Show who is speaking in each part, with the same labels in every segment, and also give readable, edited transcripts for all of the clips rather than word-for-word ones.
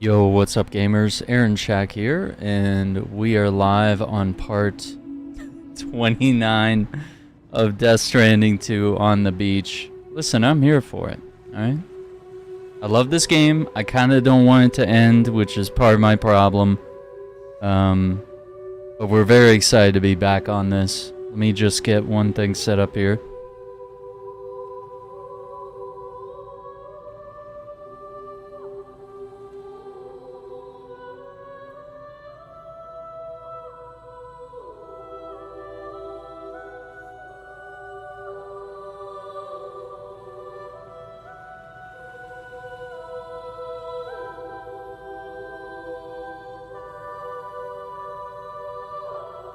Speaker 1: Yo, what's up, gamers? Aaron Shack here, and we are live on part 29 of Death Stranding 2 on the beach. Listen, I'm here for it, alright? I love this game. I kind of don't want it to end, which is part of my problem. But we're very excited to be back on this. Let me just get one thing set up here.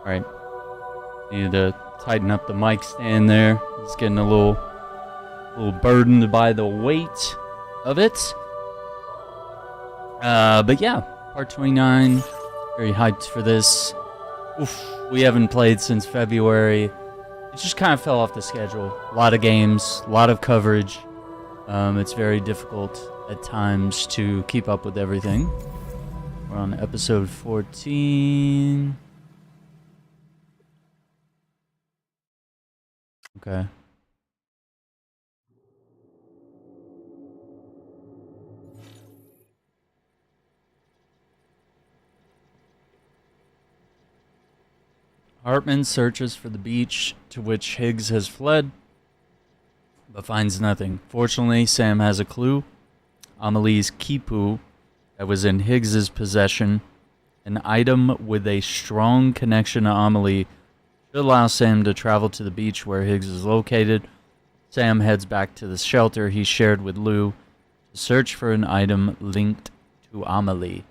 Speaker 1: Alright. Need to tighten up the mic stand there. It's getting a little burdened by the weight of it. But yeah, part 29. Very hyped for this. Oof, we haven't played since February. It just kind of fell off the schedule. A lot of games, a lot of coverage. It's very difficult at times to keep up with everything. We're on episode 14. Okay. Hartman searches for the beach to which Higgs has fled, but finds nothing. Fortunately, Sam has a clue. Amelie's quipu that was in Higgs's possession, an item with a strong connection to Amelie, should allow Sam to travel to the beach where Higgs is located. Sam heads back to the shelter he shared with Lou to search for an item linked to Amelie.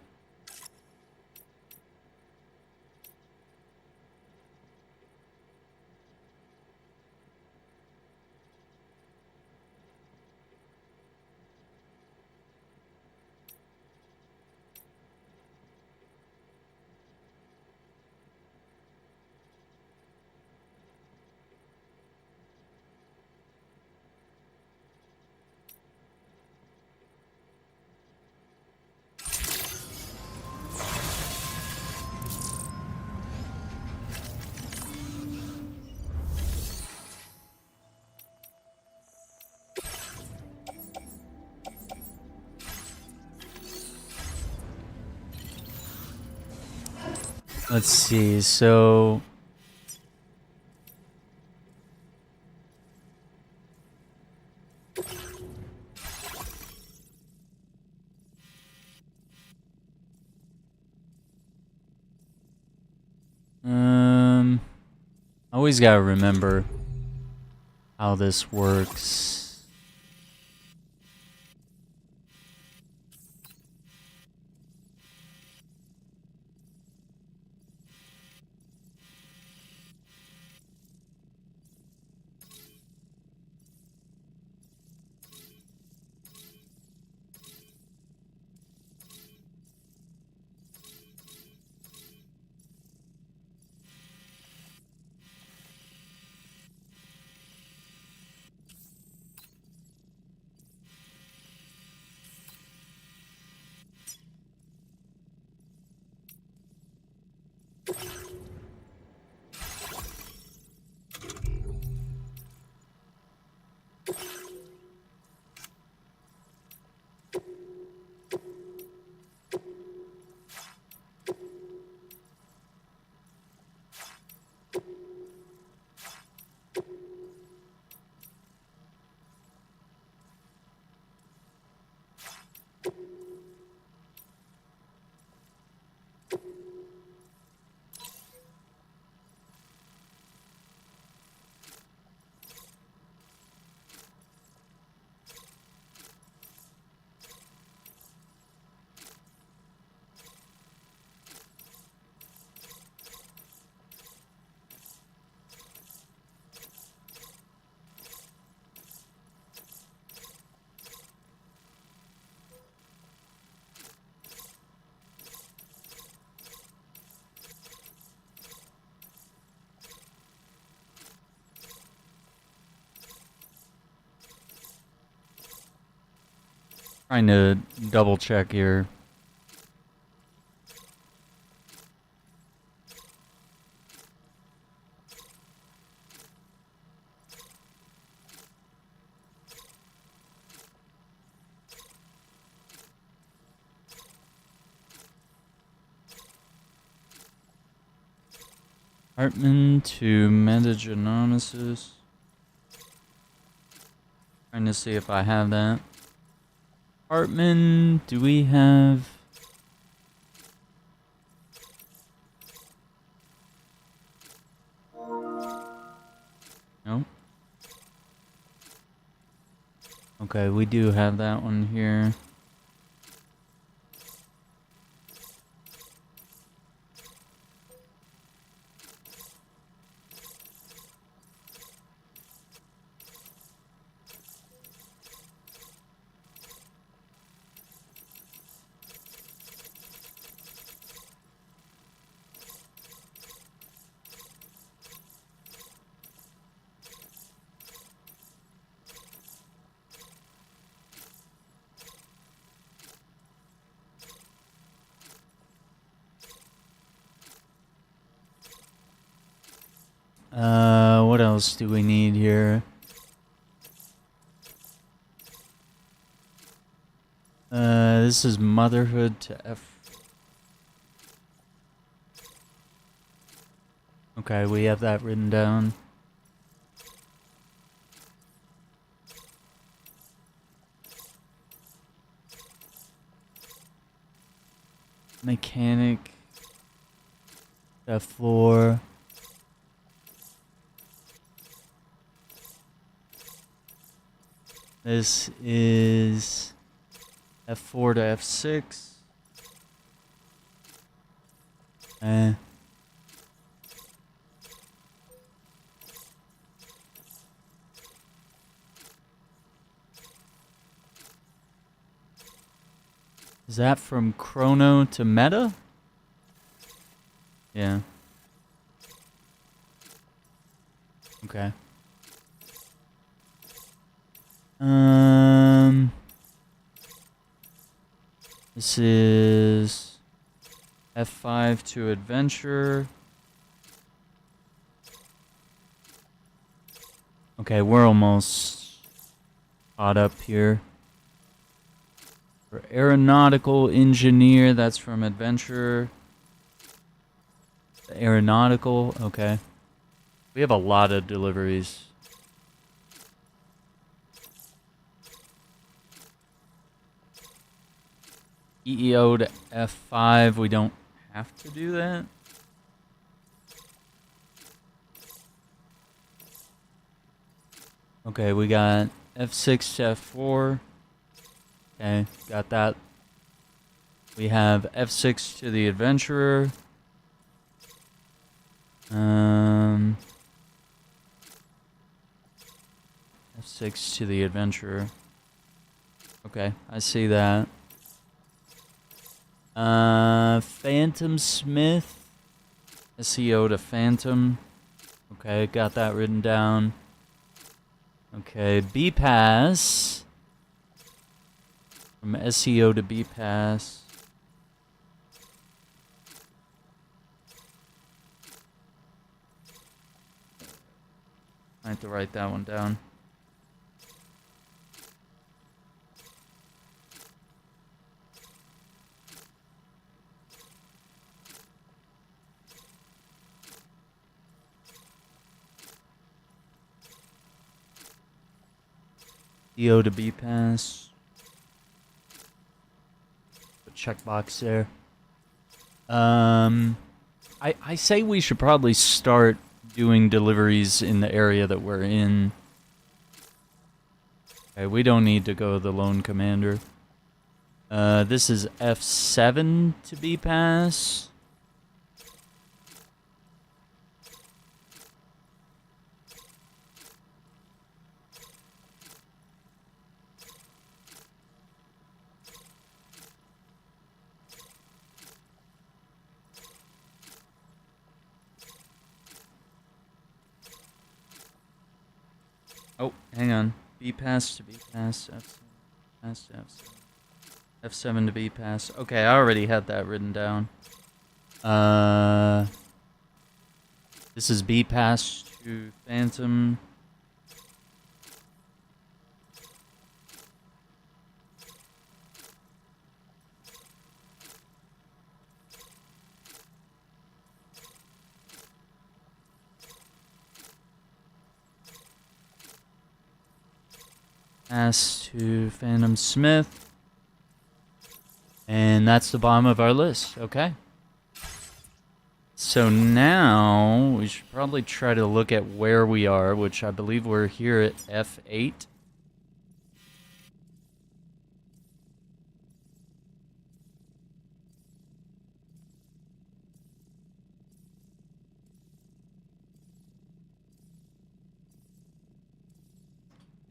Speaker 1: Let's see, so... always gotta remember how this works. Trying to double check here. Hartman to metagenomics. Trying to see if I have that. Hartman, do we have... No? Okay, we do have that one here. What else do we need here? This is motherhood to F. Okay, we have that written down. Mechanic F4. This is F4 to F6. Is that from chrono to meta? Yeah. Okay. This is F5 to adventure. Okay, we're almost caught up here. For aeronautical engineer, that's from adventure. Aeronautical, okay. We have a lot of deliveries. EEO to F5, we don't have to do that. Okay, we got F6 to F4. Okay, got that. We have F6 to the adventurer. F6 to the adventurer. Okay, I see that. Phantom Smith. SEO to Phantom. Okay, got that written down. Okay, B-Pass. From SEO to B-Pass. I have to write that one down. EO to B pass. Checkbox there. I say we should probably start doing deliveries in the area that we're in. Okay, we don't need to go the lone commander. This is F7 to B pass. Oh, hang on. B pass to B pass. F7 pass to F7. F7 to B pass. Okay, I already had that written down. This is B pass to Phantom. Pass to Phantom Smith. And that's the bottom of our list. Okay. So now we should probably try to look at where we are, which I believe we're here at F8.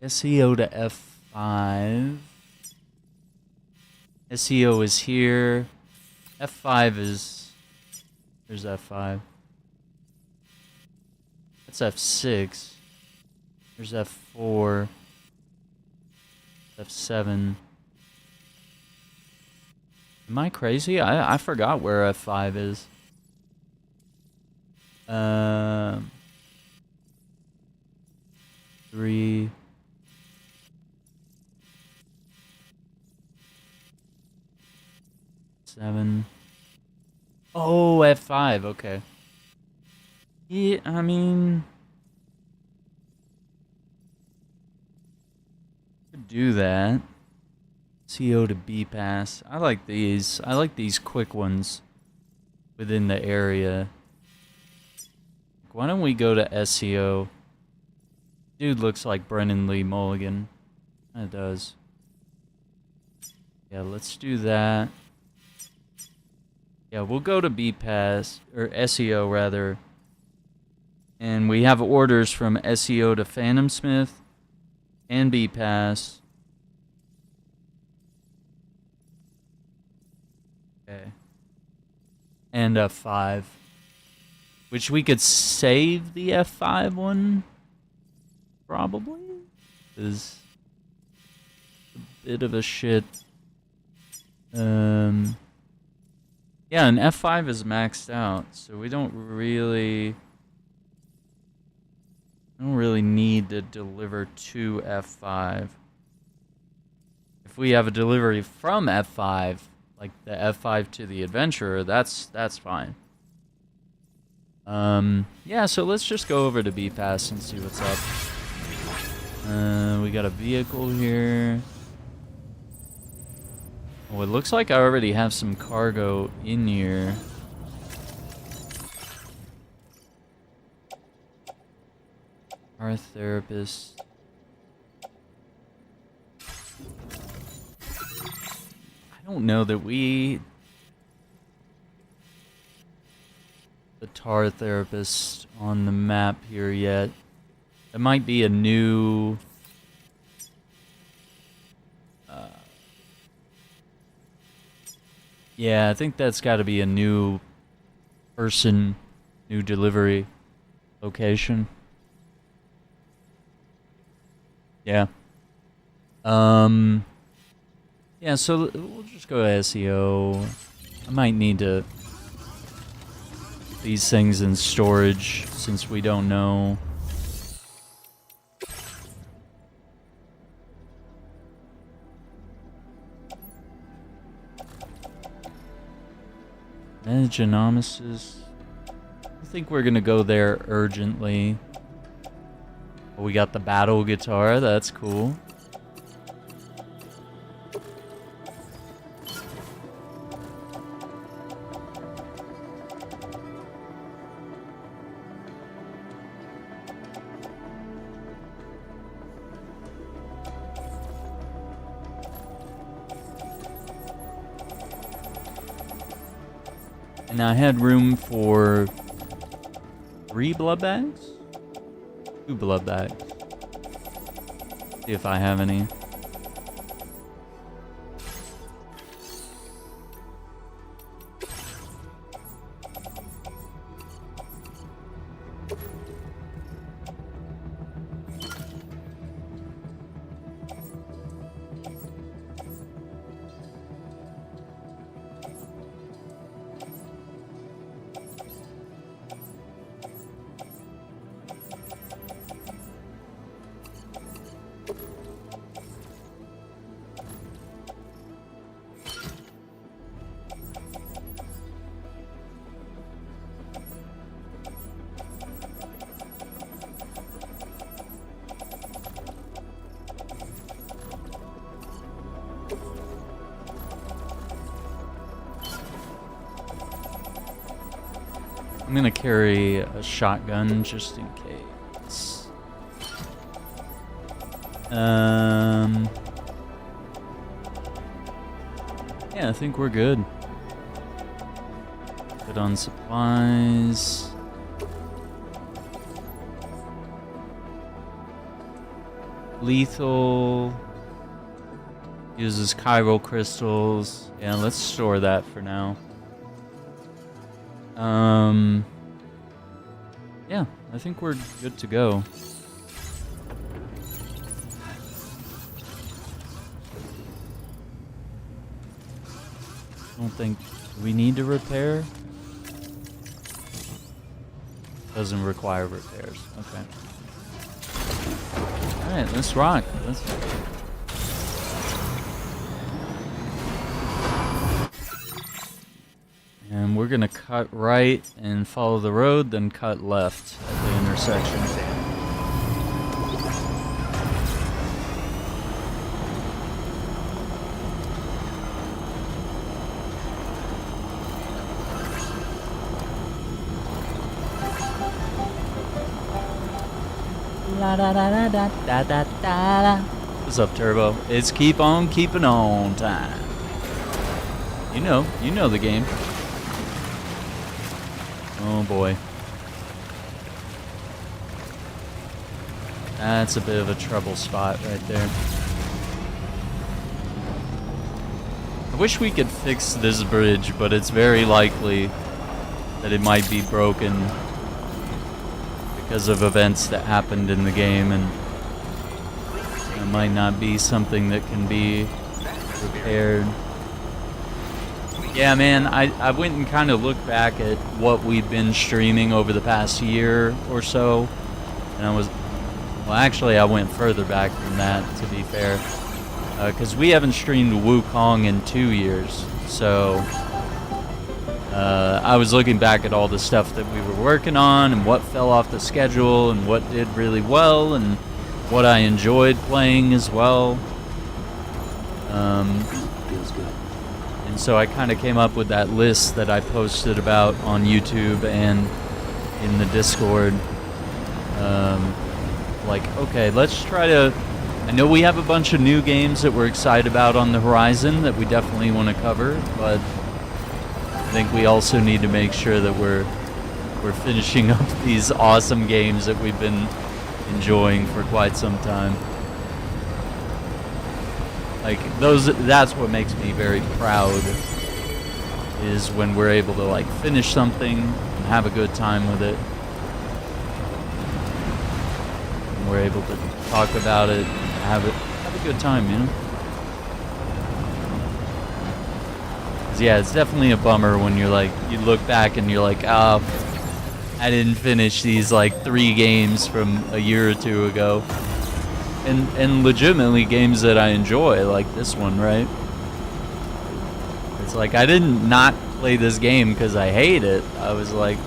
Speaker 1: SEO to F5. SEO is here. F5 is... There's F5. That's F6. There's F4. F7. Am I crazy? I forgot where F5 is. 3... 7. Oh, F5, okay. Yeah, I mean... Could do that. CO to B pass. I like these. I like these quick ones within the area. Why don't we go to SEO? Dude looks like Brennan Lee Mulligan. It does. Yeah, let's do that. Yeah, we'll go to B pass, or SEO rather. And we have orders from SEO to Phantom Smith and B pass. Okay. And F5. Which we could save the F5 one. Probably. Is a bit of a shit. Yeah, and F5 is maxed out, so we don't really need to deliver to F5. If we have a delivery from F5, like the F5 to the adventurer, that's fine. Yeah, so let's just go over to B pass and see what's up. We got a vehicle here. Oh, it looks like I already have some cargo in here. Our therapist. I don't know that we... The tar therapist on the map here yet. It might be a new... Yeah, I think that's got to be a new person, new delivery location. Yeah. Yeah, so we'll just go to SEO. I might need to put these things in storage since we don't know. Genomicis. I think we're gonna go there urgently. Oh, we got the battle guitar, that's cool. And I had room for 3 blood bags? 2 blood bags. See if I have any. gonna carry a shotgun just in case. Yeah, I think we're good. Good on supplies. Lethal. Uses chiral crystals. Yeah, let's store that for now. Yeah, I think we're good to go. I don't think we need to repair. Doesn't require repairs. Okay. All right, let's rock. And we're gonna cut right and follow the road, then cut left at the intersection. La da da da da da da da. What's up, Turbo? It's keep on keeping on time. You know the game. Oh boy. That's a bit of a trouble spot right there. I wish we could fix this bridge, but it's very likely that it might be broken because of events that happened in the game, and it might not be something that can be repaired. Yeah, man, I went and kind of looked back at what we've been streaming over the past year or so, and I went further back than that, to be fair, because we haven't streamed Wukong in 2 years, so I was looking back at all the stuff that we were working on and what fell off the schedule and what did really well and what I enjoyed playing as well.
Speaker 2: Feels good.
Speaker 1: And so I kind of came up with that list that I posted about on YouTube and in the Discord. Like, okay, let's try to... I know we have a bunch of new games that we're excited about on the horizon that we definitely want to cover, but I think we also need to make sure that we're finishing up these awesome games that we've been enjoying for quite some time. Like that's what makes me very proud, is when we're able to like finish something and have a good time with it. And we're able to talk about it and have a good time, you know? Yeah, it's definitely a bummer when you're like, you look back and you're like, oh, I didn't finish these like 3 games from a year or 2 ago. And legitimately games that I enjoy, like this one, right? It's like, I didn't not play this game because I hate it. I was like,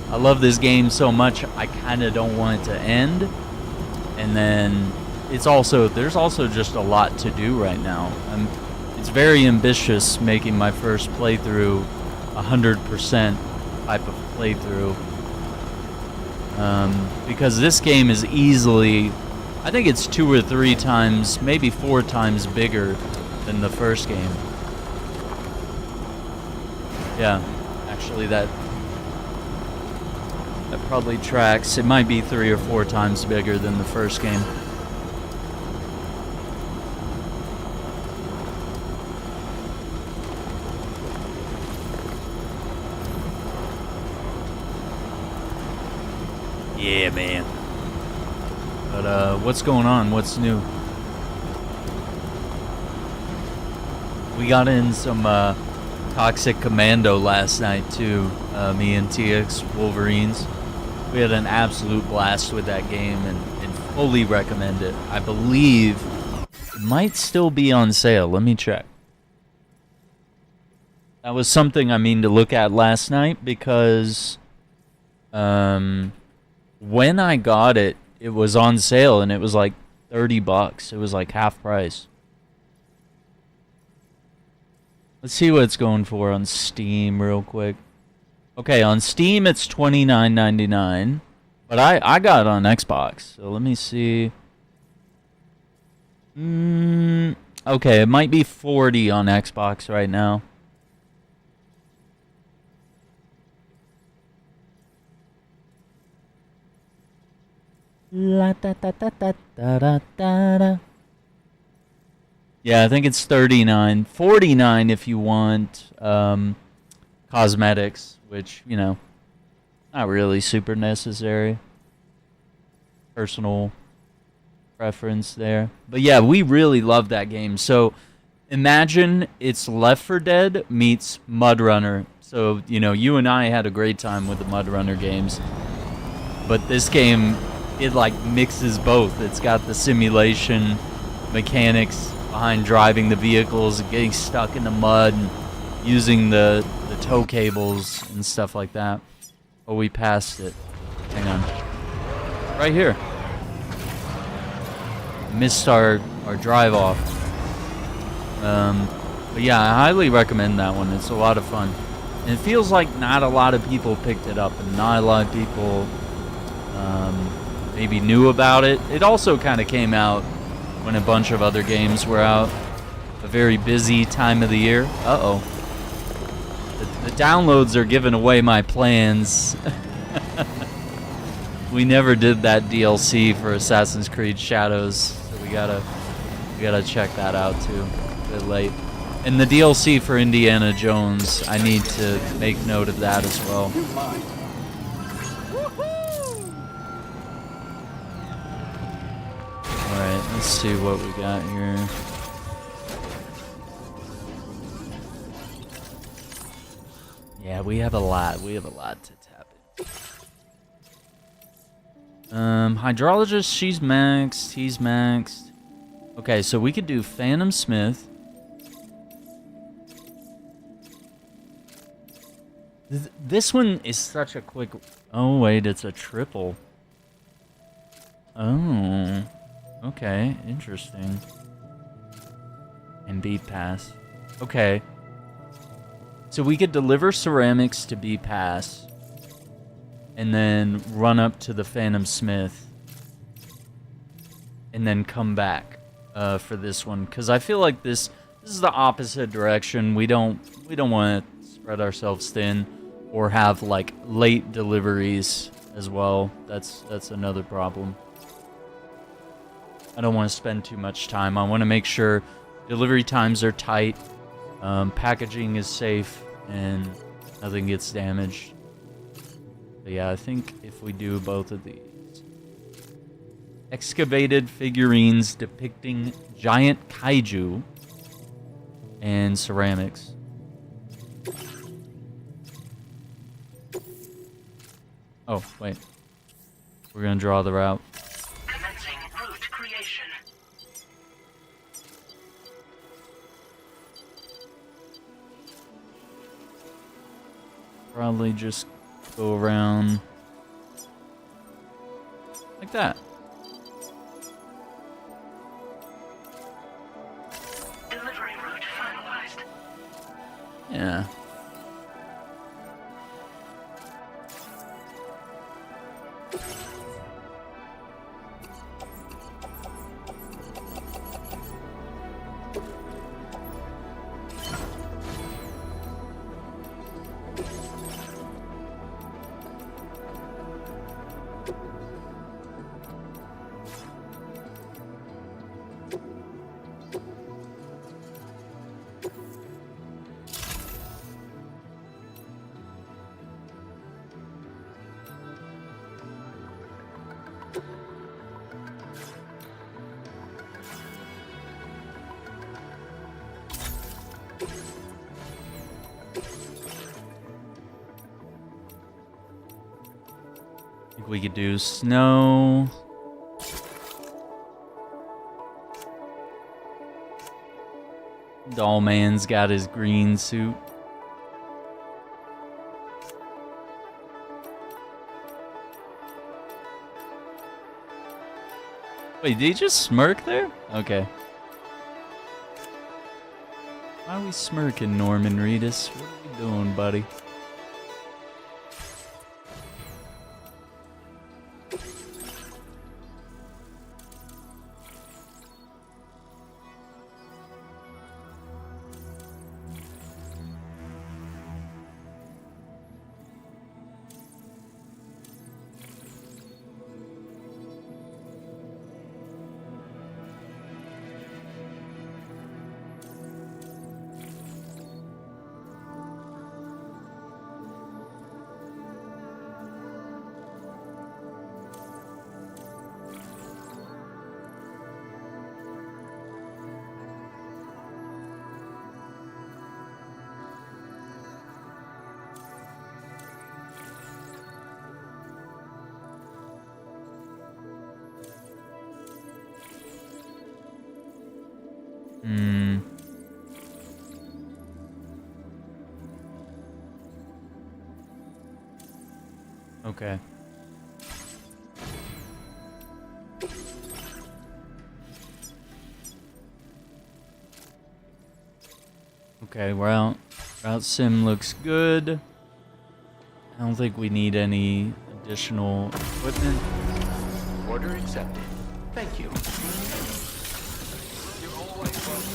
Speaker 1: I love this game so much, I kind of don't want it to end. And then there's also just a lot to do right now. It's very ambitious making my first playthrough 100% type of playthrough, because this game is easily, I think it's 2 or 3 times, maybe 4 times bigger than the first game. Yeah, actually that probably tracks. It might be 3 or 4 times bigger than the first game. Yeah, man. But what's going on? What's new? We got in some Toxic Commando last night too. Me and TX Wolverines. We had an absolute blast with that game and fully recommend it. I believe it might still be on sale. Let me check. That was something I mean to look at last night because when I got it, it was on sale and it was like $30. It was like half price. Let's see what it's going for on Steam real quick. Okay, on Steam it's $29.99, but I got it on Xbox. So let me see. Okay, it might be 40 on Xbox right now. La da da da da da da da. Yeah, I think it's 39, 49 if you want cosmetics, which, you know, not really super necessary. Personal preference there. But yeah, we really love that game. So imagine it's Left 4 Dead meets Mud Runner. So, you know, you and I had a great time with the Mud Runner games. But this game, it like mixes both. It's got the simulation mechanics behind driving the vehicles, getting stuck in the mud, and using the tow cables and stuff like that. Oh, we passed it. Hang on. Right here. Missed our drive off. But yeah, I highly recommend that one. It's a lot of fun. And it feels like not a lot of people picked it up, and not a lot of people maybe knew about it. It also kind of came out when a bunch of other games were out. A very busy time of the year. Uh-oh. The downloads are giving away my plans. We never did that DLC for Assassin's Creed Shadows, so we gotta check that out too. A bit late. And the DLC for Indiana Jones, I need to make note of that as well. Alright, let's see what we got here. Yeah, we have a lot. We have a lot to tap in. Hydrologist, she's maxed. He's maxed. Okay, so we could do Phantom Smith. This one is such a quick... Oh, wait, it's a triple. Oh. Okay, interesting. And beat pass. Okay. So we could deliver ceramics to B pass, and then run up to the Phantom Smith, and then come back for this one, because I feel like this is the opposite direction. We don't want to spread ourselves thin, or have like late deliveries as well. That's another problem. I don't want to spend too much time. I want to make sure delivery times are tight, packaging is safe, and nothing gets damaged. But yeah, I think if we do both of these. Excavated figurines depicting giant kaiju and ceramics. Oh, wait. We're gonna draw the route.
Speaker 2: Commencing route creation.
Speaker 1: Probably just go around like that.
Speaker 2: Delivery route finalized.
Speaker 1: Yeah. We could do snow. Doll man's got his green suit. Wait, did he just smirk there? Okay. Why are we smirking, Norman Reedus? What are we doing, buddy? Hmm. Okay. Okay, route sim looks good. I don't think we need any additional equipment.
Speaker 3: Order accepted. Thank you. You're always welcome,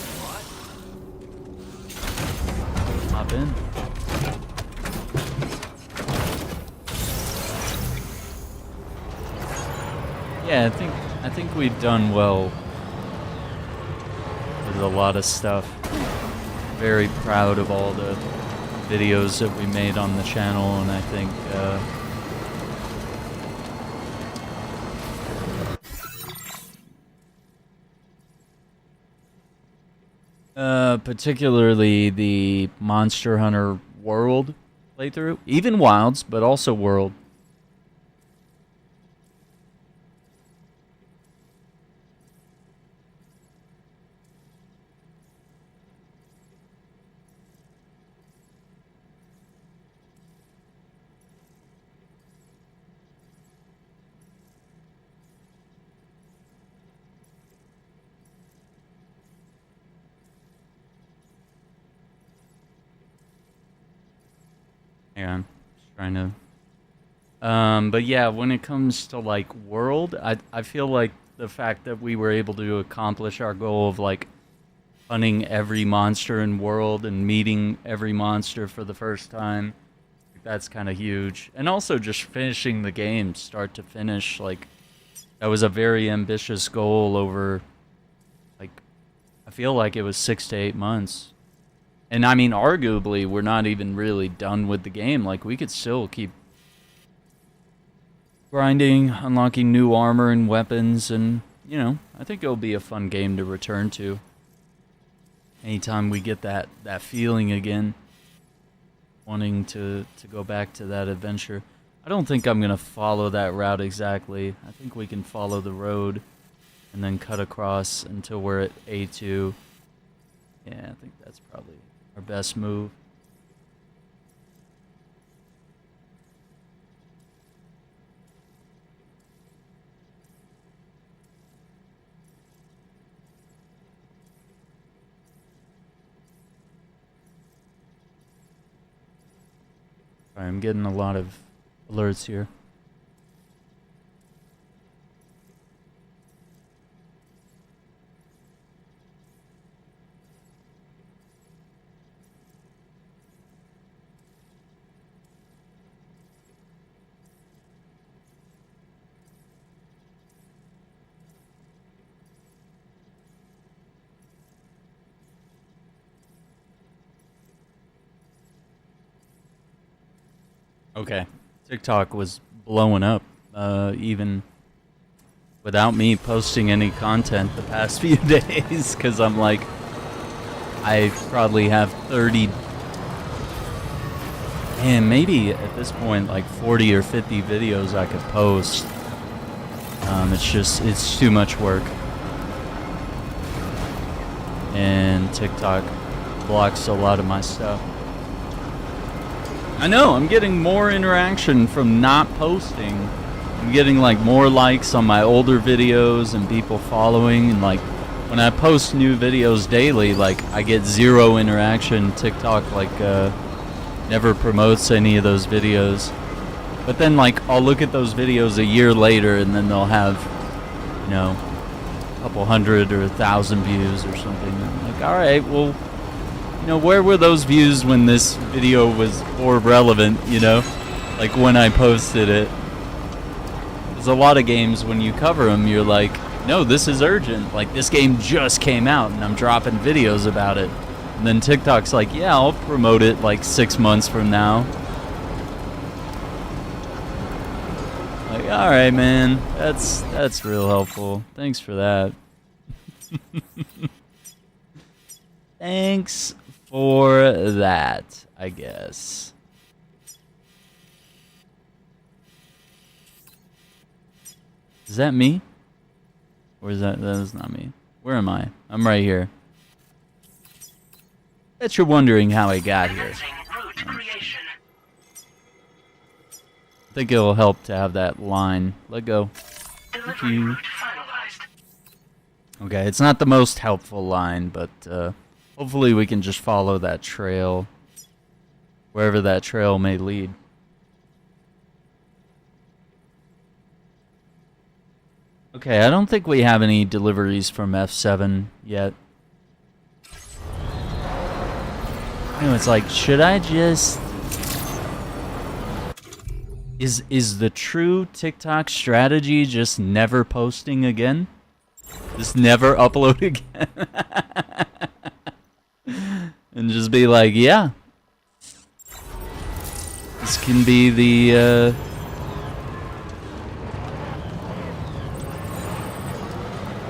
Speaker 1: Hop in. Yeah, I think we've done well with a lot of stuff. Very proud of all the videos that we made on the channel, and I think particularly the Monster Hunter World playthrough, even Wilds, but also World. Hang on, just trying to. But yeah, when it comes to like World, I feel like the fact that we were able to accomplish our goal of like hunting every monster in World and meeting every monster for the first time, that's kind of huge. And also just finishing the game start to finish, like that was a very ambitious goal over, like, I feel like it was 6 to 8 months. And I mean, arguably, we're not even really done with the game. Like, we could still keep grinding, unlocking new armor and weapons, and, you know, I think it'll be a fun game to return to. Anytime we get that feeling again, wanting to go back to that adventure. I don't think I'm going to follow that route exactly. I think we can follow the road and then cut across until we're at A2. Yeah, I think that's probably our best move. Sorry, I'm getting a lot of alerts here. Okay. TikTok was blowing up, even without me posting any content the past few days, because I'm like, I probably have 30, and maybe at this point, like 40 or 50 videos I could post. It's too much work. And TikTok blocks a lot of my stuff. I know, I'm getting more interaction from not posting. I'm getting like more likes on my older videos and people following, and like when I post new videos daily, like I get 0 interaction. TikTok like never promotes any of those videos. But then like I'll look at those videos a year later and then they'll have, you know, a couple hundred or 1,000 views or something. And I'm like, alright, well, you know, where were those views when this video was more relevant, you know? Like when I posted it. There's a lot of games when you cover them, you're like, no, this is urgent. Like this game just came out and I'm dropping videos about it. And then TikTok's like, yeah, I'll promote it like 6 months from now. Like, alright, man, that's real helpful. Thanks for that. Thanks for that, I guess. Is that me? Or is that is not me? Where am I? I'm right here. Bet you're wondering how I got here.
Speaker 2: Commencing route creation.
Speaker 1: I think it'll help to have that line. Let go.
Speaker 2: Delivery
Speaker 1: you.
Speaker 2: route finalized.
Speaker 1: Okay, it's not the most helpful line, but hopefully we can just follow that trail. Wherever that trail may lead. Okay, I don't think we have any deliveries from F7 yet. You know, it's like, should I just... Is the true TikTok strategy just never posting again? Just never upload again? And just be like, yeah. This can be the,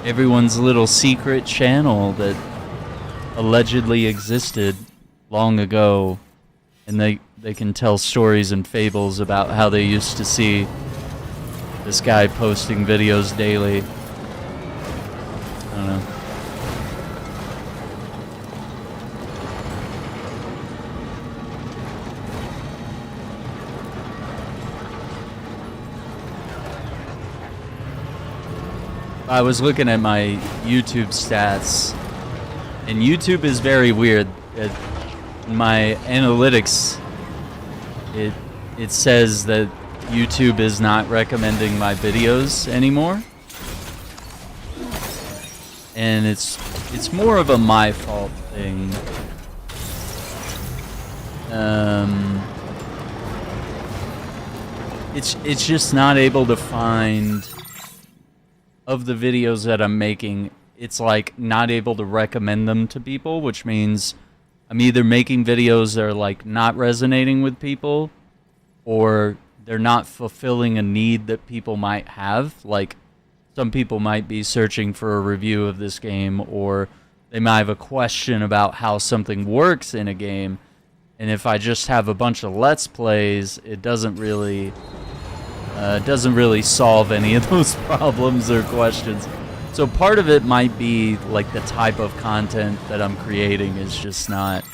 Speaker 1: everyone's little secret channel that allegedly existed long ago, and they can tell stories and fables about how they used to see this guy posting videos daily. I don't know. I was looking at my YouTube stats, and YouTube is very weird. My analytics, it says that YouTube is not recommending my videos anymore, and it's more of a my fault thing. It's just not able to find, of the videos that I'm making, it's like not able to recommend them to people, which means I'm either making videos that are like not resonating with people, or they're not fulfilling a need that people might have. Like, some people might be searching for a review of this game, or they might have a question about how something works in a game, and if I just have a bunch of Let's Plays, it doesn't really solve any of those problems or questions. So part of it might be like the type of content that I'm creating is just not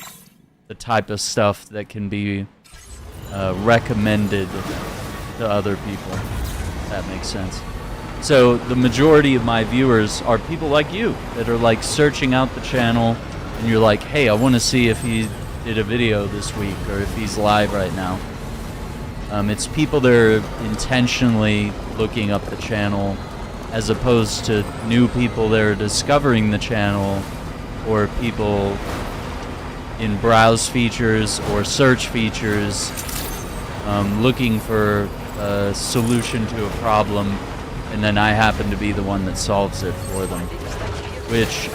Speaker 1: the type of stuff that can be recommended to other people, if that makes sense. So the majority of my viewers are people like you that are like searching out the channel, and you're like, hey, I want to see if he did a video this week or if he's live right now. It's people that are intentionally looking up the channel, as opposed to new people that are discovering the channel, or people in browse features or search features looking for a solution to a problem, and then I happen to be the one that solves it for them. Which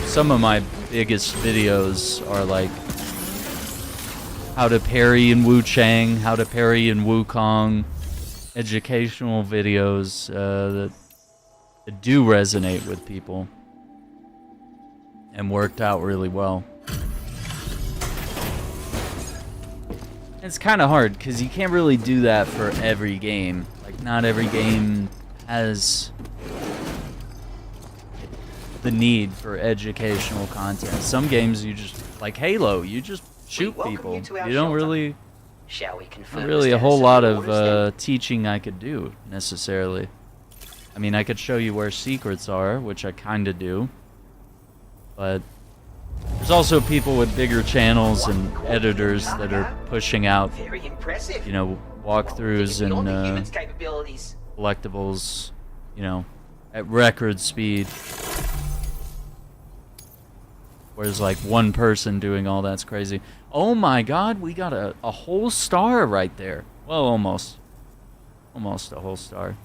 Speaker 1: some of my biggest videos are like how to parry in Wu Chang, how to parry in Wukong, educational videos that do resonate with people and worked out really well. It's kind of hard because you can't really do that for every game. Like, not every game has the need for educational content. Some games you just, like Halo, you just shoot people. You don't really,
Speaker 3: Shall we confirm
Speaker 1: not really a
Speaker 3: the
Speaker 1: whole
Speaker 3: status
Speaker 1: lot
Speaker 3: of
Speaker 1: of
Speaker 3: the orders,
Speaker 1: teaching I could do, necessarily. I mean, I could show you where secrets are, which I kind of do. But there's also people with bigger channels and editors that are pushing out,
Speaker 3: then? Very impressive.
Speaker 1: you know, walkthroughs
Speaker 3: Beyond the
Speaker 1: and
Speaker 3: human's capabilities.
Speaker 1: collectibles, you know, at record speed. Whereas, like, one person doing all that's crazy. Oh my god, we got a whole star right there. Well, almost. Almost a whole star.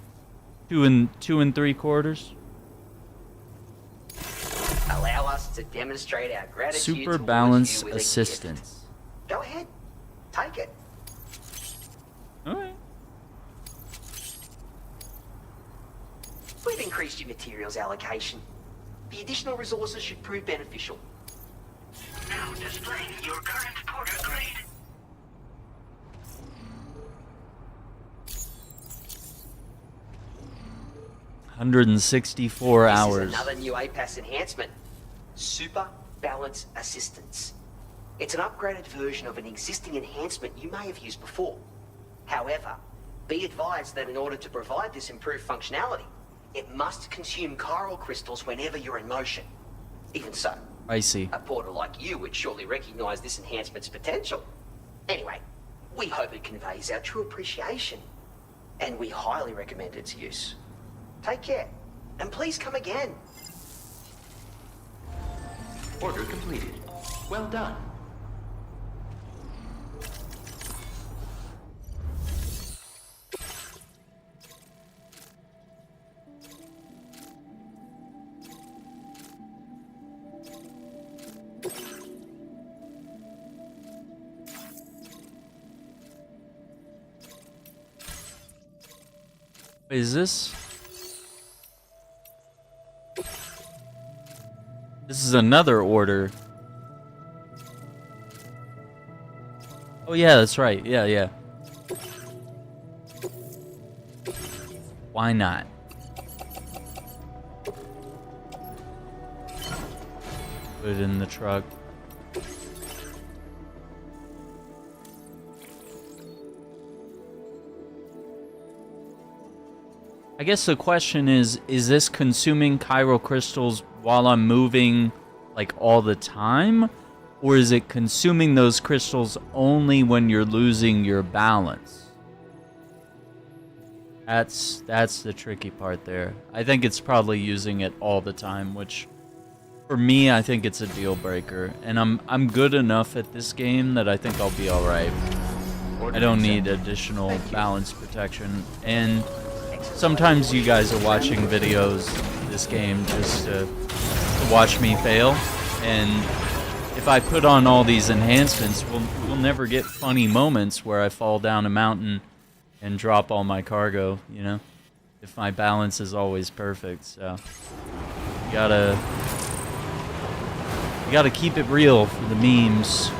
Speaker 1: 2 3/4.
Speaker 3: Allow us to demonstrate our gratitude
Speaker 1: Super
Speaker 3: towards
Speaker 1: balance
Speaker 3: you with a gift.
Speaker 1: assistance.
Speaker 3: Go ahead. Take it.
Speaker 1: Alright.
Speaker 3: We've increased your materials allocation. The additional resources should prove beneficial.
Speaker 2: Now displaying your current porter grade.
Speaker 1: $164
Speaker 3: This
Speaker 1: hours.
Speaker 3: is another new APAS enhancement. Super balance assistance. It's an upgraded version of an existing enhancement you may have used before. However, be advised that in order to provide this improved functionality, it must consume chiral crystals whenever you're in motion. Even so,
Speaker 1: I see.
Speaker 3: a porter like you would surely recognize this enhancement's potential. Anyway, we hope it conveys our true appreciation, and we highly recommend its use. Take care, and please come again.
Speaker 4: Order completed. Well done.
Speaker 1: Is this? This is another order. Oh yeah, that's right. Yeah. Why not? Put it in the truck. I guess the question is this consuming chiral crystals while I'm moving, like, all the time? Or is it consuming those crystals only when you're losing your balance? That's the tricky part there. I think it's probably using it all the time, which, for me, I think it's a deal breaker. And I'm good enough at this game that I think I'll be alright. I don't need additional balance protection. And sometimes you guys are watching videos of this game just to watch me fail, and if I put on all these enhancements, we'll never get funny moments where I fall down a mountain and drop all my cargo, you know? If my balance is always perfect, so you gotta keep it real for the memes.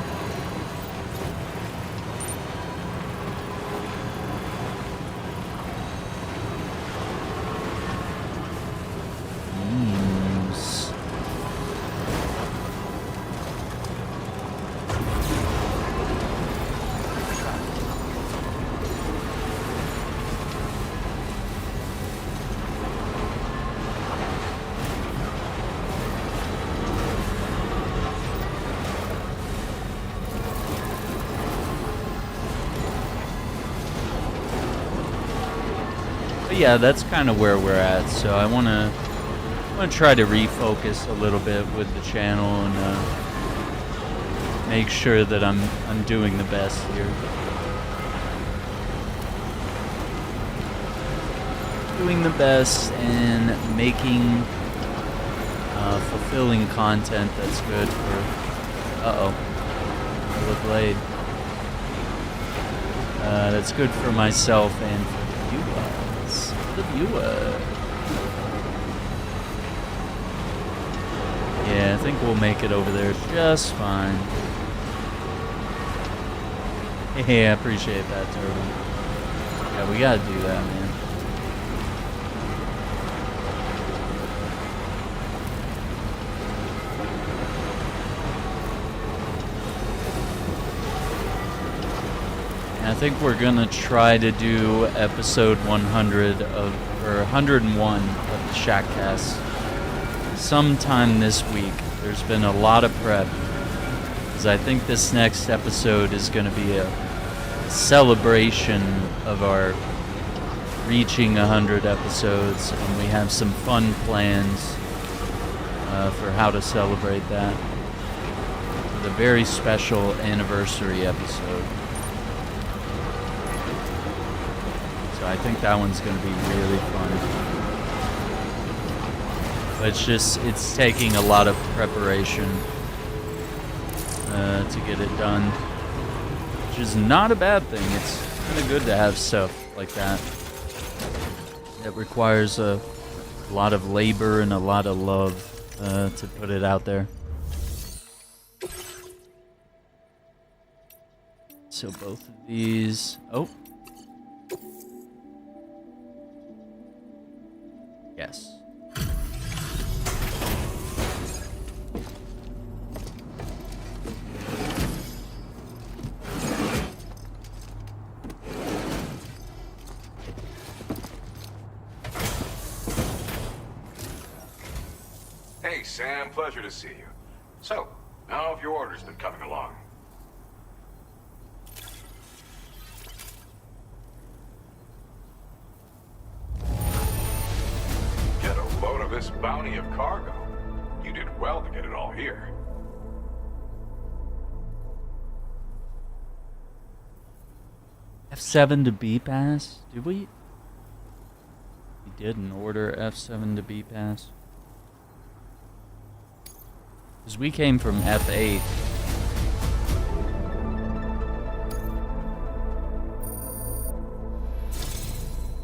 Speaker 1: Yeah, that's kind of where we're at. So I want to try to refocus a little bit with the channel and make sure that I'm doing the best here. Doing the best and making fulfilling content that's good for. Blade. That's good for myself and for the viewer. Yeah, I think we'll make it over there just fine. Hey, I appreciate that, Turtle. Yeah, we gotta do that, man. I think we're gonna try to do episode 101 of the Shackcast sometime this week. There's been a lot of prep, because I think this next episode is gonna be a celebration of our reaching 100 episodes, and we have some fun plans for how to celebrate that. The very special anniversary episode. So I think that one's going to be really fun. But it's taking a lot of preparation to get it done. Which is not a bad thing. It's kind of good to have stuff like that. It requires a lot of labor and a lot of love to put it out there. So both of these... Oh. Yes.
Speaker 5: Hey, Sam, pleasure to see you. So, how have your orders been coming along? Get a load of this bounty of cargo. You did well to get it all here.
Speaker 1: F7 to B pass? Did we? We didn't order F7 to B pass. Because we came from F8.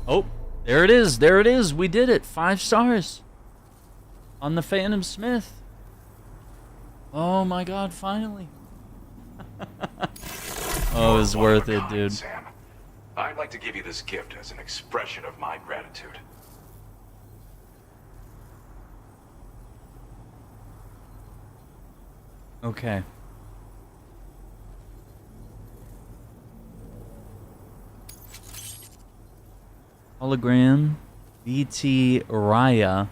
Speaker 1: Oh, there it is. There it is. We did it. 5 stars. On the Phantom Smith. Oh my god, finally. Oh, it was worth it, dude.
Speaker 5: Sam, I'd like to give you this gift as an expression of my gratitude.
Speaker 1: Okay. Hologram. BT Raya.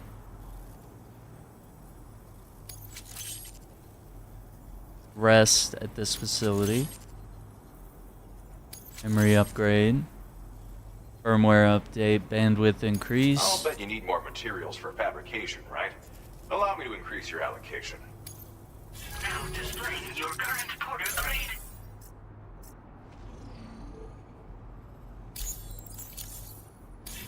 Speaker 1: Rest at this facility. Memory upgrade. Firmware update. Bandwidth increase.
Speaker 5: I'll bet you need more materials for fabrication, right? Allow me to increase your allocation.
Speaker 2: Now displaying your current porter grade.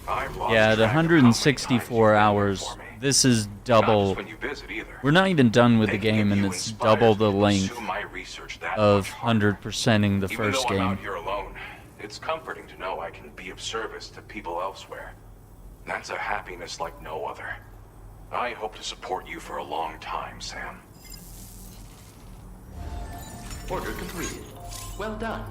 Speaker 5: I've lost
Speaker 1: Yeah, at
Speaker 5: track of how many
Speaker 1: 164
Speaker 5: times
Speaker 1: hours,
Speaker 5: you've been here for me.
Speaker 1: this is
Speaker 5: Not
Speaker 1: double.
Speaker 5: just when you visit either.
Speaker 1: We're not even done with the
Speaker 5: Thinking
Speaker 1: game,
Speaker 5: of
Speaker 1: and
Speaker 5: you
Speaker 1: it's
Speaker 5: inspires
Speaker 1: double
Speaker 5: me
Speaker 1: the
Speaker 5: to
Speaker 1: length
Speaker 5: pursue my research that
Speaker 1: of
Speaker 5: much harder.
Speaker 1: 100%ing the
Speaker 5: Even
Speaker 1: first
Speaker 5: though I'm
Speaker 1: game.
Speaker 5: out here alone, it's comforting to know I can be of service to people elsewhere. That's a happiness like no other. I hope to support you for a long time, Sam.
Speaker 4: Order completed. Well done.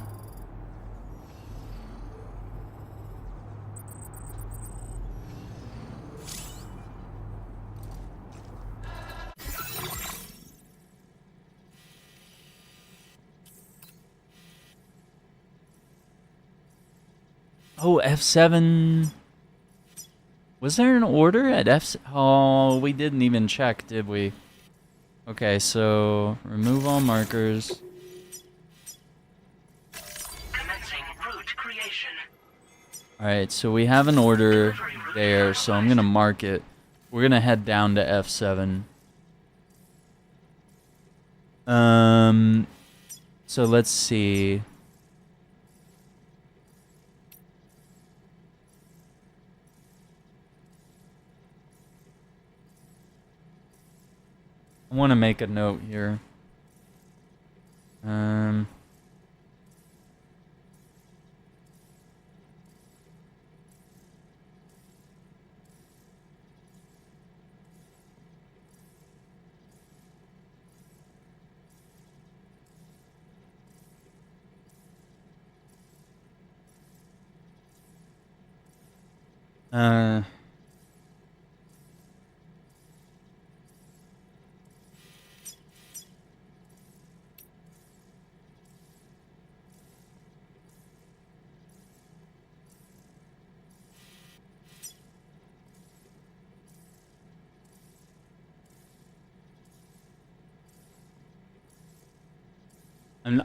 Speaker 1: Oh, F7. Was there an order at F? Oh, we didn't even check, did we? Okay, so remove all markers.
Speaker 2: Commencing route creation.
Speaker 1: Alright, so we have an order there, so I'm gonna mark it. We're gonna head down to F7. So let's see. I want to make a note here.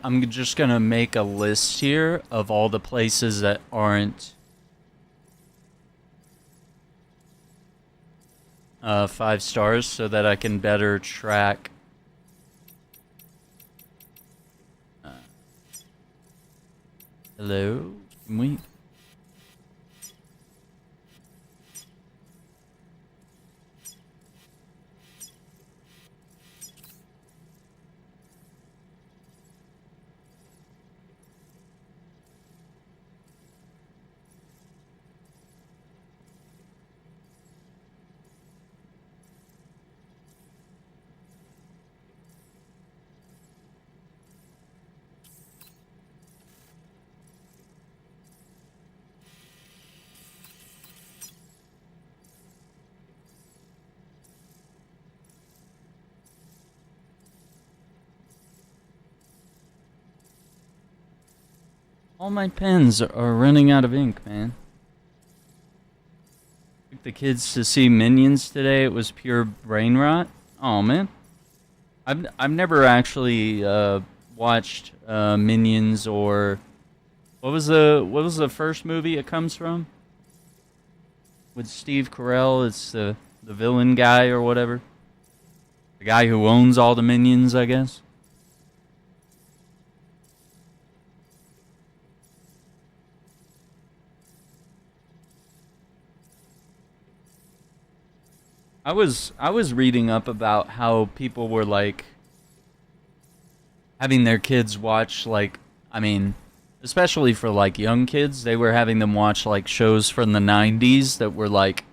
Speaker 1: I'm just gonna make a list here of all the places that aren't 5 stars so that I can better track hello? Can we? All my pens are running out of ink, man. Took the kids to see Minions today. It was pure brain rot. Oh man, I've never actually watched Minions or what was the first movie it comes from? With Steve Carell, it's the villain guy or whatever. The guy who owns all the minions, I guess. I was reading up about how people were like having their kids watch like, I mean, especially for like young kids, they were having them watch like shows from the 90s that were like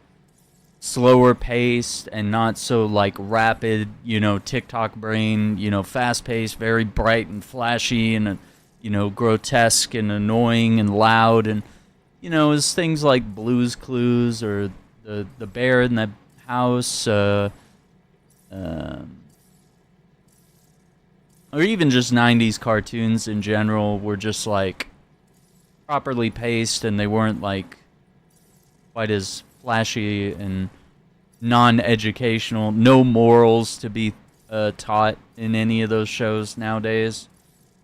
Speaker 1: slower paced and not so like rapid, you know, TikTok brain, you know, fast paced, very bright and flashy and you know, grotesque and annoying and loud, and you know, it's things like Blue's Clues or the bear in the house, or even just 90s cartoons in general were just like properly paced, and they weren't like quite as flashy and non-educational, no morals to be taught in any of those shows nowadays.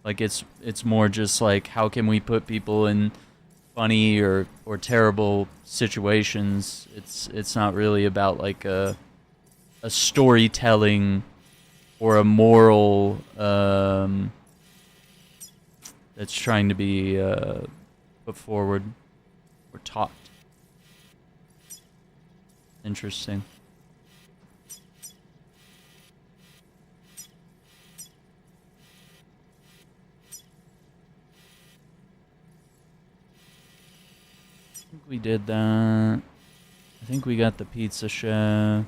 Speaker 1: Like it's more just like, how can we put people in funny or terrible situations. It's not really about like a storytelling or a moral that's trying to be put forward or taught. Interesting. I think we did that. I think we got the pizza chef.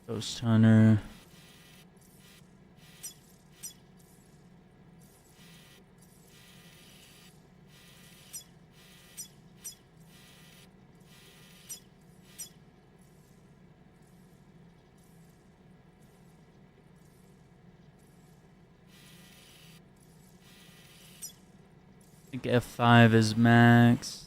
Speaker 1: Ghost Hunter. I think F5 is max.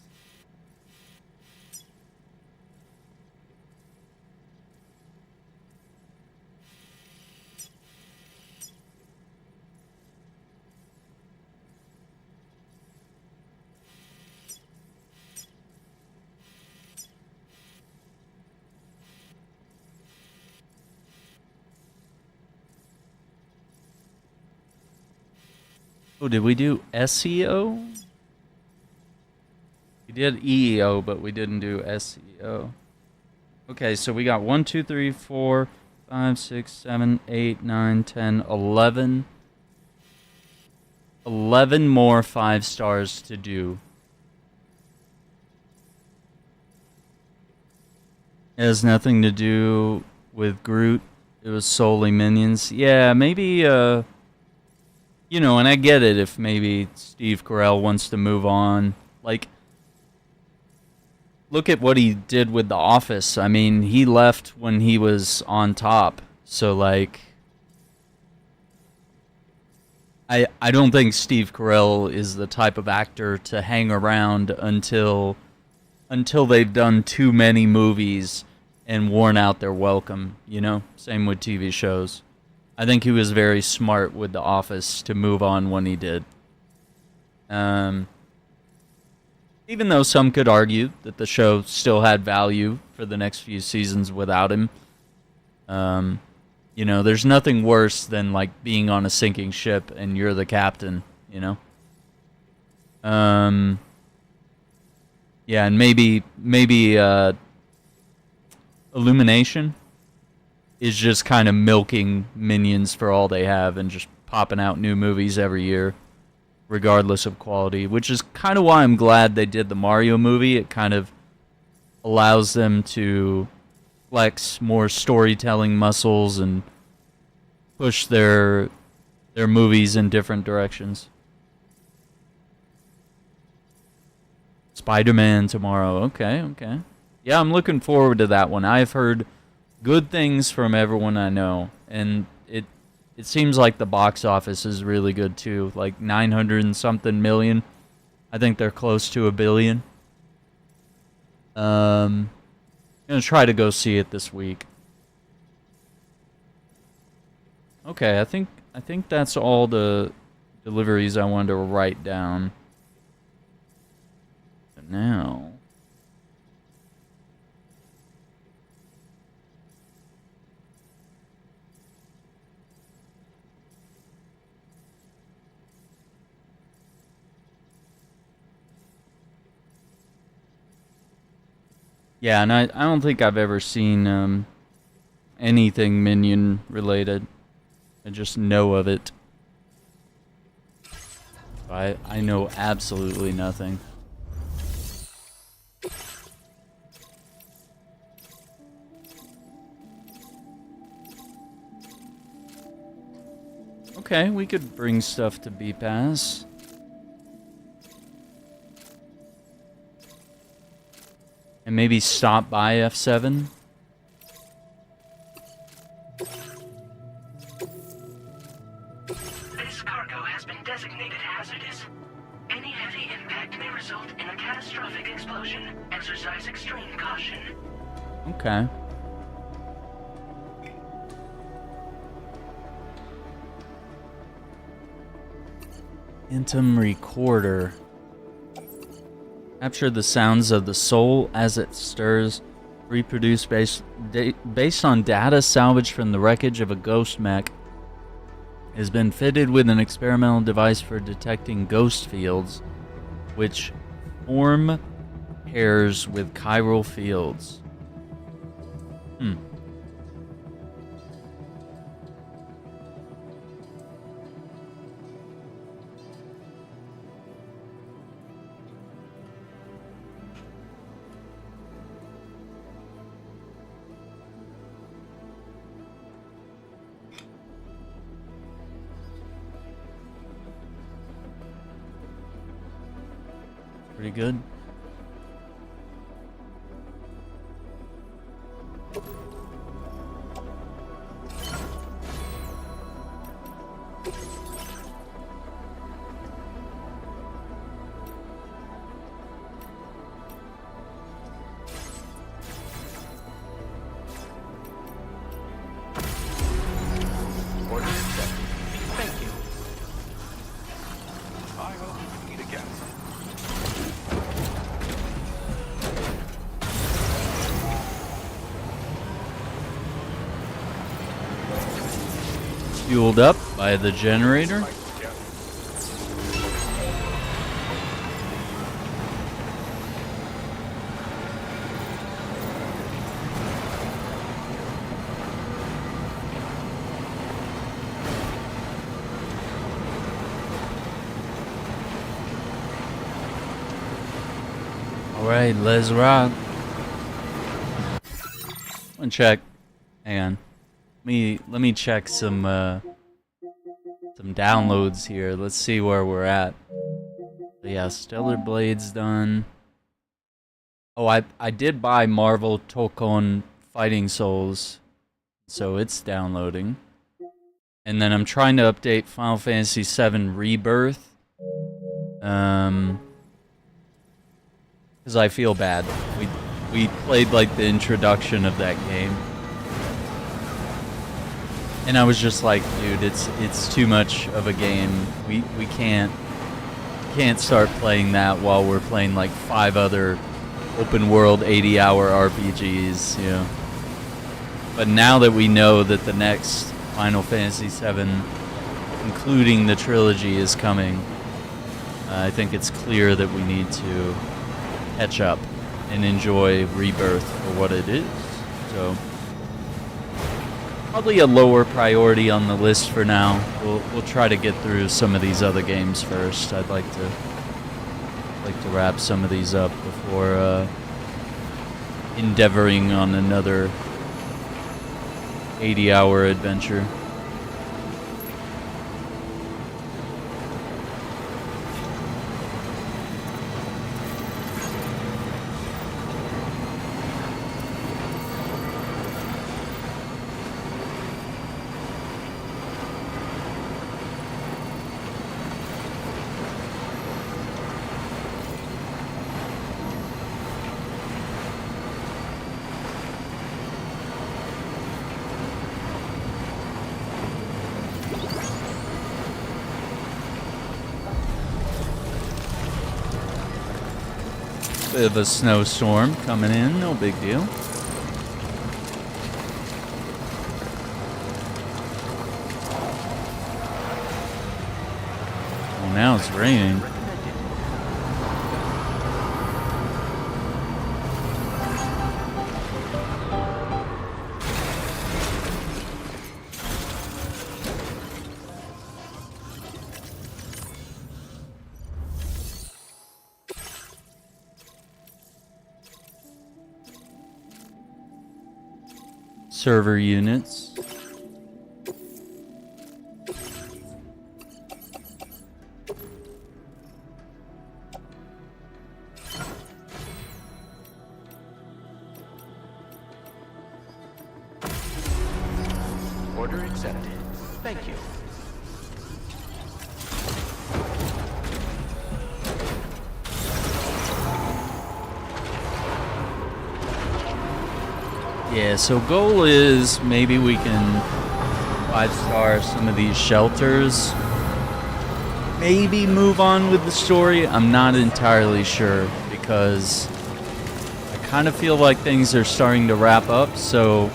Speaker 1: Oh, did we do SEO? We did EEO, but we didn't do SEO. Okay, so we got 1, 2, 3, 4, 5, 6, 7, 8, 9, 10, 11. 11 more 5 stars to do. It has nothing to do with Groot. It was solely minions. Yeah, maybe, you know, and I get it if maybe Steve Carell wants to move on. Like, look at what he did with The Office. I mean, he left when he was on top. So, like, I don't think Steve Carell is the type of actor to hang around until they've done too many movies and worn out their welcome, you know? Same with TV shows. I think he was very smart with The Office to move on when he did. Even though some could argue that the show still had value for the next few seasons without him. You know, there's nothing worse than like being on a sinking ship and you're the captain, you know? Yeah, and maybe Illumination is just kind of milking minions for all they have and just popping out new movies every year, regardless of quality, which is kind of why I'm glad they did the Mario movie. It kind of allows them to flex more storytelling muscles and push their movies in different directions. Spider-Man tomorrow. Okay. Yeah, I'm looking forward to that one. I've heard good things from everyone I know, and it seems like the box office is really good too, like 900 and something million. I think they're close to $1 billion. I'm gonna try to go see it this week. Okay, I think that's all the deliveries I wanted to write down. But now, yeah, and I don't think I've ever seen anything Minion related. I just know of it. I know absolutely nothing. Okay, we could bring stuff to B-Pass. And maybe stop by F7.
Speaker 2: This cargo has been designated hazardous. Any heavy impact may result in a catastrophic explosion. Exercise extreme caution.
Speaker 1: Okay. Intim recorder. Capture the sounds of the soul as it stirs. Reproduce based on data salvaged from the wreckage of a ghost mech. Has been fitted with an experimental device for detecting ghost fields, which form pairs with chiral fields. Pretty good.
Speaker 4: Order accepted. Thank you.
Speaker 5: I hope we meet again.
Speaker 1: Fueled up by the generator. Alright, let's rock. One check. Hang on. Let me check some downloads here. Let's see where we're at. But yeah, Stellar Blade's done. Oh, I did buy Marvel Tokon Fighting Souls, so it's downloading. And then I'm trying to update Final Fantasy VII Rebirth. Because I feel bad. We played like the introduction of that game. And I was just like, dude, it's too much of a game. We can't start playing that while we're playing like 5 other open world 80-hour RPGs, you know. But now that we know that the next Final Fantasy VII, including the trilogy, is coming, I think it's clear that we need to catch up and enjoy Rebirth for what it is. So probably a lower priority on the list for now. We'll try to get through some of these other games first. I'd like to wrap some of these up before endeavoring on another 80-hour adventure. Bit of a snowstorm coming in, no big deal. Well, now it's raining. Server units.
Speaker 4: Order accepted. Thank you.
Speaker 1: Yeah, so goal is maybe we can 5-star some of these shelters. Maybe move on with the story. I'm not entirely sure because I kind of feel like things are starting to wrap up. So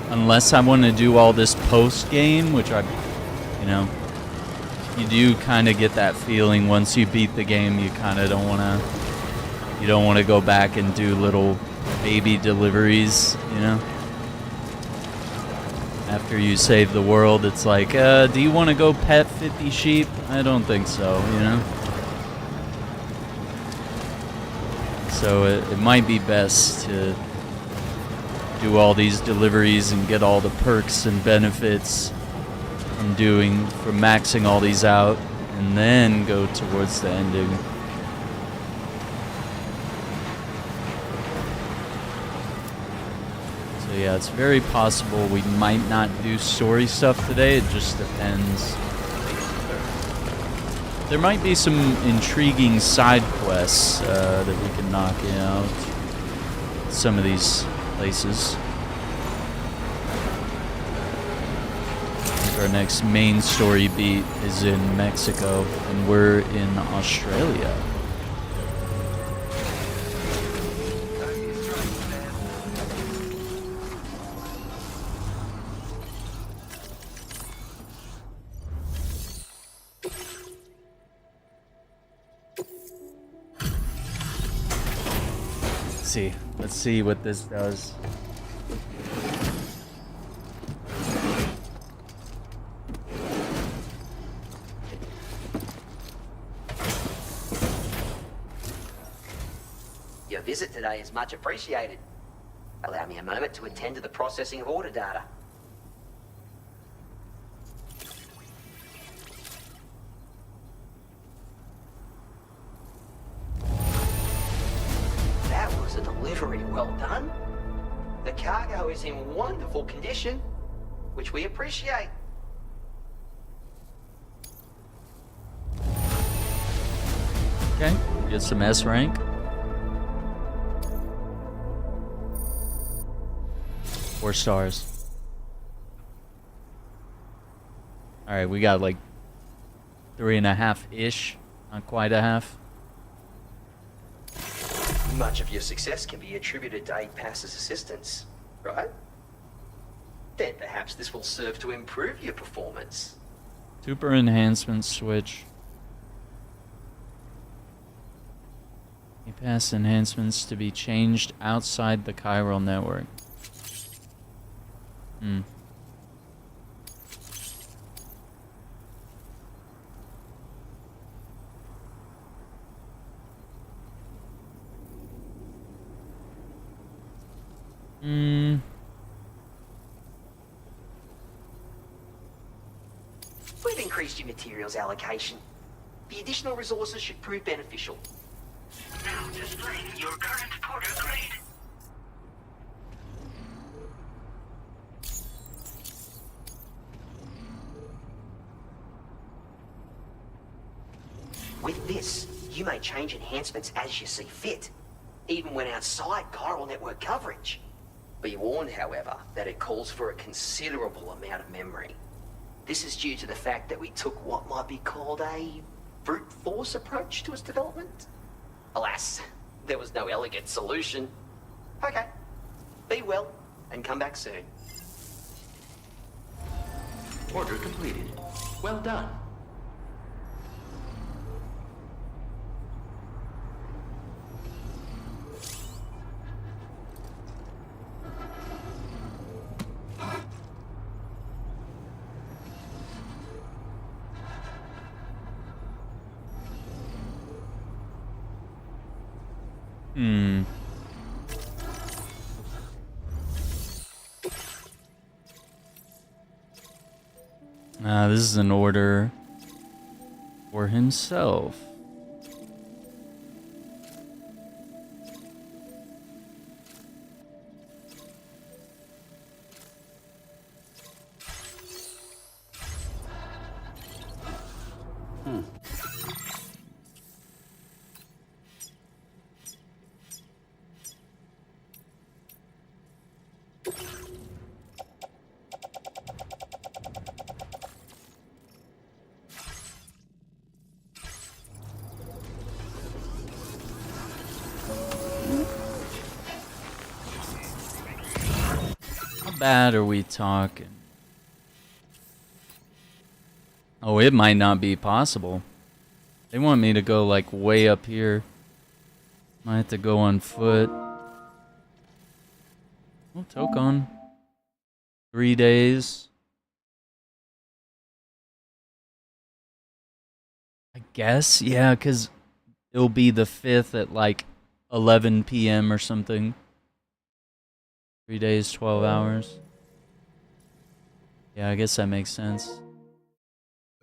Speaker 1: unless I want to do all this post game, which you do kind of get that feeling once you beat the game, you kind of don't want to go back and do little baby deliveries, after you save the world. It's like, do you want to go pet 50 sheep? I don't think so, so it might be best to do all these deliveries and get all the perks and benefits from maxing all these out, and then go towards the ending. Yeah, it's very possible we might not do story stuff today. It just depends. There might be some intriguing side quests that we can knock out. Some of these places. I think our next main story beat is in Mexico, and we're in Australia. Let's see what this does.
Speaker 3: Your visit today is much appreciated. Allow me a moment to attend to the processing of order data. That was a delivery well done. The cargo is in wonderful condition, which we appreciate.
Speaker 1: Okay, get some S rank. Four stars. Alright, we got like 3.5-ish, not quite a half.
Speaker 3: Much of your success can be attributed to 8pass's assistance, right? Then perhaps this will serve to improve your performance.
Speaker 1: Super enhancement switch. 8pass enhancements to be changed outside the chiral network.
Speaker 3: We've increased your materials allocation. The additional resources should prove beneficial.
Speaker 2: Now displaying your current porter grade.
Speaker 3: With this, you may change enhancements as you see fit, even when outside chiral network coverage. Be warned, however, that it calls for a considerable amount of memory. This is due to the fact that we took what might be called a brute force approach to its development. Alas, there was no elegant solution. Okay. Be well, and come back soon.
Speaker 4: Order completed. Well done.
Speaker 1: This is an order for himself. Bad are we talking? Oh, it might not be possible. They want me to go like way up here. Might have to go on foot. Oh, Tokon. 3 days. I guess, yeah, because it'll be the 5th at like 11 p.m. or something. 3 days, 12 hours. Yeah, I guess that makes sense.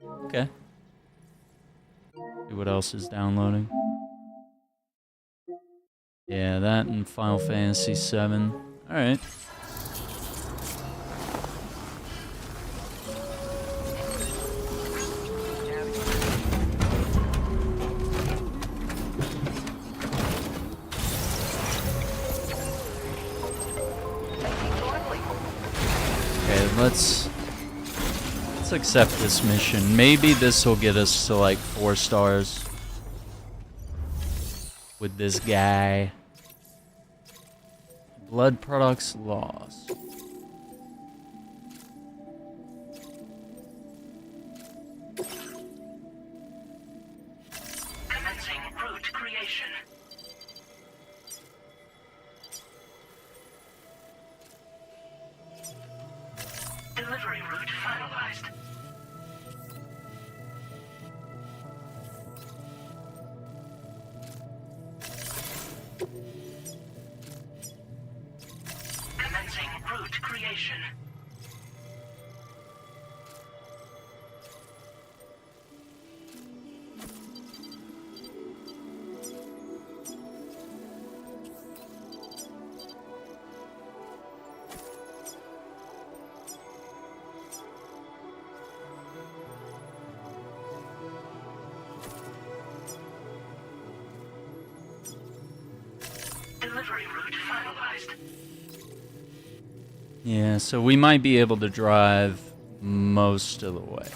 Speaker 1: Okay. See what else is downloading. Yeah, that and Final Fantasy VII. Alright. Let's accept this mission. Maybe this will get us to like 4 stars with this guy. Blood products lost.
Speaker 2: Commencing route creation. Delivery route finalized. Commencing route creation. Delivery route finalized.
Speaker 1: Yeah, so we might be able to drive most of the way.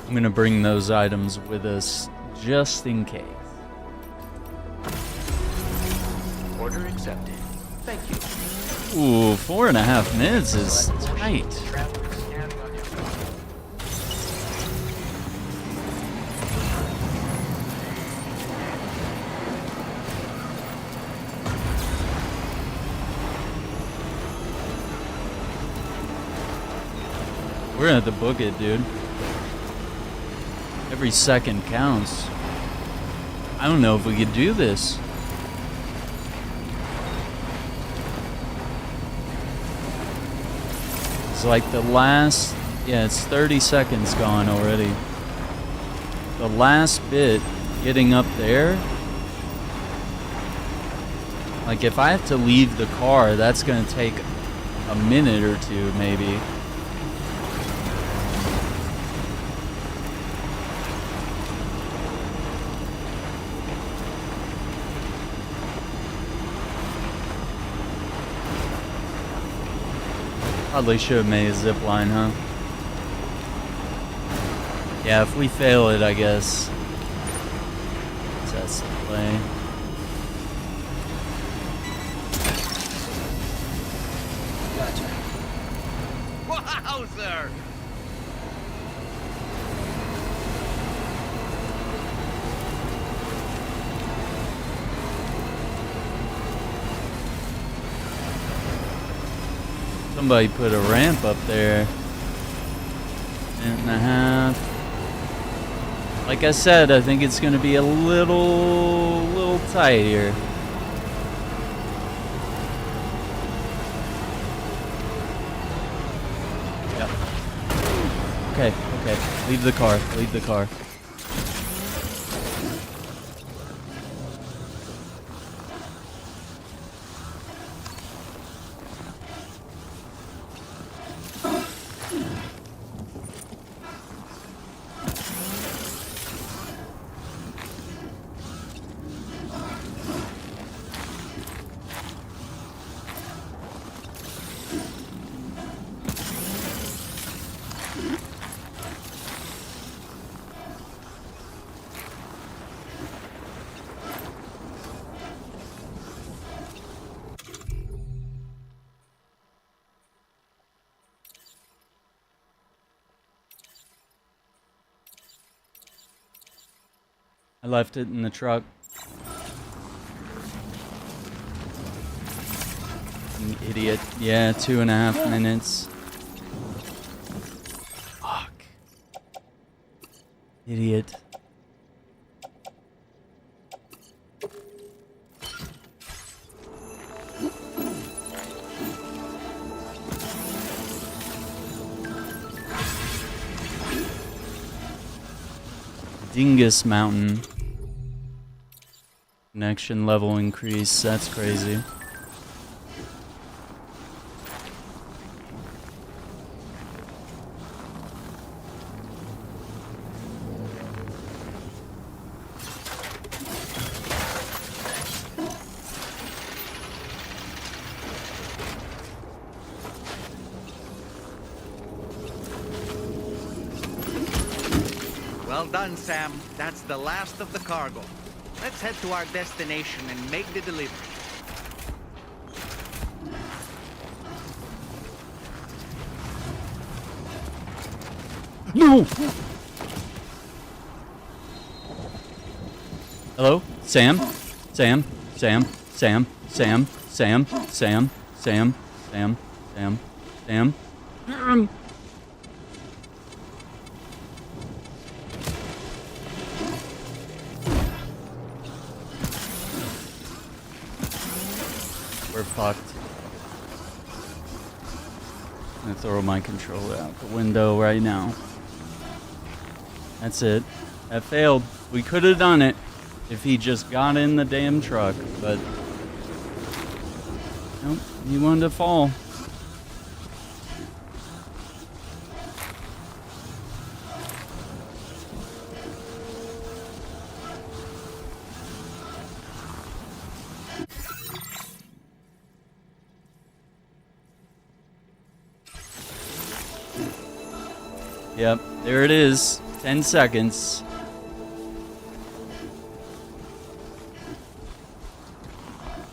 Speaker 1: I'm gonna bring those items with us just in case.
Speaker 4: Order accepted. Thank you.
Speaker 1: Ooh, 4.5 minutes is tight. We're gonna have to book it, dude. Every second counts. I don't know if we could do this. Cause like the last, yeah, it's 30 seconds gone already. The last bit, getting up there, like if I have to leave the car, that's gonna take a minute or two maybe. Probably should have made a zip line, huh? Yeah, if we fail it, I guess that's the play.
Speaker 6: Wowzer!
Speaker 1: Somebody put a ramp up there. 10.5. Like I said, I think it's gonna be a little tight here. Yep. Okay, okay. Leave the car. Leave the car. I left it in the truck. An idiot. Yeah, 2.5 minutes. Fuck. Idiot. Dingus Mountain. Connection level increase. That's crazy.
Speaker 6: Well done, Sam. That's the last of the cargo. Let's head to our destination and make the delivery.
Speaker 1: No! Hello? Sam? Sam? Sam? Sam? Sam? Sam? Sam? Sam? Sam? Sam? Sam? We're fucked. I'm gonna throw my controller out the window right now. That's it. That failed. We could have done it if he just got in the damn truck, but nope, he wanted to fall. Yep, there it is. 10 seconds.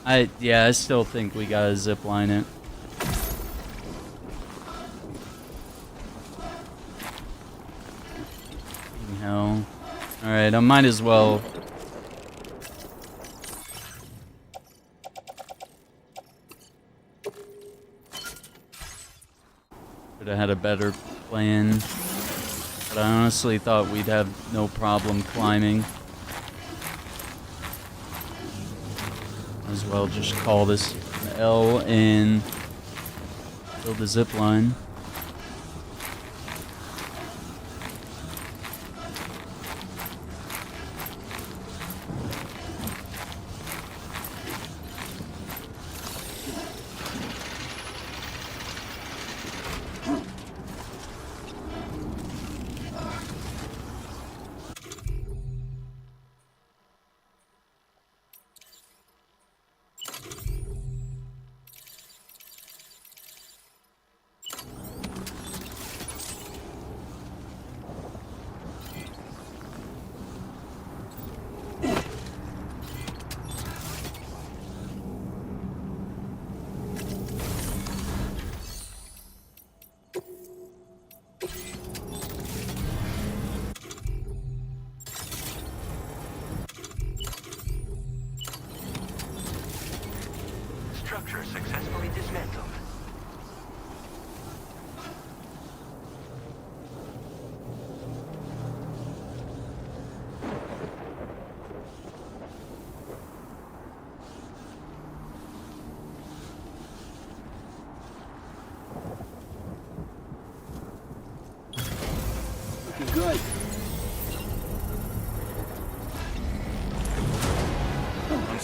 Speaker 1: I still think we gotta zipline it. Hell. Alright, I might as well. Could have had a better plan. But I honestly thought we'd have no problem climbing. Might as well just call this L and build a zip line.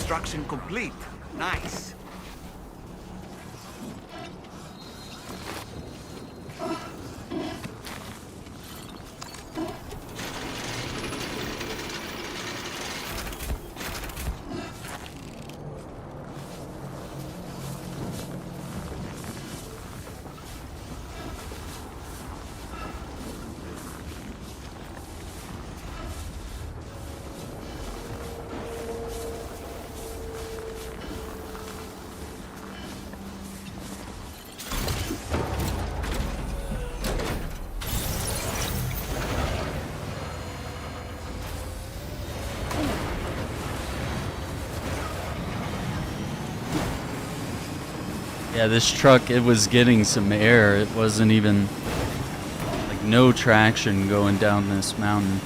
Speaker 6: Construction complete. Nice.
Speaker 1: Yeah, this truck, it was getting some air. It wasn't even, like, no traction going down this mountain.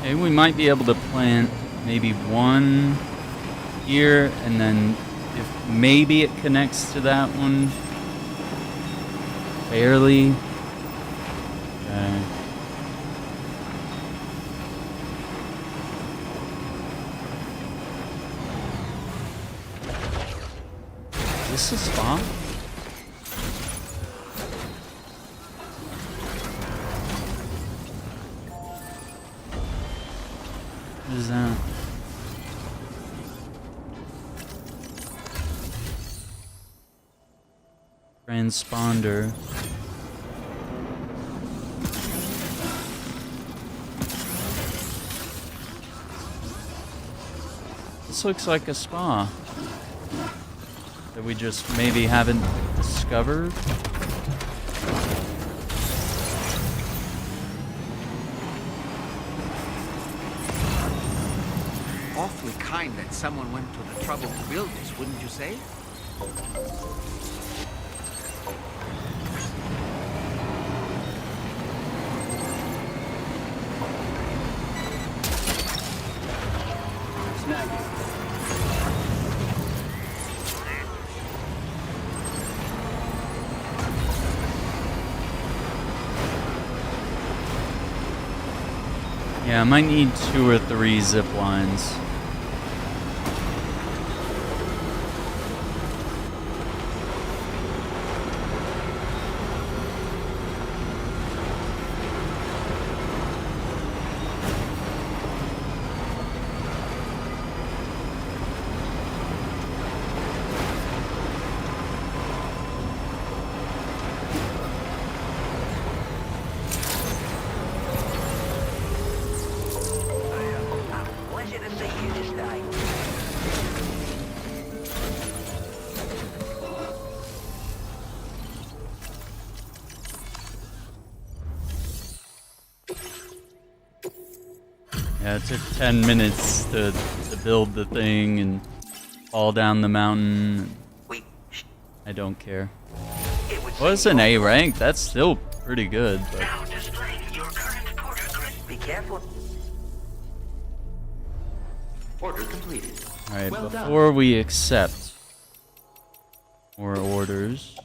Speaker 1: Okay, we might be able to plant maybe one here, and then if maybe it connects to that one barely. Okay. Is this a spot? What is that? Transponder. This looks like a spa that we just maybe haven't discovered.
Speaker 6: Awfully kind that someone went to the trouble to build this, wouldn't you say?
Speaker 1: Yeah, I might need 2 or 3 zip lines.
Speaker 2: Pleasure to see you this day.
Speaker 1: Yeah, it took 10 minutes to build the thing and fall down the mountain.
Speaker 2: We.
Speaker 1: I don't care.
Speaker 2: It would
Speaker 1: Well, it's an A rank. That's still pretty good, but
Speaker 2: now displaying your current order grid. Be careful.
Speaker 4: Order completed.
Speaker 1: alright,
Speaker 4: Well done.
Speaker 1: before we accept more orders,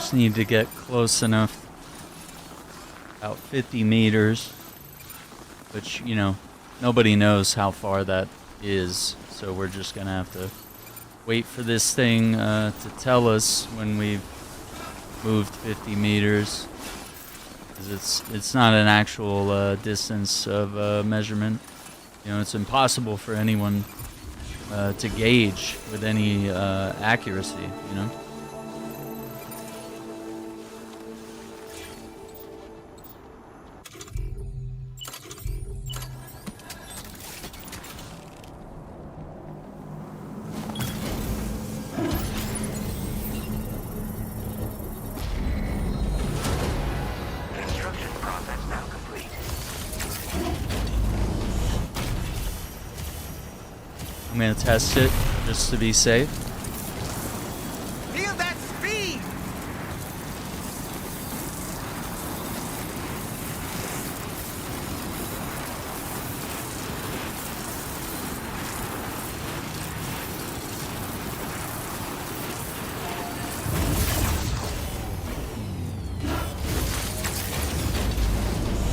Speaker 1: Just need to get close enough. About 50 meters. Which, you know, nobody knows how far that is. So we're just gonna have to wait for this thing to tell us when we've moved 50 meters. Because it's not an actual distance of measurement. You know, it's impossible for anyone to gauge with any accuracy, you know?
Speaker 2: Construction process now complete.
Speaker 1: I'm gonna test it just to be safe.
Speaker 6: Feel that speed!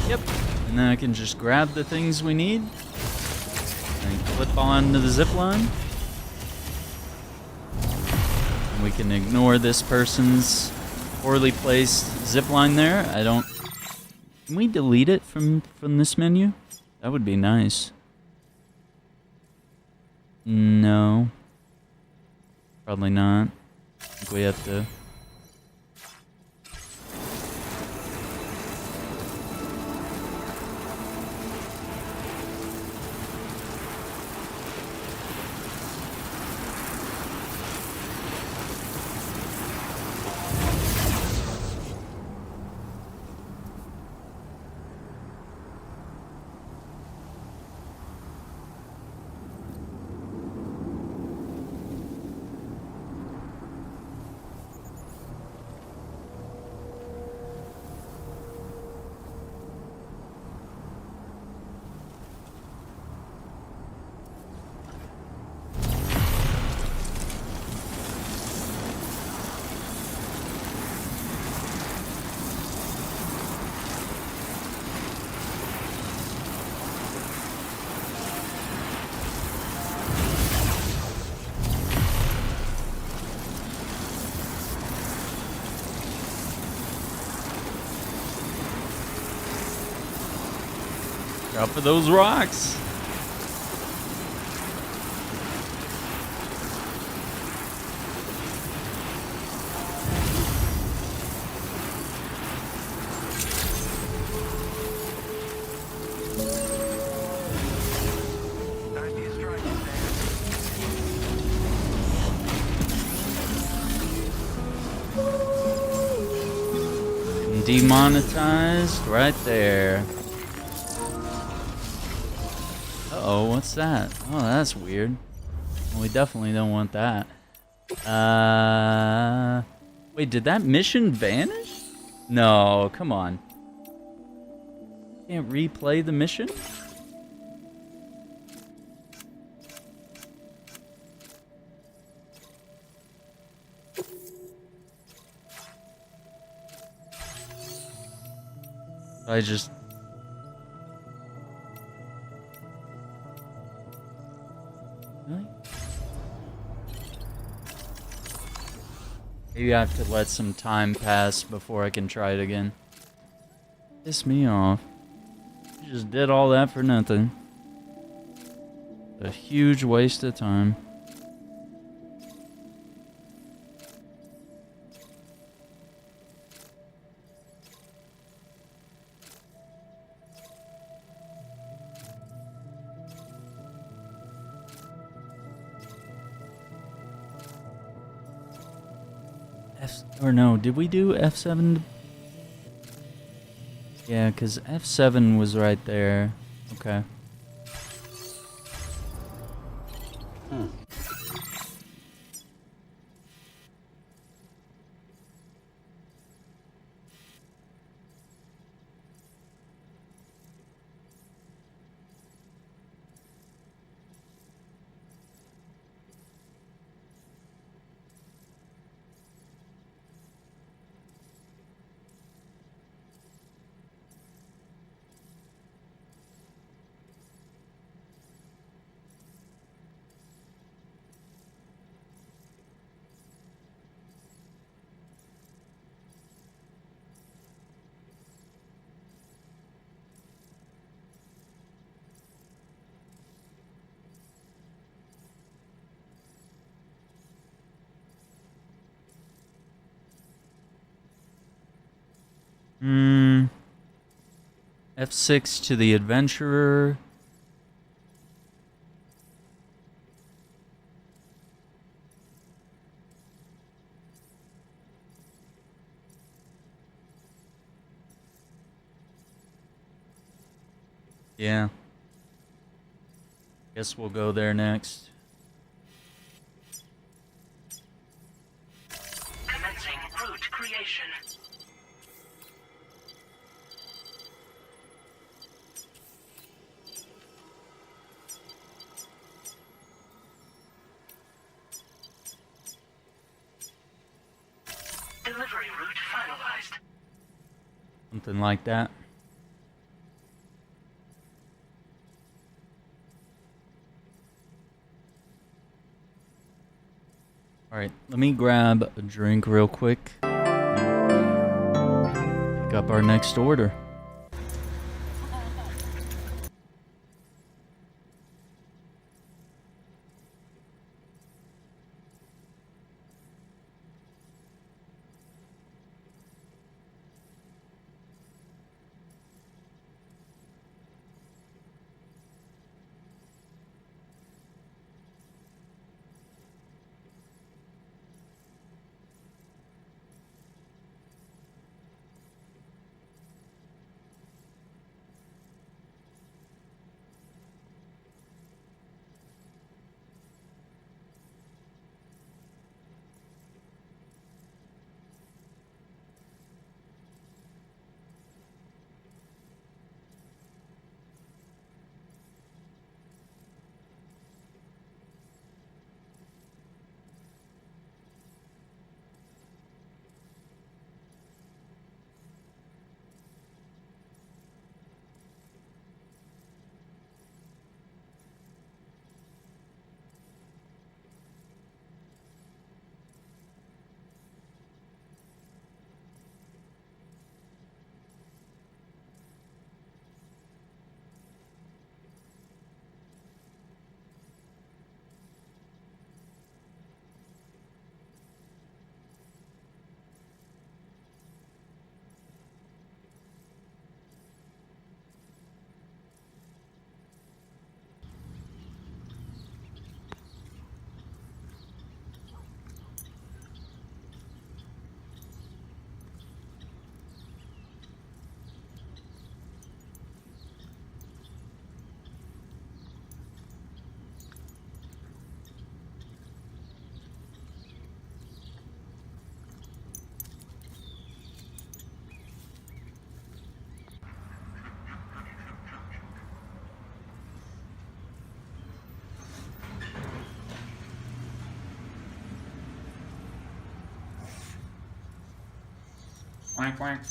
Speaker 1: Yep. And then I can just grab the things we need and clip on to the zip line. And we can ignore this person's poorly placed zip line there. I don't. Can we delete it from this menu? That would be nice. No. Probably not. I think we have to. Out for those rocks. Demonetized right there. Uh-oh, what's that? Oh, that's weird. Well, we definitely don't want that. Wait, did that mission vanish? No, come on. Can't replay the mission? I just... Really? Maybe I have to let some time pass before I can try it again. Piss me off. You just did all that for nothing. A huge waste of time. Or no, did we do F7? Yeah, because F7 was right there. Okay. F6 to the adventurer. Yeah. Guess we'll go there next.
Speaker 2: Commencing route creation. Delivery route finalized.
Speaker 1: Something like that. Alright, let me grab a drink real quick. Pick up our next order.
Speaker 7: Quack, quack.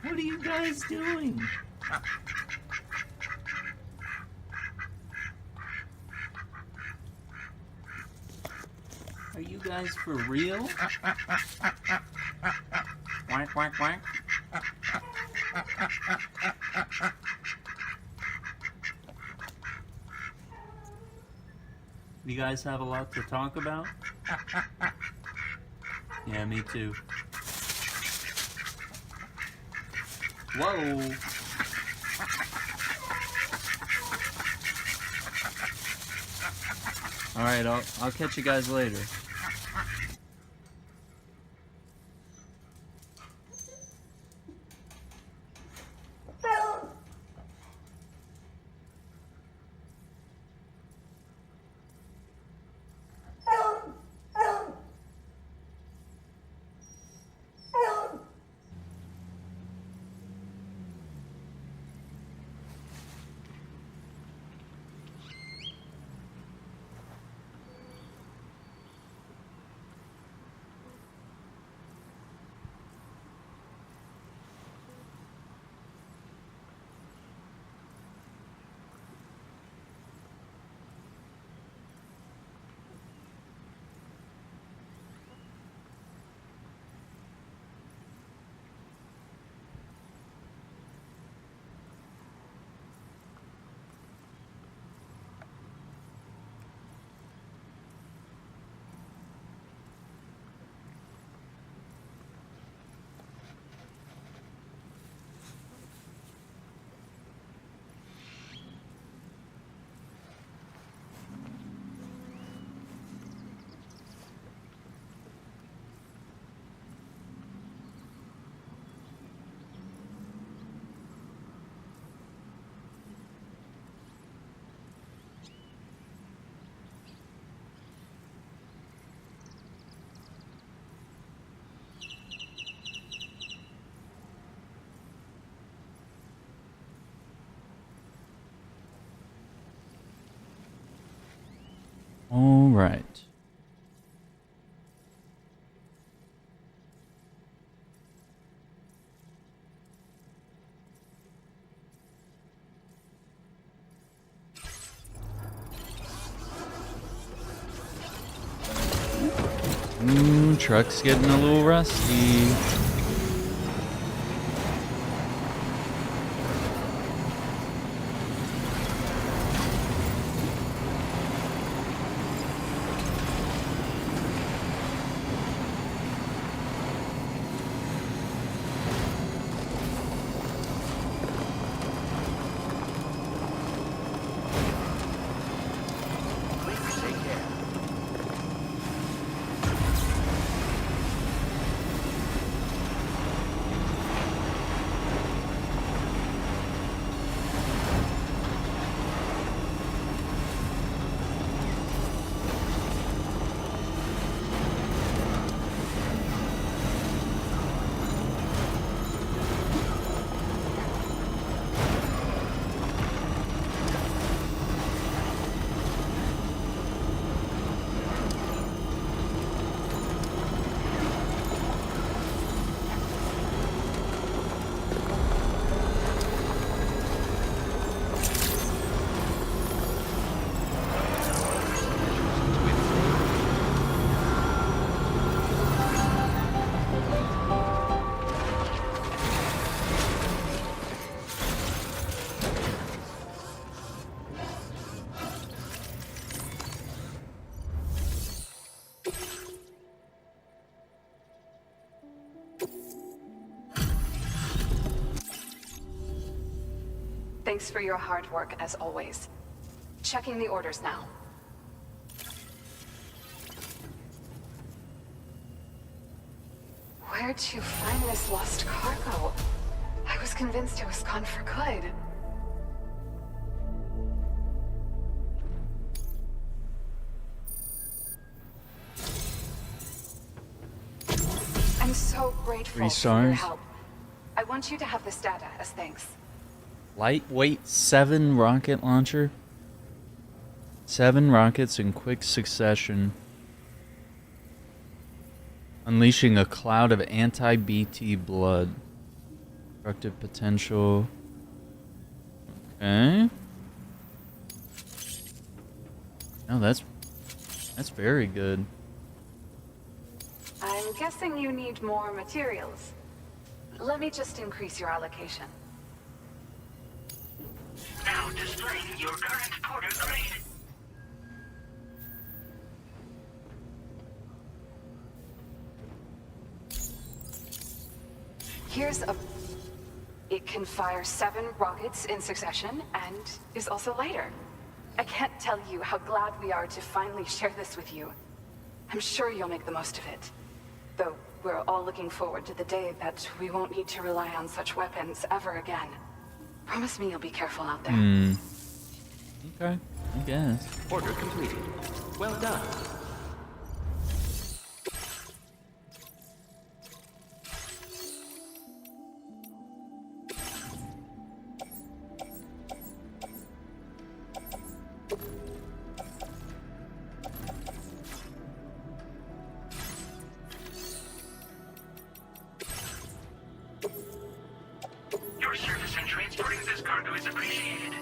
Speaker 8: What are you guys doing? Are you guys for real?
Speaker 7: Quack, quack, quack.
Speaker 8: You guys have a lot to talk about? Yeah, me too. Whoa! Alright, I'll catch you guys later.
Speaker 1: All right. Truck's getting a little rusty.
Speaker 6: Please take care.
Speaker 9: Thanks for your hard work, as always. Checking the orders now. Where'd you find this lost cargo? I was convinced it was gone for good. I'm so grateful
Speaker 1: 3
Speaker 9: for your
Speaker 1: stars.
Speaker 9: help. I want you to have this data as thanks.
Speaker 1: Lightweight 7 rocket launcher. 7 rockets in quick succession. Unleashing a cloud of anti-BT blood. Destructive potential. Okay. Oh, that's very good.
Speaker 9: I'm guessing you need more materials. Let me just increase your allocation.
Speaker 2: Now displaying your current porter grade.
Speaker 9: Here's a... It can fire 7 rockets in succession and is also lighter. I can't tell you how glad we are to finally share this with you. I'm sure you'll make the most of it. Though we're all looking forward to the day that we won't need to rely on such weapons ever again. Promise me you'll be careful out there.
Speaker 1: Okay, I guess.
Speaker 4: Order completed. Well done.
Speaker 2: Your service in transporting this cargo is appreciated.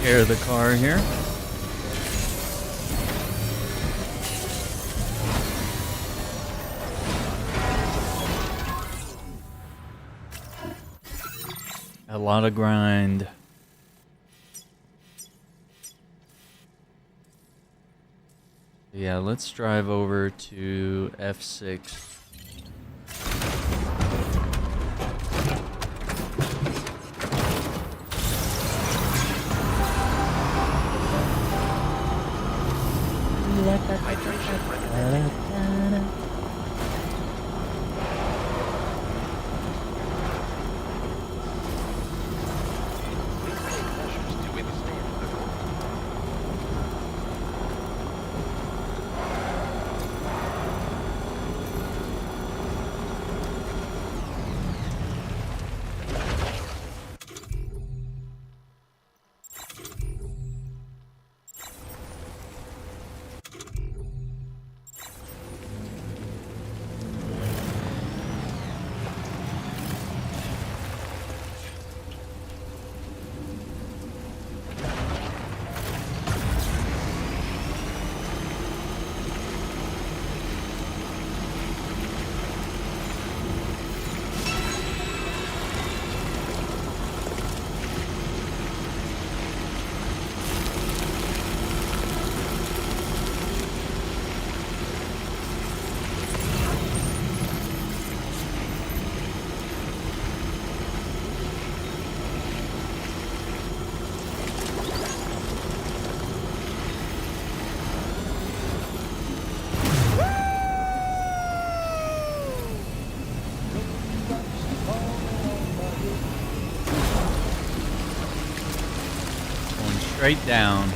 Speaker 1: repair the car here. A lot of grind. Yeah, let's drive over to F6. Straight down.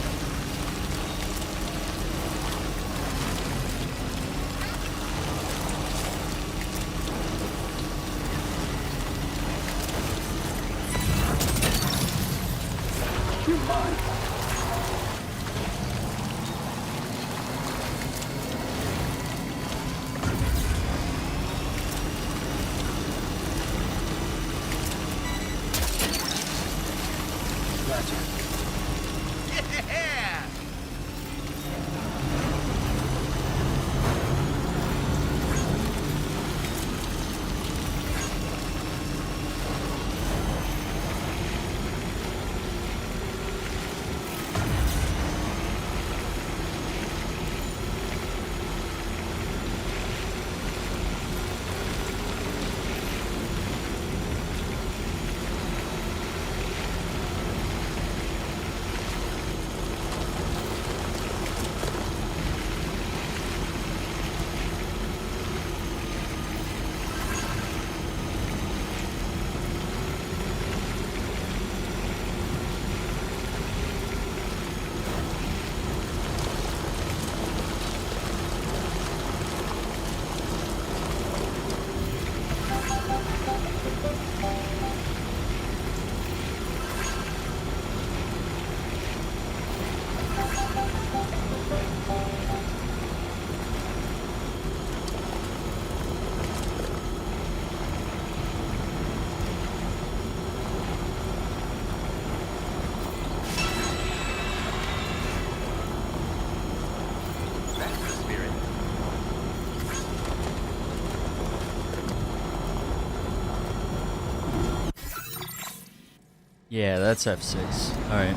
Speaker 1: Yeah, that's F6. Alright.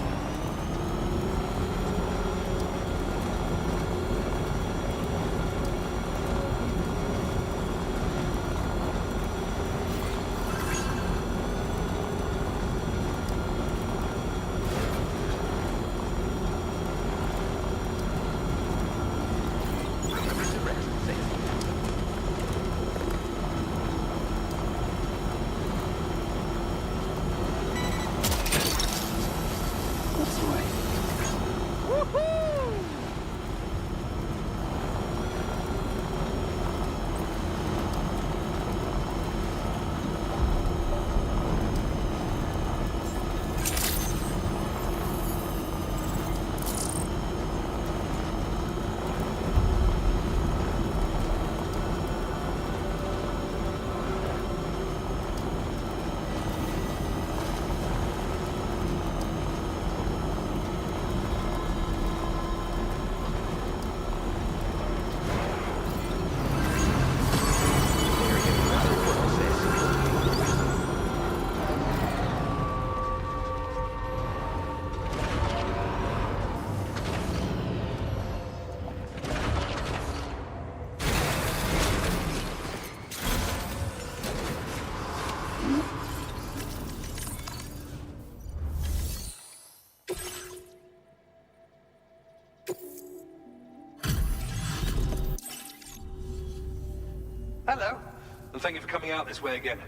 Speaker 5: thank you for coming out this way again.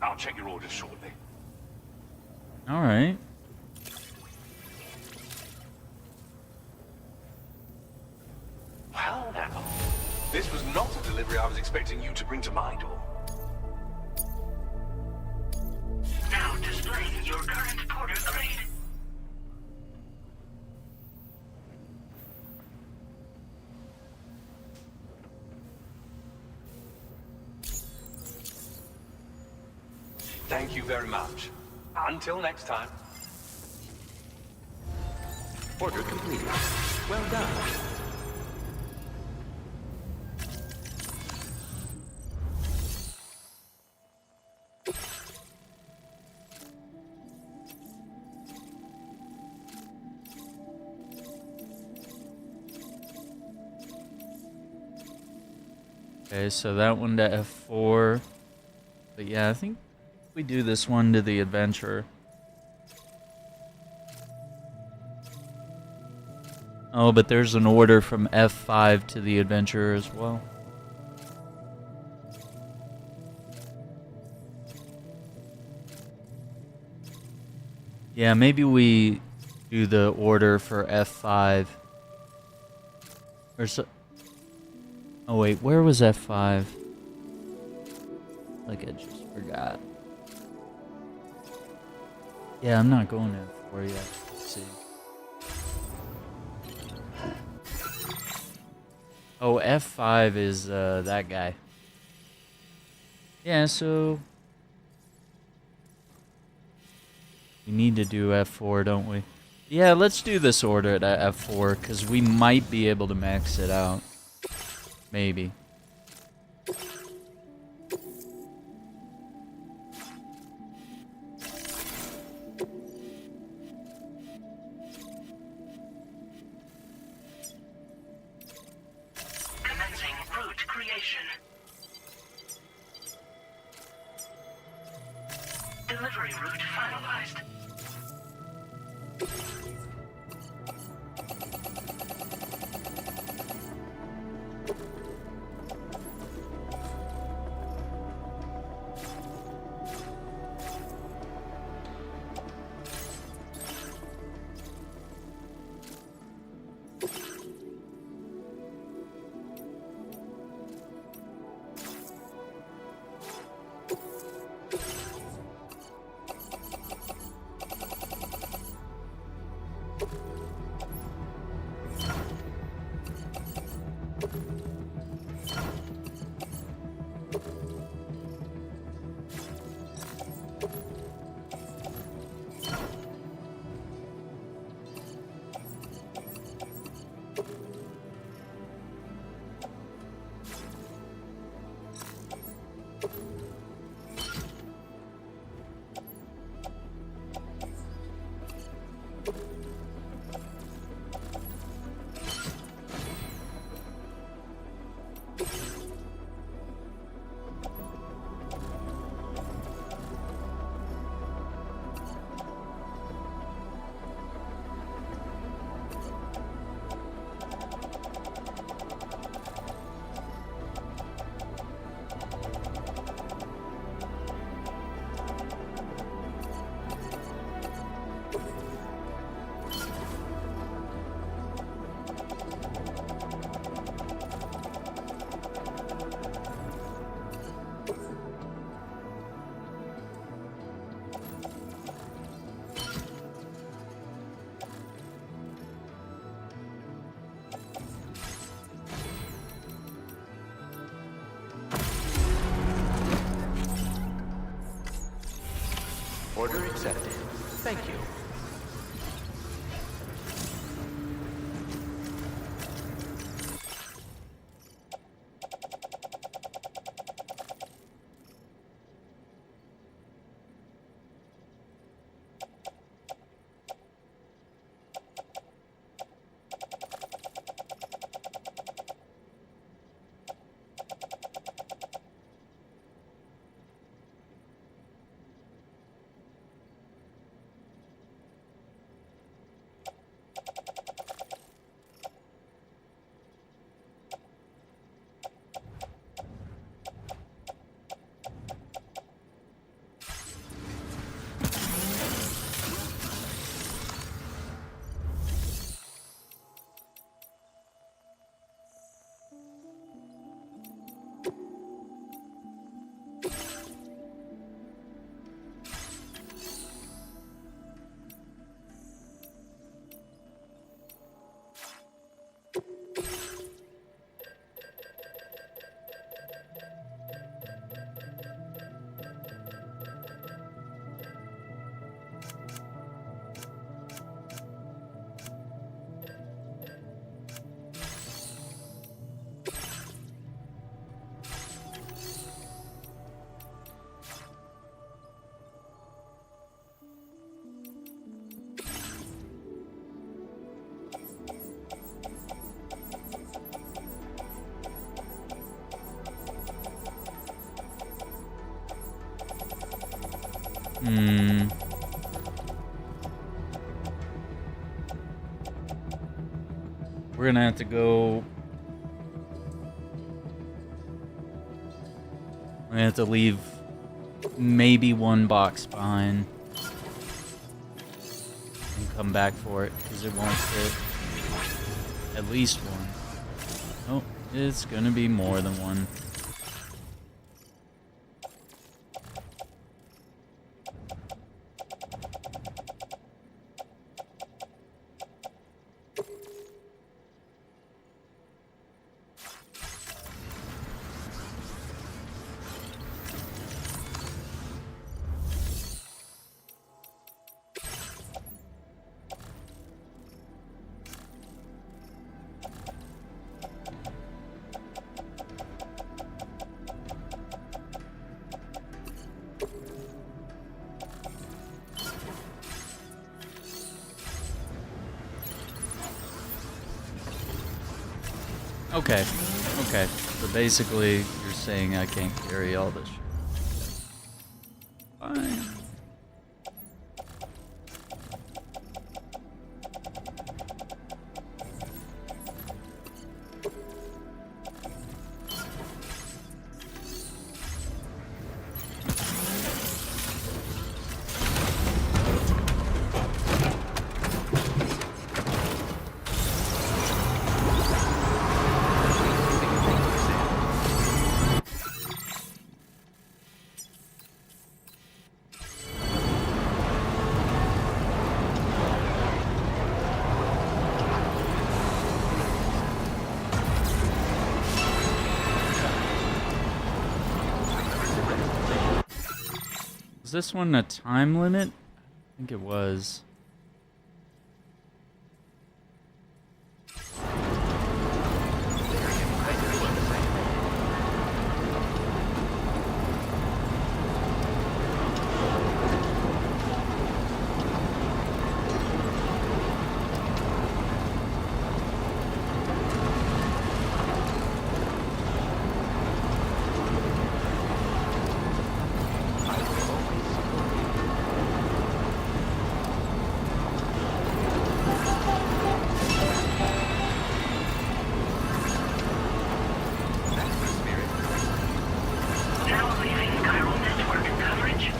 Speaker 5: I'll check your orders shortly.
Speaker 1: All right.
Speaker 5: Well now, this was not a delivery I was expecting you to bring to my door.
Speaker 2: Now displaying your current porter grade.
Speaker 5: Thank you very much. Until next time.
Speaker 4: Order completed. Well done.
Speaker 1: Okay, so that one to F4. But yeah, I think we do this one to the adventurer. Oh, but there's an order from F5 to the adventurer as well. Yeah, maybe we do the order for F5. Or so. Oh wait, where was F5? Like I just forgot. Yeah, I'm not going F4 yet. Let's see. Oh, F5 is that guy. Yeah, so we need to do F4, don't we? Yeah, let's do this order at F4 because we might be able to max it out. Maybe.
Speaker 2: Commencing route creation. Delivery route finalized.
Speaker 4: Order accepted. Thank you.
Speaker 1: We're gonna have to go. We're gonna have to leave maybe one box behind and come back for it because it won't fit. At least one. Oh, it's gonna be more than one. Okay, okay. So basically, you're saying I can't carry all this shit. Fine. Was this one a time limit? I think it was.
Speaker 2: Now leaving chiral network coverage.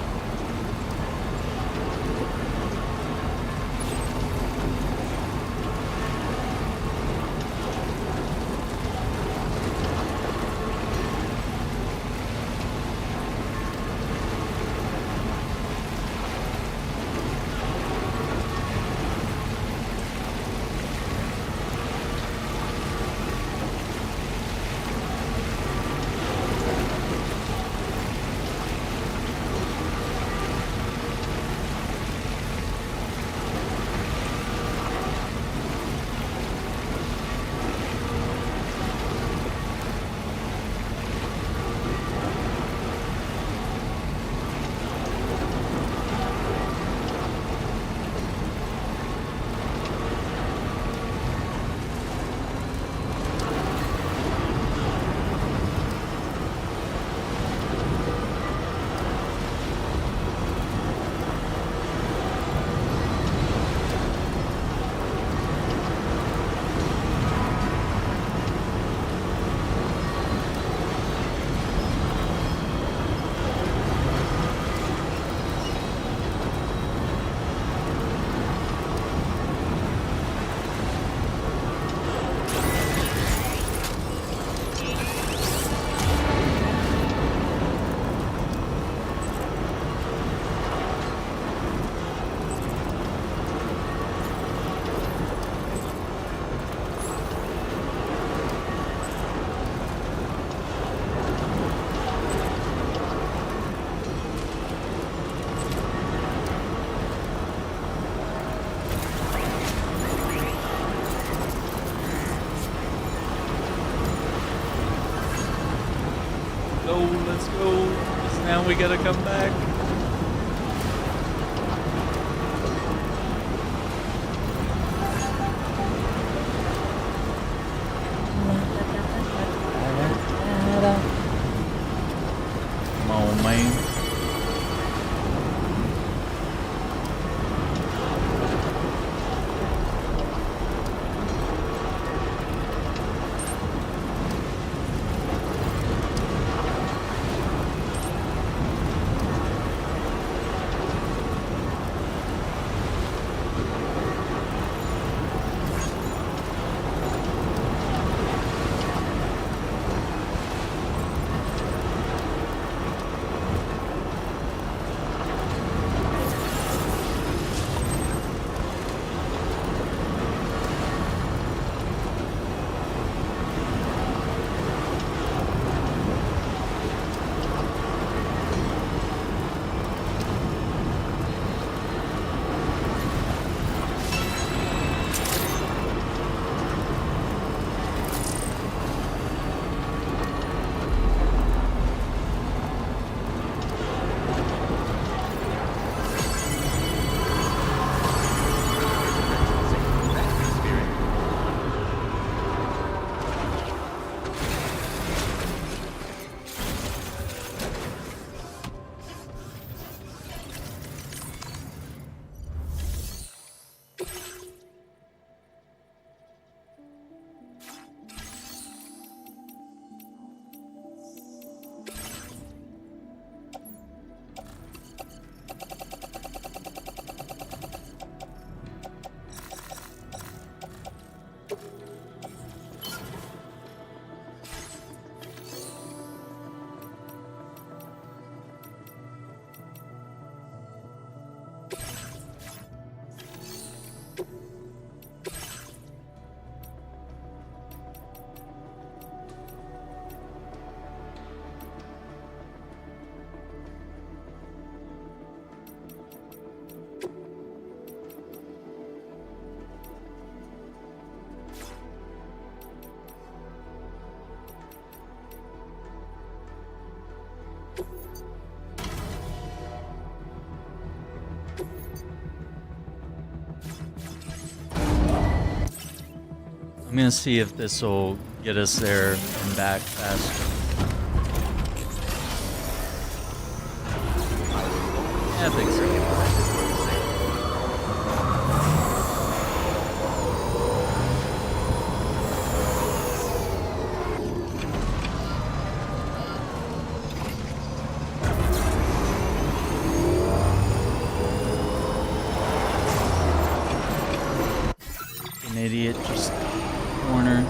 Speaker 1: Let's go. 'Cause now we gotta come back. Come on, man. I'm gonna see if this will get us there and back faster. Yeah, I think so. An idiot just corner.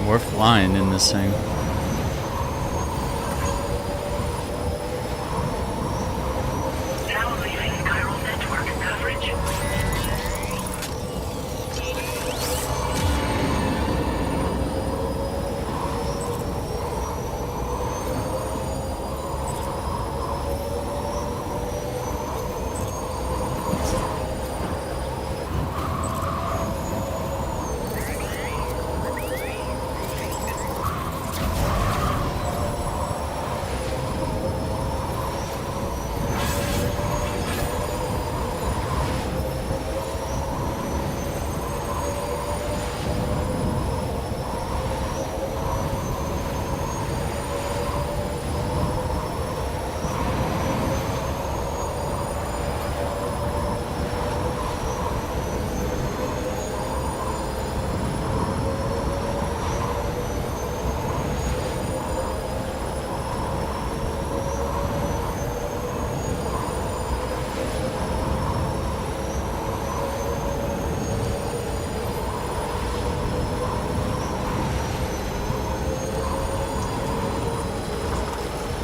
Speaker 1: We're flying in this thing.
Speaker 2: Now leaving chiral network coverage.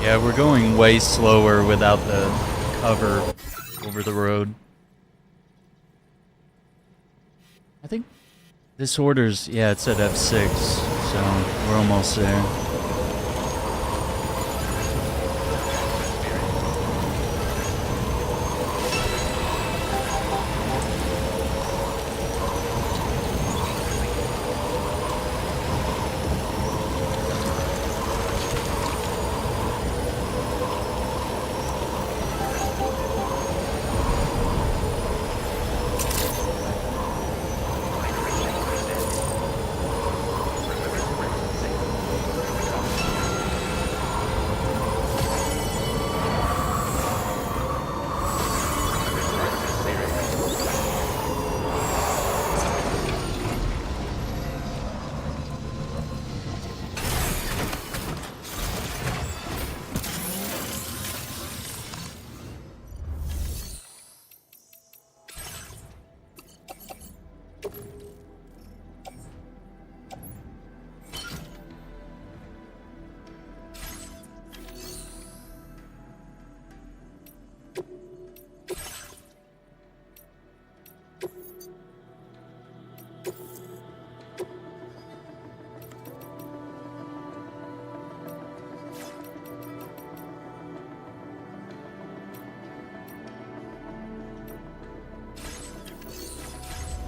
Speaker 1: Yeah, we're going way slower without the cover over the road. I think this order's, yeah, it's at F6, so we're almost there.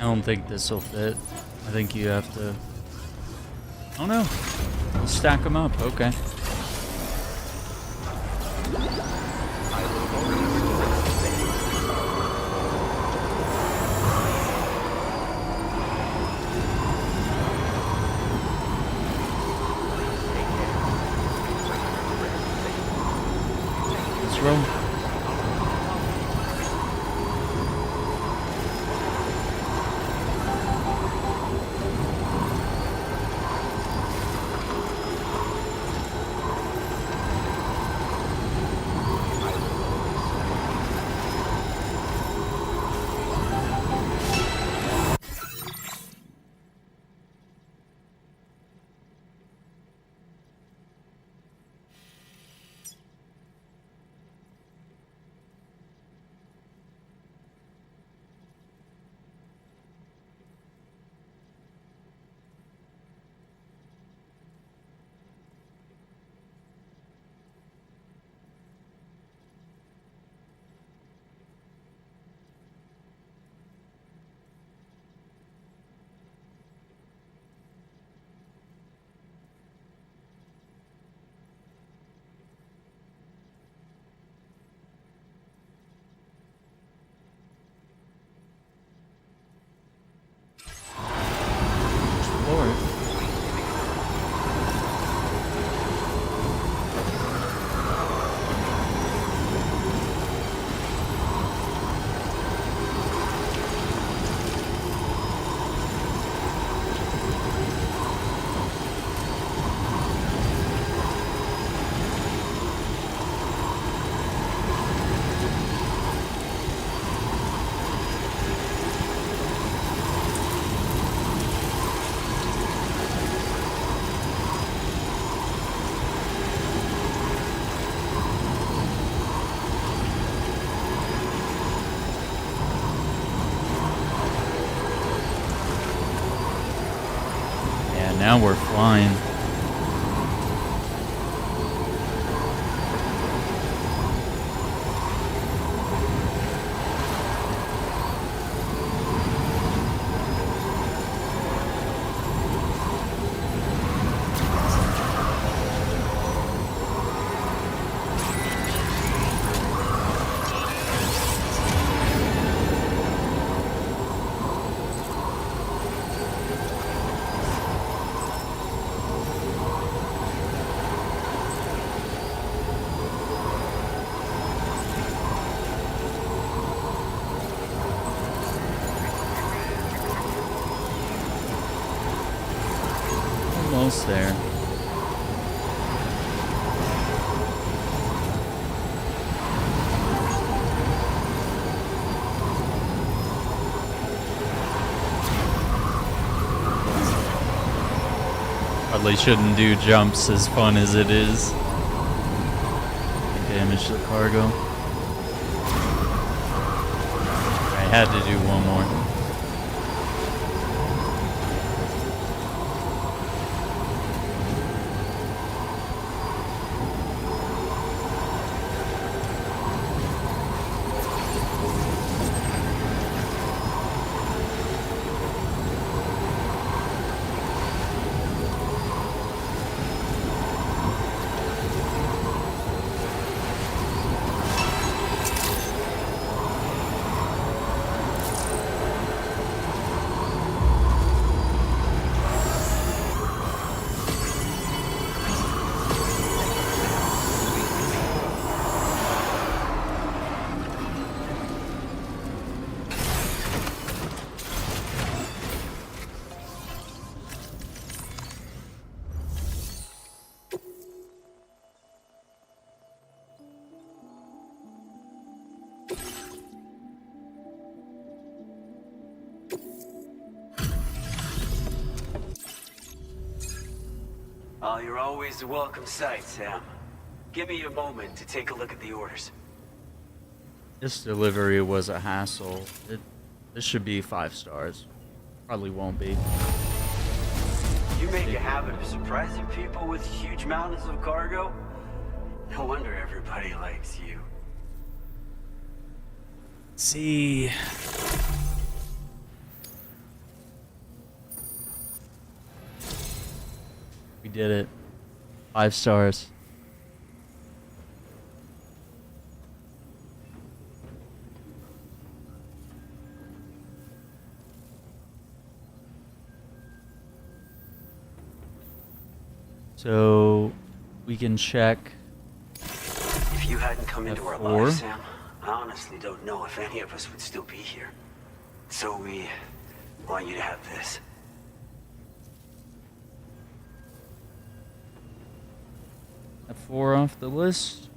Speaker 1: I don't think this will fit. I think you have to... Oh no. We'll stack them up. Okay. Let's roll. Explore it. Yeah, now we're flying. Almost there. Probably shouldn't do jumps as fun as it is. Damage the cargo. I had to do one more.
Speaker 10: Oh, you're always a welcome sight, Sam. Give me a moment to take a look at the orders.
Speaker 1: This delivery was a hassle. This should be 5 stars. Probably won't be.
Speaker 10: You make a habit of surprising people with huge mountains of cargo? No wonder everybody likes you.
Speaker 1: See. did it. 5 stars. So we can check.
Speaker 10: If you hadn't come into our
Speaker 1: F4.
Speaker 10: lives, Sam, I honestly don't know if any of us would still be here. So we want you to have this.
Speaker 1: F4 off the list.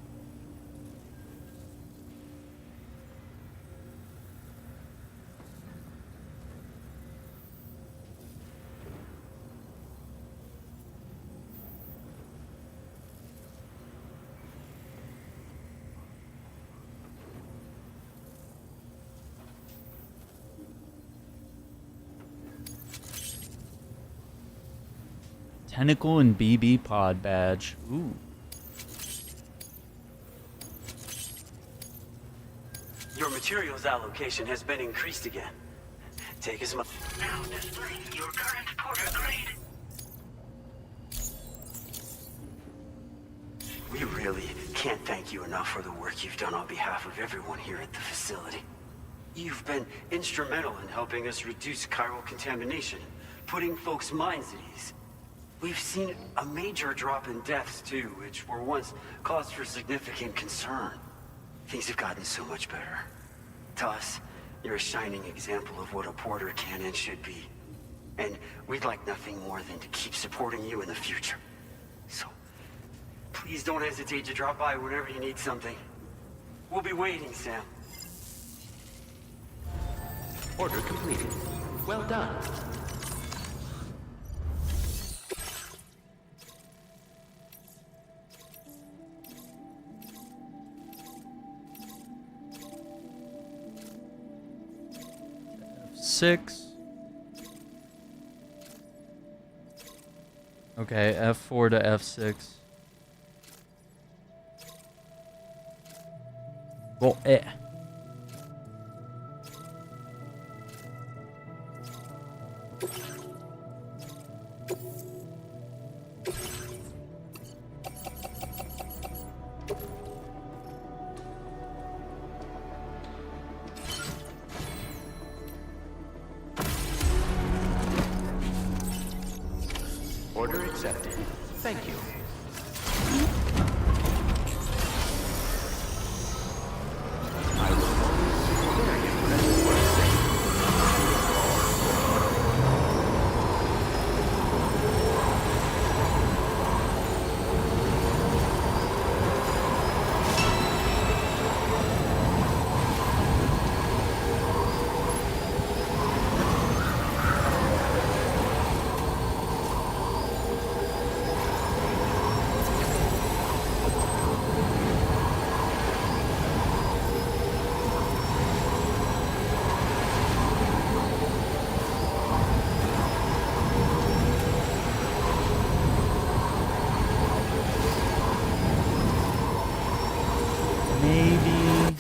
Speaker 1: Tentacle and BB pod badge. Ooh.
Speaker 10: Your materials allocation has been increased again. Take as much.
Speaker 2: Now displaying your current porter grade.
Speaker 10: We really can't thank you enough for the work you've done on behalf of everyone here at the facility. You've been instrumental in helping us reduce chiral contamination, putting folks' minds at ease. We've seen a major drop in deaths too, which were once cause for significant concern. Things have gotten so much better. To us, you're a shining example of what a porter can and should be. And we'd like nothing more than to keep supporting you in the future. So, please don't hesitate to drop by whenever you need something. We'll be waiting, Sam.
Speaker 4: Order completed. Well done.
Speaker 1: F6. Okay, F4 to F6. Well,
Speaker 4: Order accepted. Thank you. I will always very impressive work.
Speaker 1: maybe.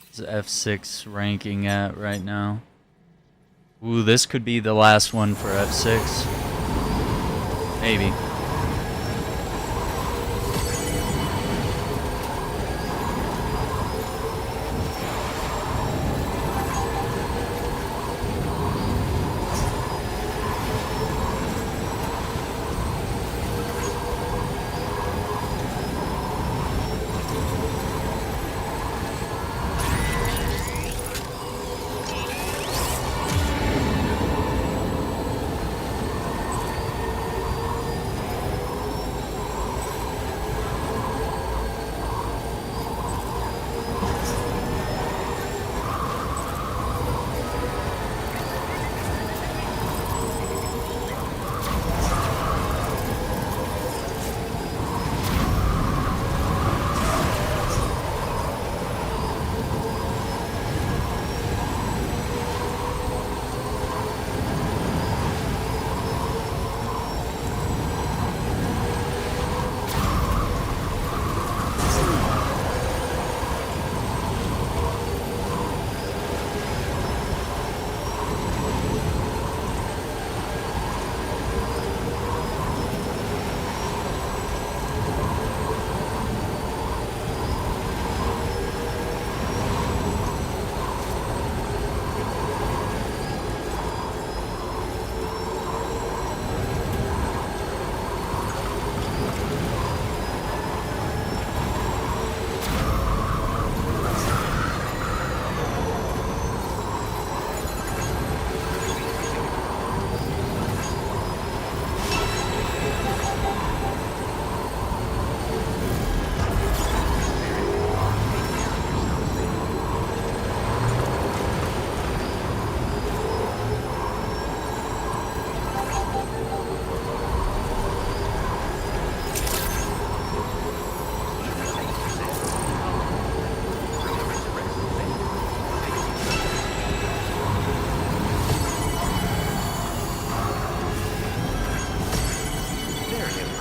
Speaker 1: What's F6 ranking at right now? Ooh, this could be the last one for F6. Maybe.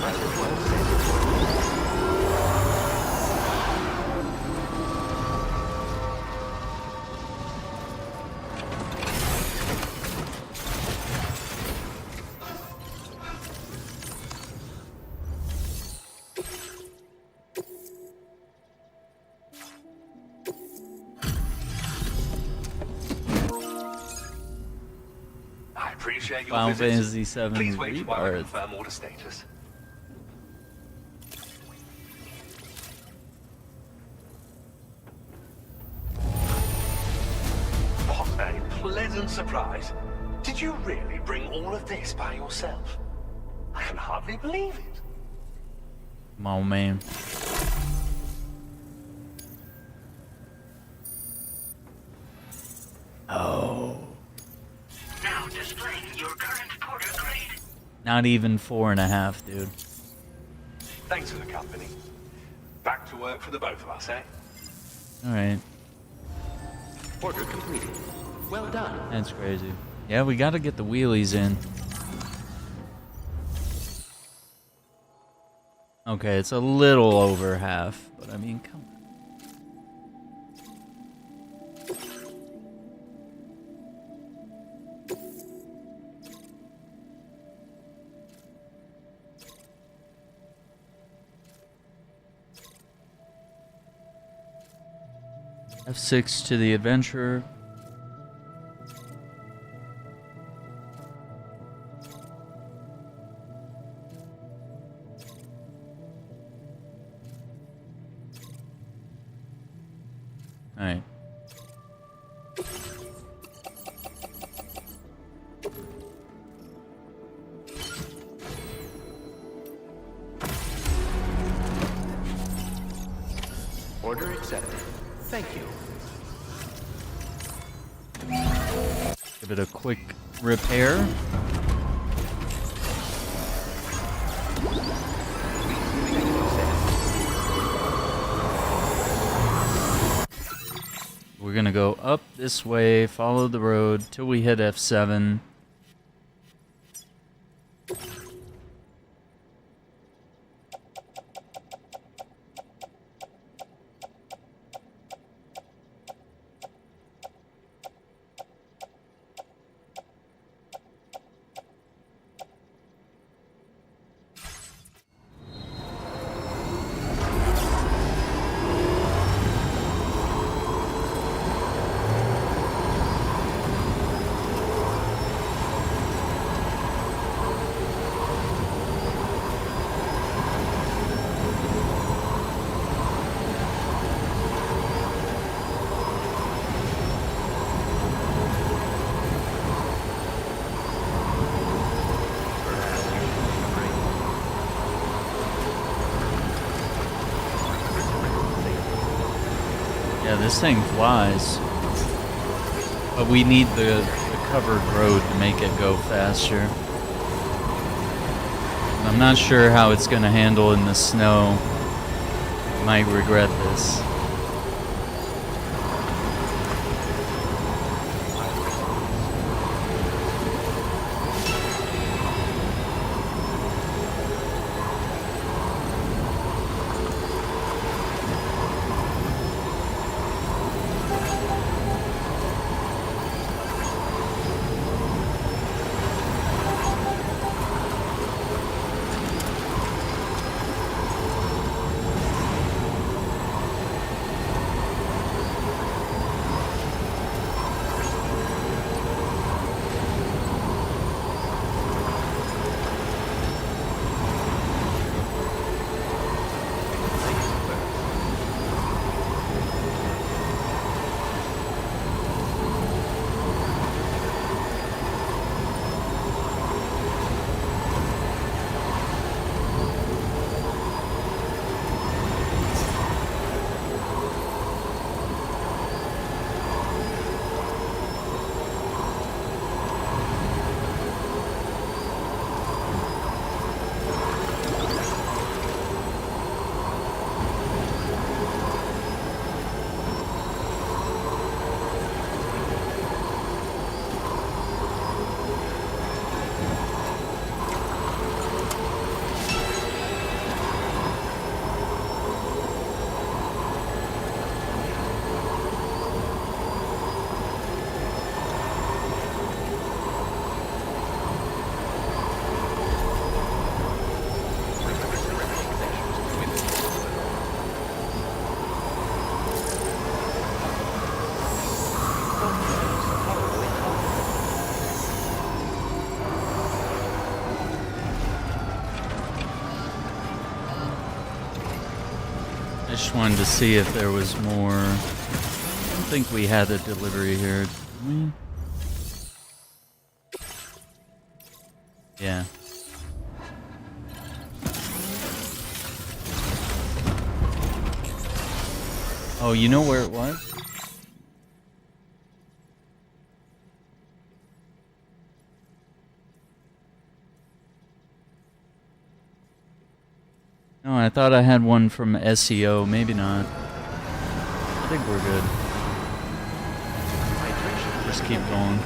Speaker 4: Might as well send it to him.
Speaker 5: I appreciate your
Speaker 1: Final
Speaker 5: visit.
Speaker 1: Fantasy VII
Speaker 5: Please wait while I
Speaker 1: Rebirth.
Speaker 5: confirm order status. What a pleasant surprise. Did you really bring all of this by yourself? I can hardly believe it.
Speaker 1: Come on, man. Oh.
Speaker 2: Now displaying your current Porter grade.
Speaker 1: Not even 4.5, dude.
Speaker 5: Thanks for the company. Back to work for the both of us, eh?
Speaker 1: Alright.
Speaker 4: Order completed. Well done.
Speaker 1: That's crazy. Yeah, we gotta get the wheelies in. Okay, it's a little over half, but I mean, come on. F6 to the adventurer. Alright.
Speaker 4: Order accepted. Thank you.
Speaker 1: Give it a quick repair. We're gonna go up this way, follow the road till we hit F7. Yeah, this thing flies. But we need the covered road to make it go faster. I'm not sure how it's going to handle in the snow. Might regret this. I just wanted to see if there was more. I don't think we had a delivery here. Did we? Yeah. Oh, you know where it was? No, I thought I had one from SEO. Maybe not. I think we're good. Just keep going.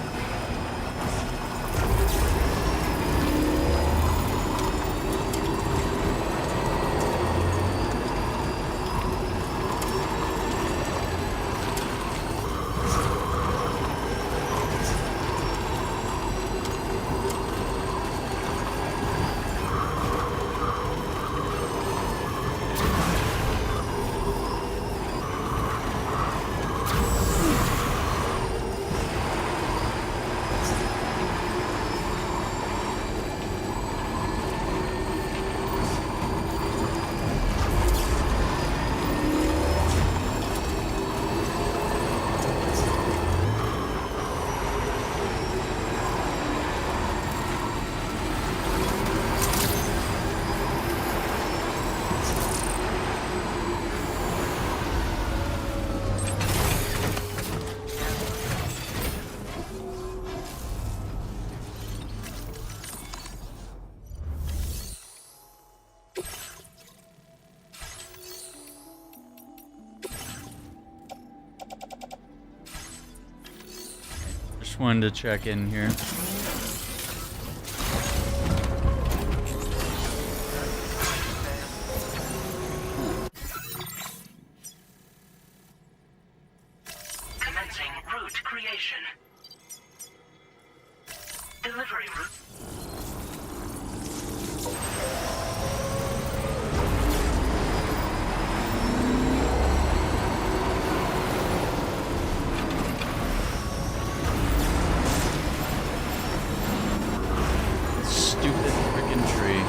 Speaker 1: Just wanted to check in here.
Speaker 2: Commencing route creation. Delivery route.
Speaker 1: Stupid freaking tree.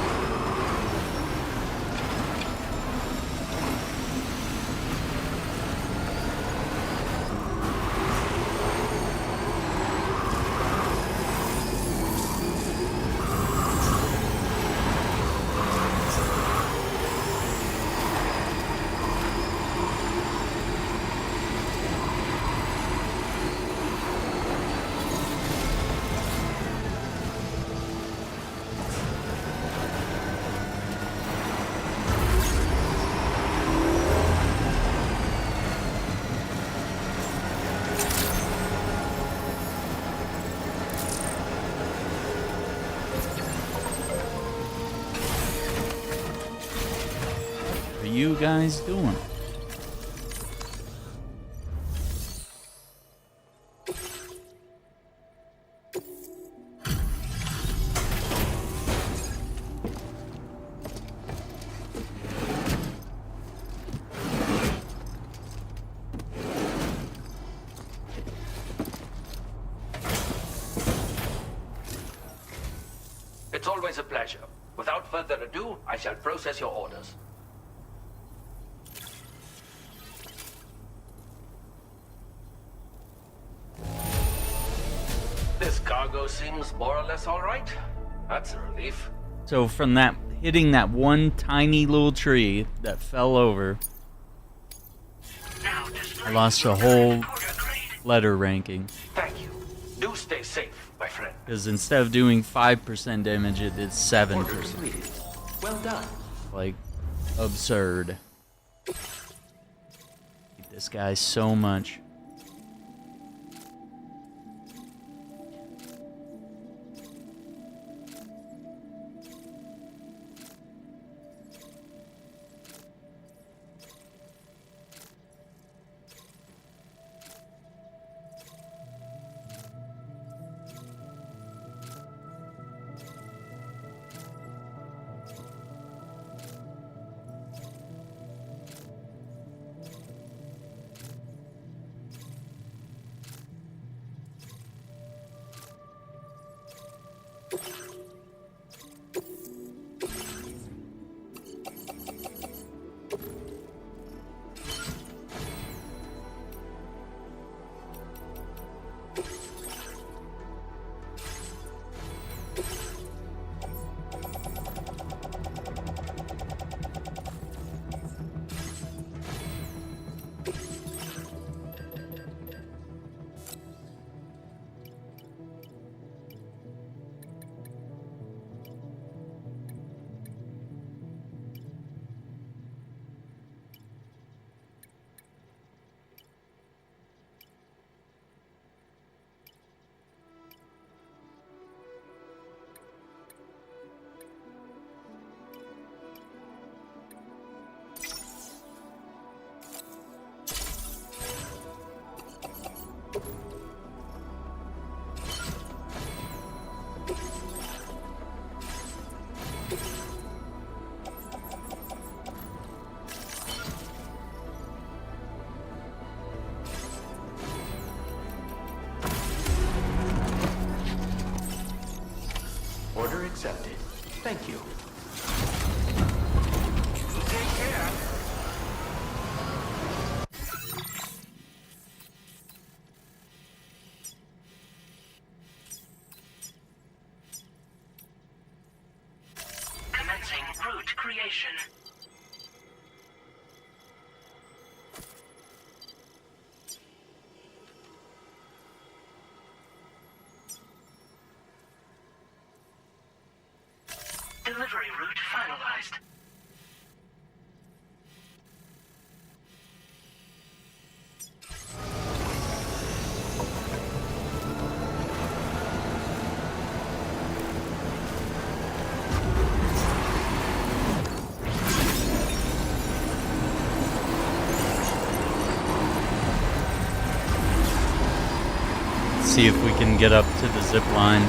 Speaker 1: What are you guys doing?
Speaker 11: It's always a pleasure. Without further ado, I shall process your orders. This cargo seems more or less all right. That's a relief.
Speaker 1: So from that hitting that one tiny little tree that fell over, I lost a whole letter ranking.
Speaker 11: Thank you. Do stay safe, my friend.
Speaker 1: Because instead of doing 5% damage, it did 7%.
Speaker 4: Well done.
Speaker 1: Like, absurd. I hate this guy so much.
Speaker 2: Remote creation. Delivery route finalized.
Speaker 1: See if we can get up to the zip line.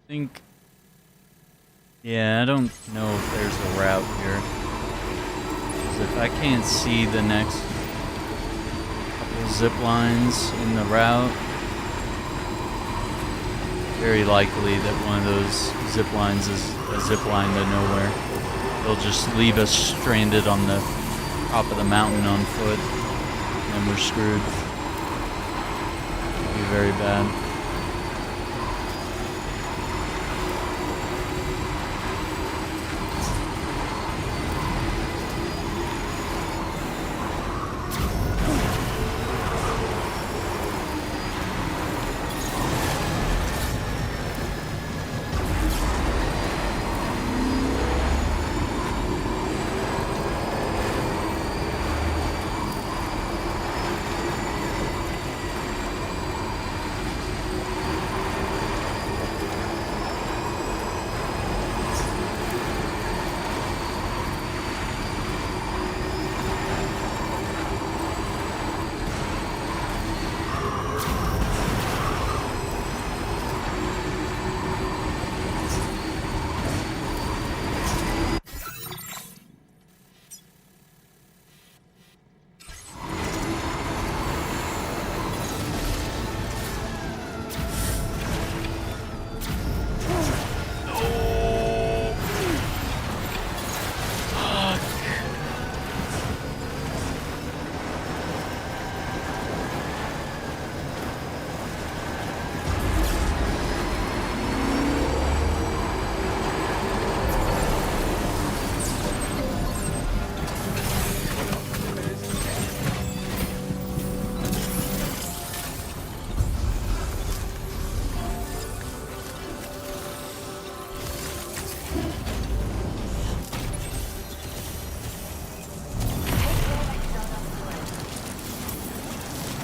Speaker 1: Think, yeah, I don't know if there's a route here. 'Cause if I can't see the next couple zip lines in the route, very likely that one of those zip lines is a zip line to nowhere. They'll just leave us stranded on the top of the mountain on foot, and we're screwed. It'll be very bad.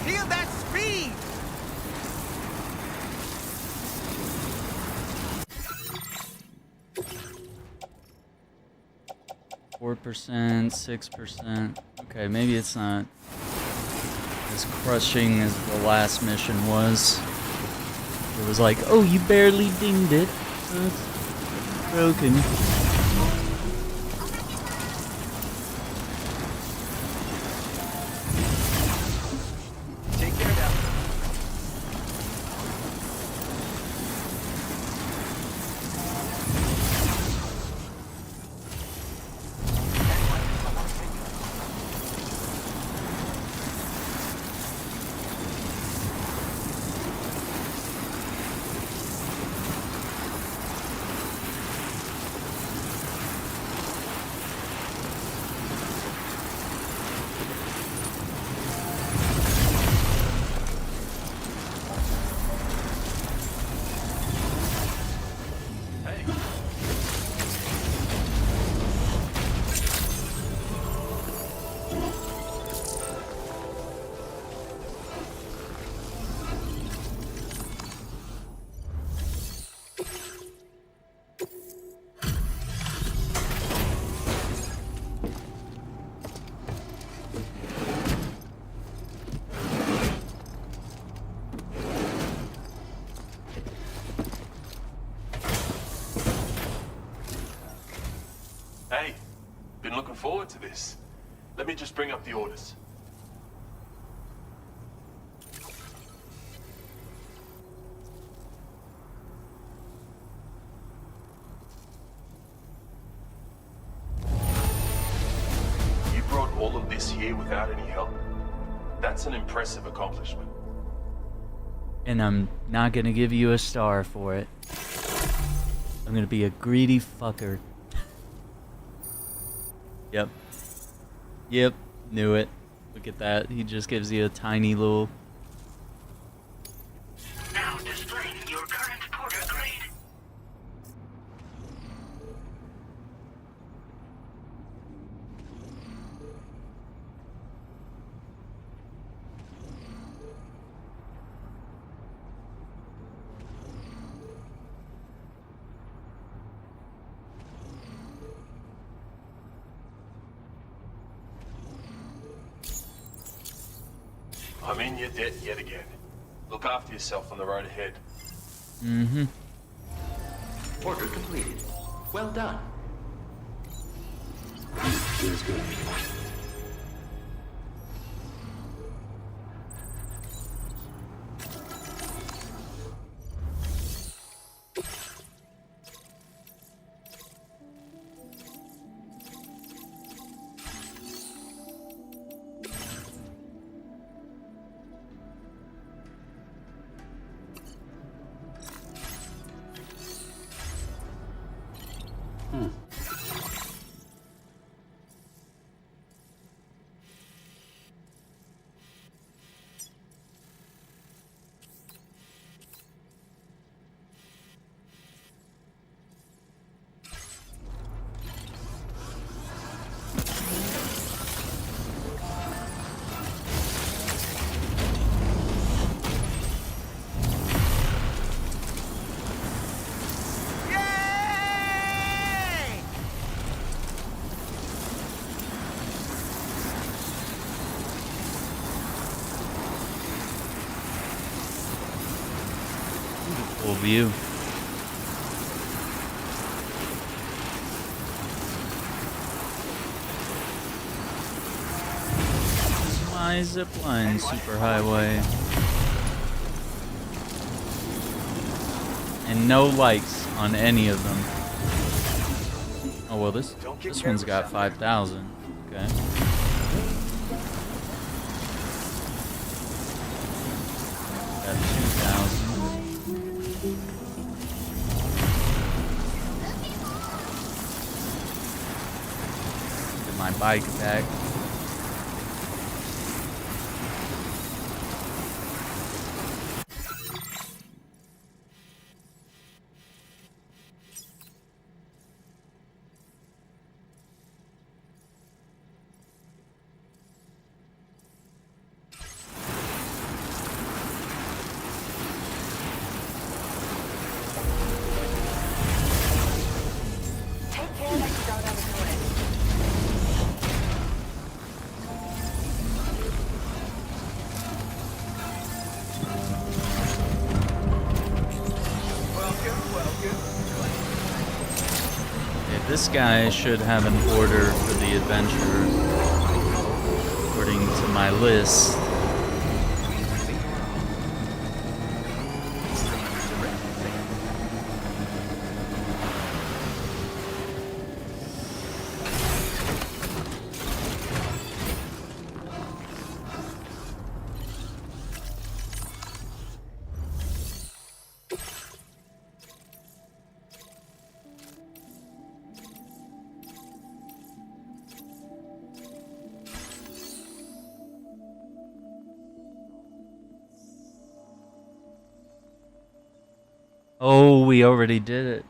Speaker 6: Feel that speed!
Speaker 1: 4%, 6%. Okay, maybe it's not as crushing as the last mission was. It was like, oh, you barely dinged it, so it's broken.
Speaker 6: Take care of that.
Speaker 12: looking forward to this. Let me just bring up the orders. You brought all of this here without any help? That's an impressive accomplishment.
Speaker 1: And I'm not gonna give you a star for it. I'm gonna be a greedy fucker. Yep. Yep. Knew it. Look at that. He just gives you a tiny little...
Speaker 2: Now displaying your current porter grade.
Speaker 12: I'm in your debt yet again. Look after yourself on the road ahead.
Speaker 1: Mm-hmm.
Speaker 4: Order completed. Well done. Feels good.
Speaker 1: Full view. My zipline superhighway. And no likes on any of them. Oh well, this one's got 5,000. Okay. Got 2,000. Get my bike back. This guy should have an order for the adventure, according to my list. Oh, we already did it.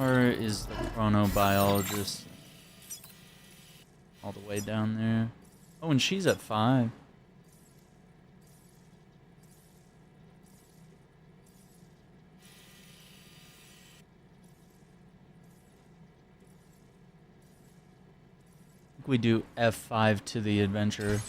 Speaker 1: Or is the chronobiologist all the way down there? Oh, and she's at 5. We do F5 to the adventure.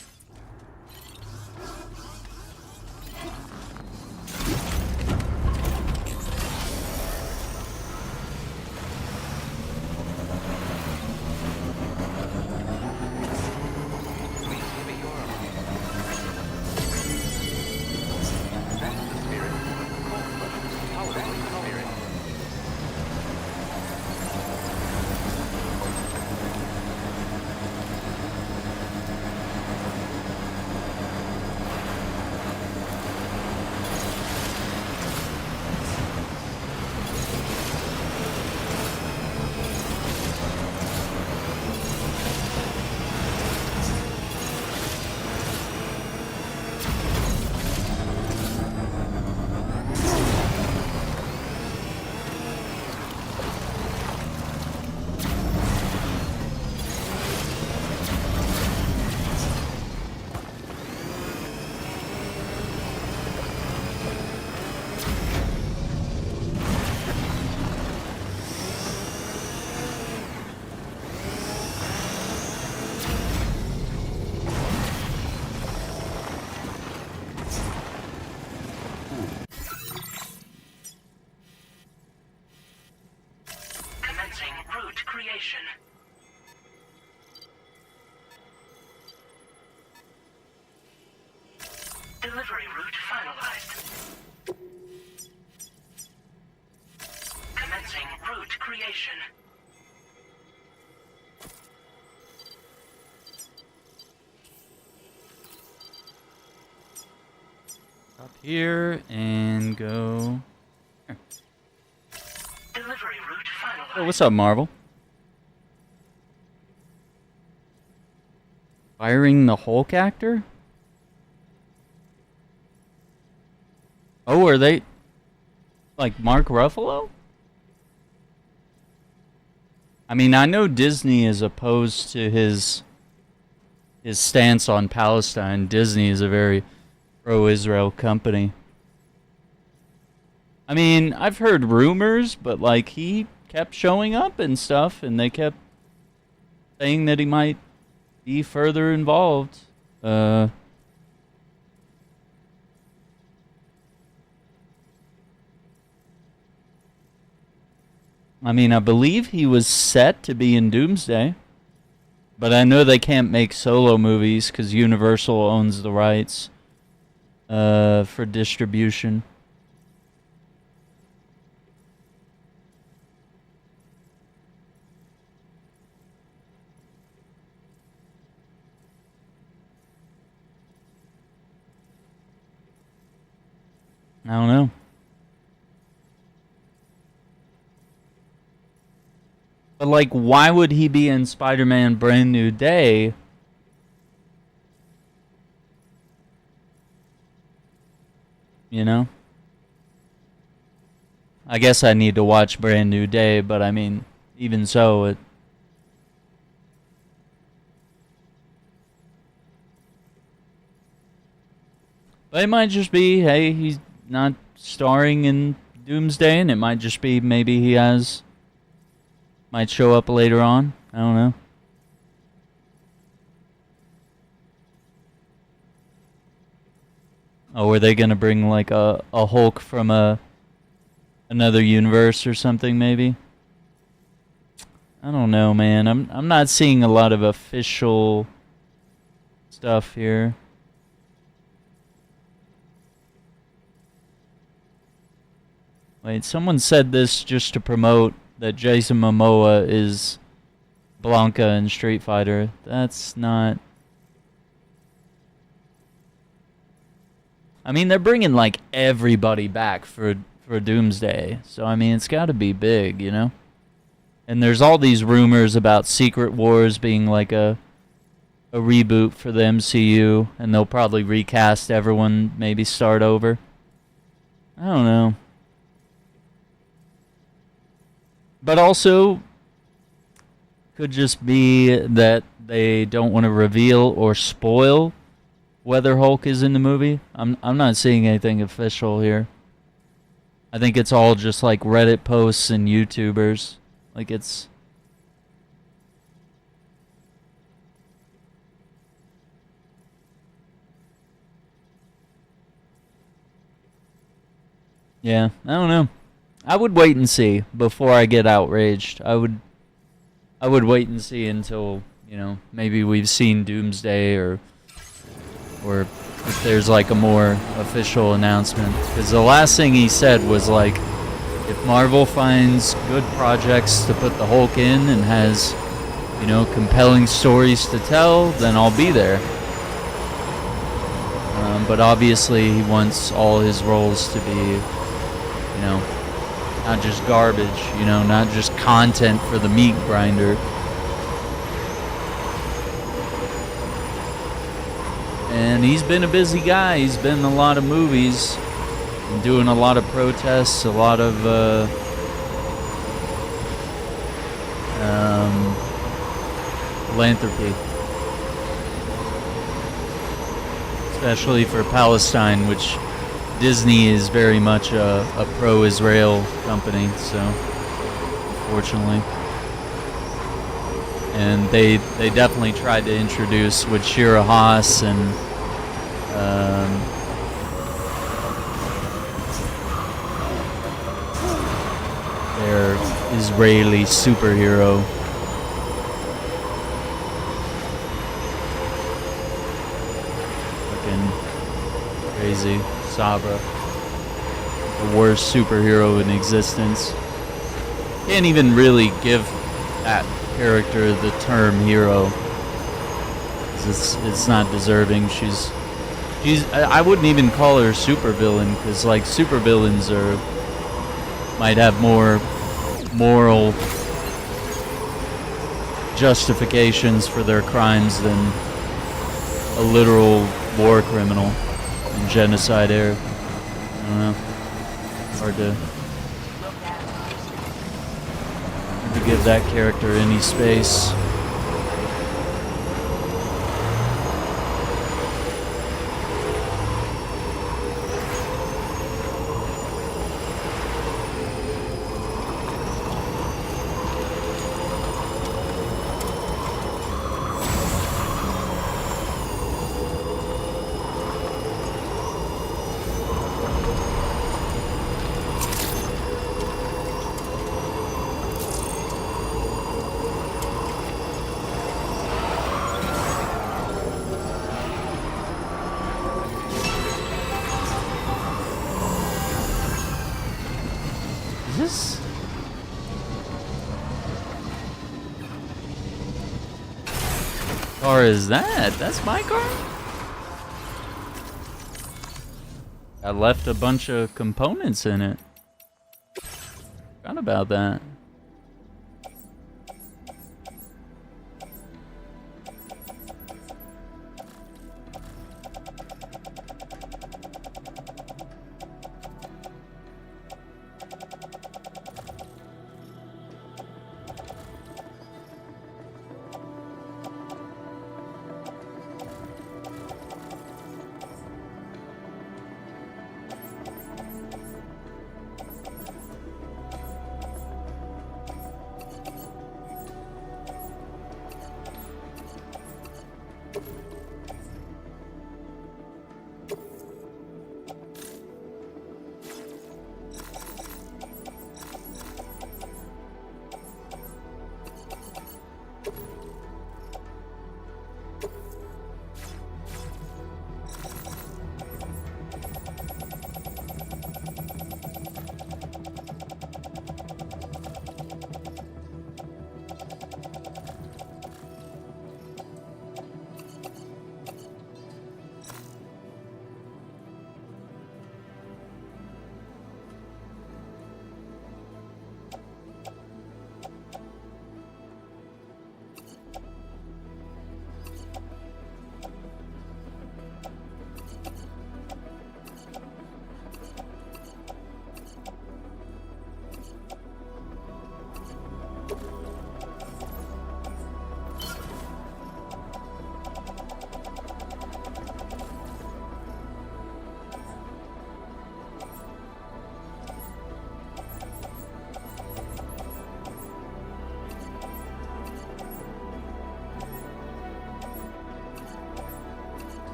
Speaker 2: Delivery route finalized. Commencing route creation.
Speaker 1: Up here and go. Here.
Speaker 2: Delivery route finalized.
Speaker 1: Oh, what's up, Marvel? Firing the Hulk actor? Oh, are they like Mark Ruffalo? I mean, I know Disney is opposed to his stance on Palestine. Disney is a very pro-Israel company. I mean, I've heard rumors, but like he kept showing up and stuff, and they kept saying that he might be further involved. I mean, I believe he was set to be in Doomsday, but I know they can't make solo movies because Universal owns the rights for distribution. I don't know. But, like, why would he be in Spider-Man Brand New Day? You know? I guess I need to watch Brand New Day, but I mean, even so, it... But it might just be, hey, he's not starring in Doomsday, and it might just be maybe he has... Might show up later on. I don't know. Oh, are they gonna bring like a Hulk from another universe or something? Maybe. I don't know, man. I'm not seeing a lot of official stuff here. Wait, someone said this just to promote that Jason Momoa is Blanca in Street Fighter. That's not... I mean, they're bringing, like, everybody back for Doomsday. So, I mean, it's gotta be big, you know? And there's all these rumors about Secret Wars being, like, a reboot for the MCU. And they'll probably recast everyone, maybe start over. I don't know. But also, could just be that they don't want to reveal or spoil whether Hulk is in the movie. I'm not seeing anything official here. I think it's all just like Reddit posts and YouTubers. Like it's... Yeah, I don't know. I would wait and see before I get outraged. I would wait and see until, you know, maybe we've seen Doomsday or if there's like a more official announcement. Because the last thing he said was like, if Marvel finds good projects to put the Hulk in and has, you know, compelling stories to tell, then I'll be there. But obviously he wants all his roles to be, you know, not just garbage, you know, not just content for the meat grinder. And he's been a busy guy. He's been in a lot of movies, and doing a lot of protests, a lot of philanthropy. Especially for Palestine, which Disney is very much a pro-Israel company, so unfortunately. And they definitely tried to introduce with Shira Haas and their Israeli superhero. crazy. Sabra. The worst superhero in existence. Can't even really give that character the term hero. It's not deserving. She's I wouldn't even call her supervillain, because like supervillains might have more moral justifications for their crimes than a literal war criminal and genocide heir. I don't know. Hard to give that character any space. Car is that? That's my car? I left a bunch of components in it. Forgot about that.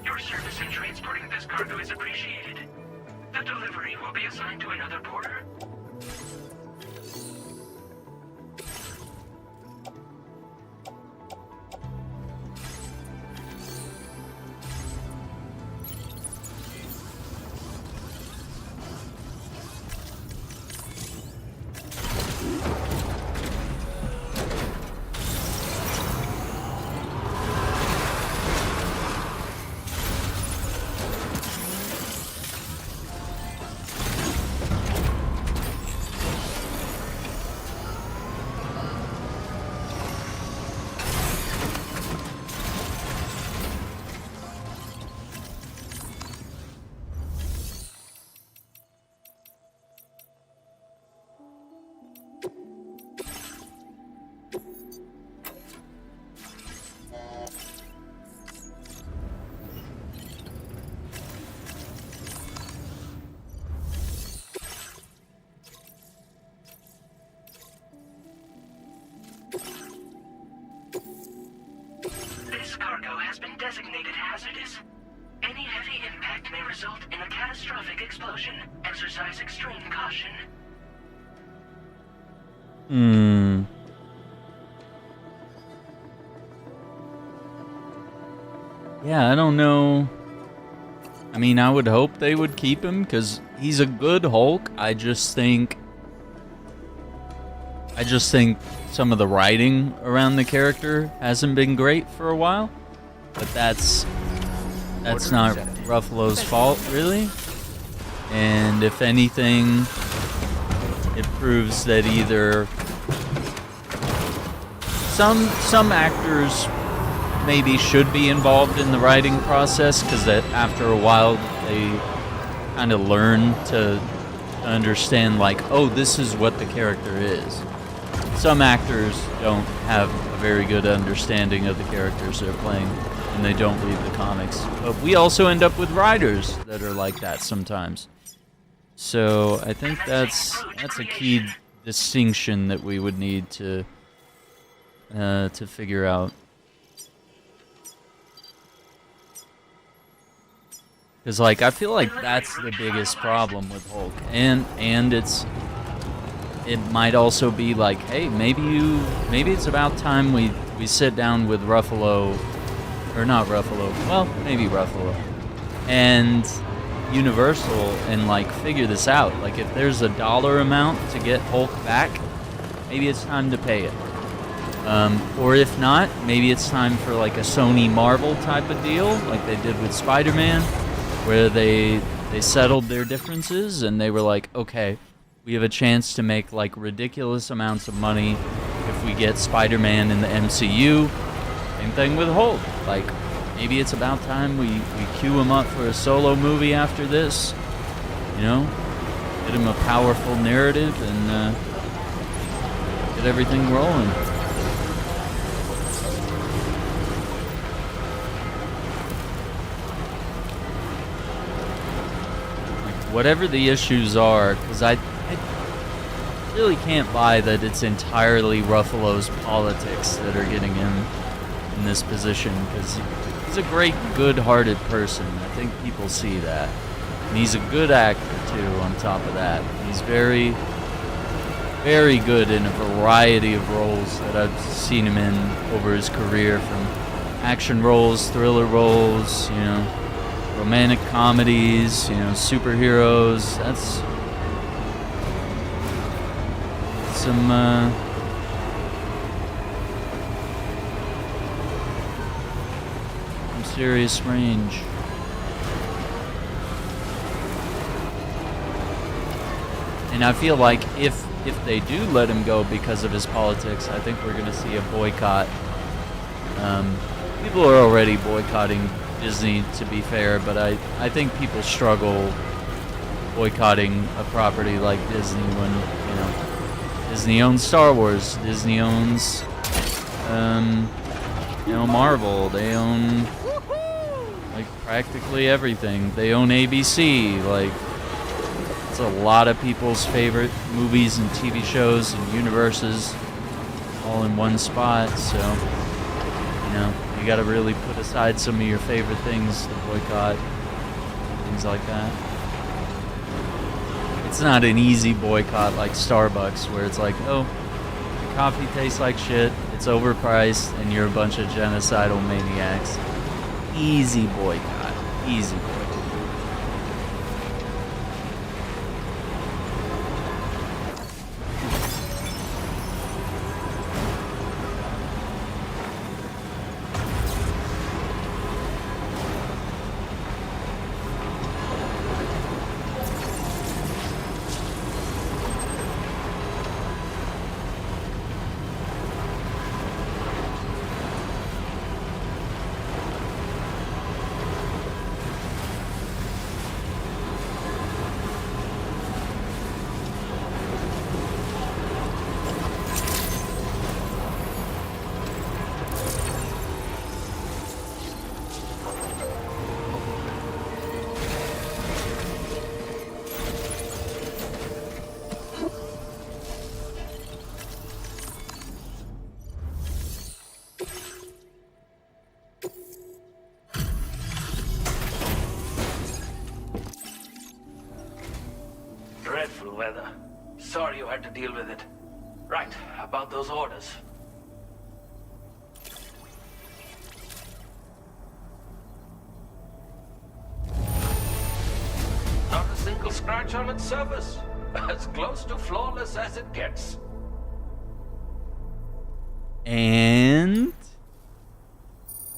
Speaker 2: Your service in transporting this cargo is appreciated. The delivery will be assigned to another porter. result in a catastrophic explosion. Exercise extreme caution.
Speaker 1: Yeah, I don't know. I mean, I would hope they would keep him because he's a good Hulk. I just think some of the writing around the character hasn't been great for a while. But that's not Ruffalo's fault, really. And if anything, it proves that either some actors maybe should be involved in the writing process, because that after a while they kind of learn to understand, like, oh, this is what the character is. Some actors don't have a very good understanding of the characters they're playing, and they don't read the comics. But we also end up with writers that are like that sometimes. So I think that's a key distinction that we would need to figure out. Because, like, I feel like that's the biggest problem with Hulk, and it might also be like, hey, maybe it's about time we sit down with Ruffalo, or not Ruffalo, well, maybe Ruffalo, and Universal, and like figure this out. Like, if there's a dollar amount to get Hulk back, maybe it's time to pay it. Or if not, maybe it's time for like a Sony Marvel type of deal, like they did with Spider-Man, where they settled their differences and they were like, okay, we have a chance to make like ridiculous amounts of money if we get Spider-Man in the MCU. Same thing with Hulk. Like, maybe it's about time we queue him up for a solo movie after this. You know? Get him a powerful narrative and get everything rolling. Whatever the issues are, because I really can't buy that it's entirely Ruffalo's politics that are getting him in this position, because he's a great, good-hearted person. I think people see that. And he's a good actor, too, on top of that. He's very, very good in a variety of roles that I've seen him in over his career, from action roles, thriller roles, you know, romantic comedies, you know, superheroes. That's some serious range. And I feel like if they do let him go because of his politics, I think we're going to see a boycott. People are already boycotting Disney, to be fair, but I think people struggle boycotting a property like Disney when, you know, Disney owns Star Wars, Disney owns, you know, Marvel, they own, like, practically everything. They own ABC, like, it's a lot of people's favorite movies and TV shows and universes all in one spot, so, you know, you gotta really put aside some of your favorite things to boycott, things like that. It's not an easy boycott like Starbucks, where it's like, oh, the coffee tastes like shit, it's overpriced, and you're a bunch of genocidal maniacs. Easy boycott. Easy boycott.
Speaker 11: had to deal with it. Right, about those orders. Not a single scratch on its surface. As close to flawless as it gets.
Speaker 1: And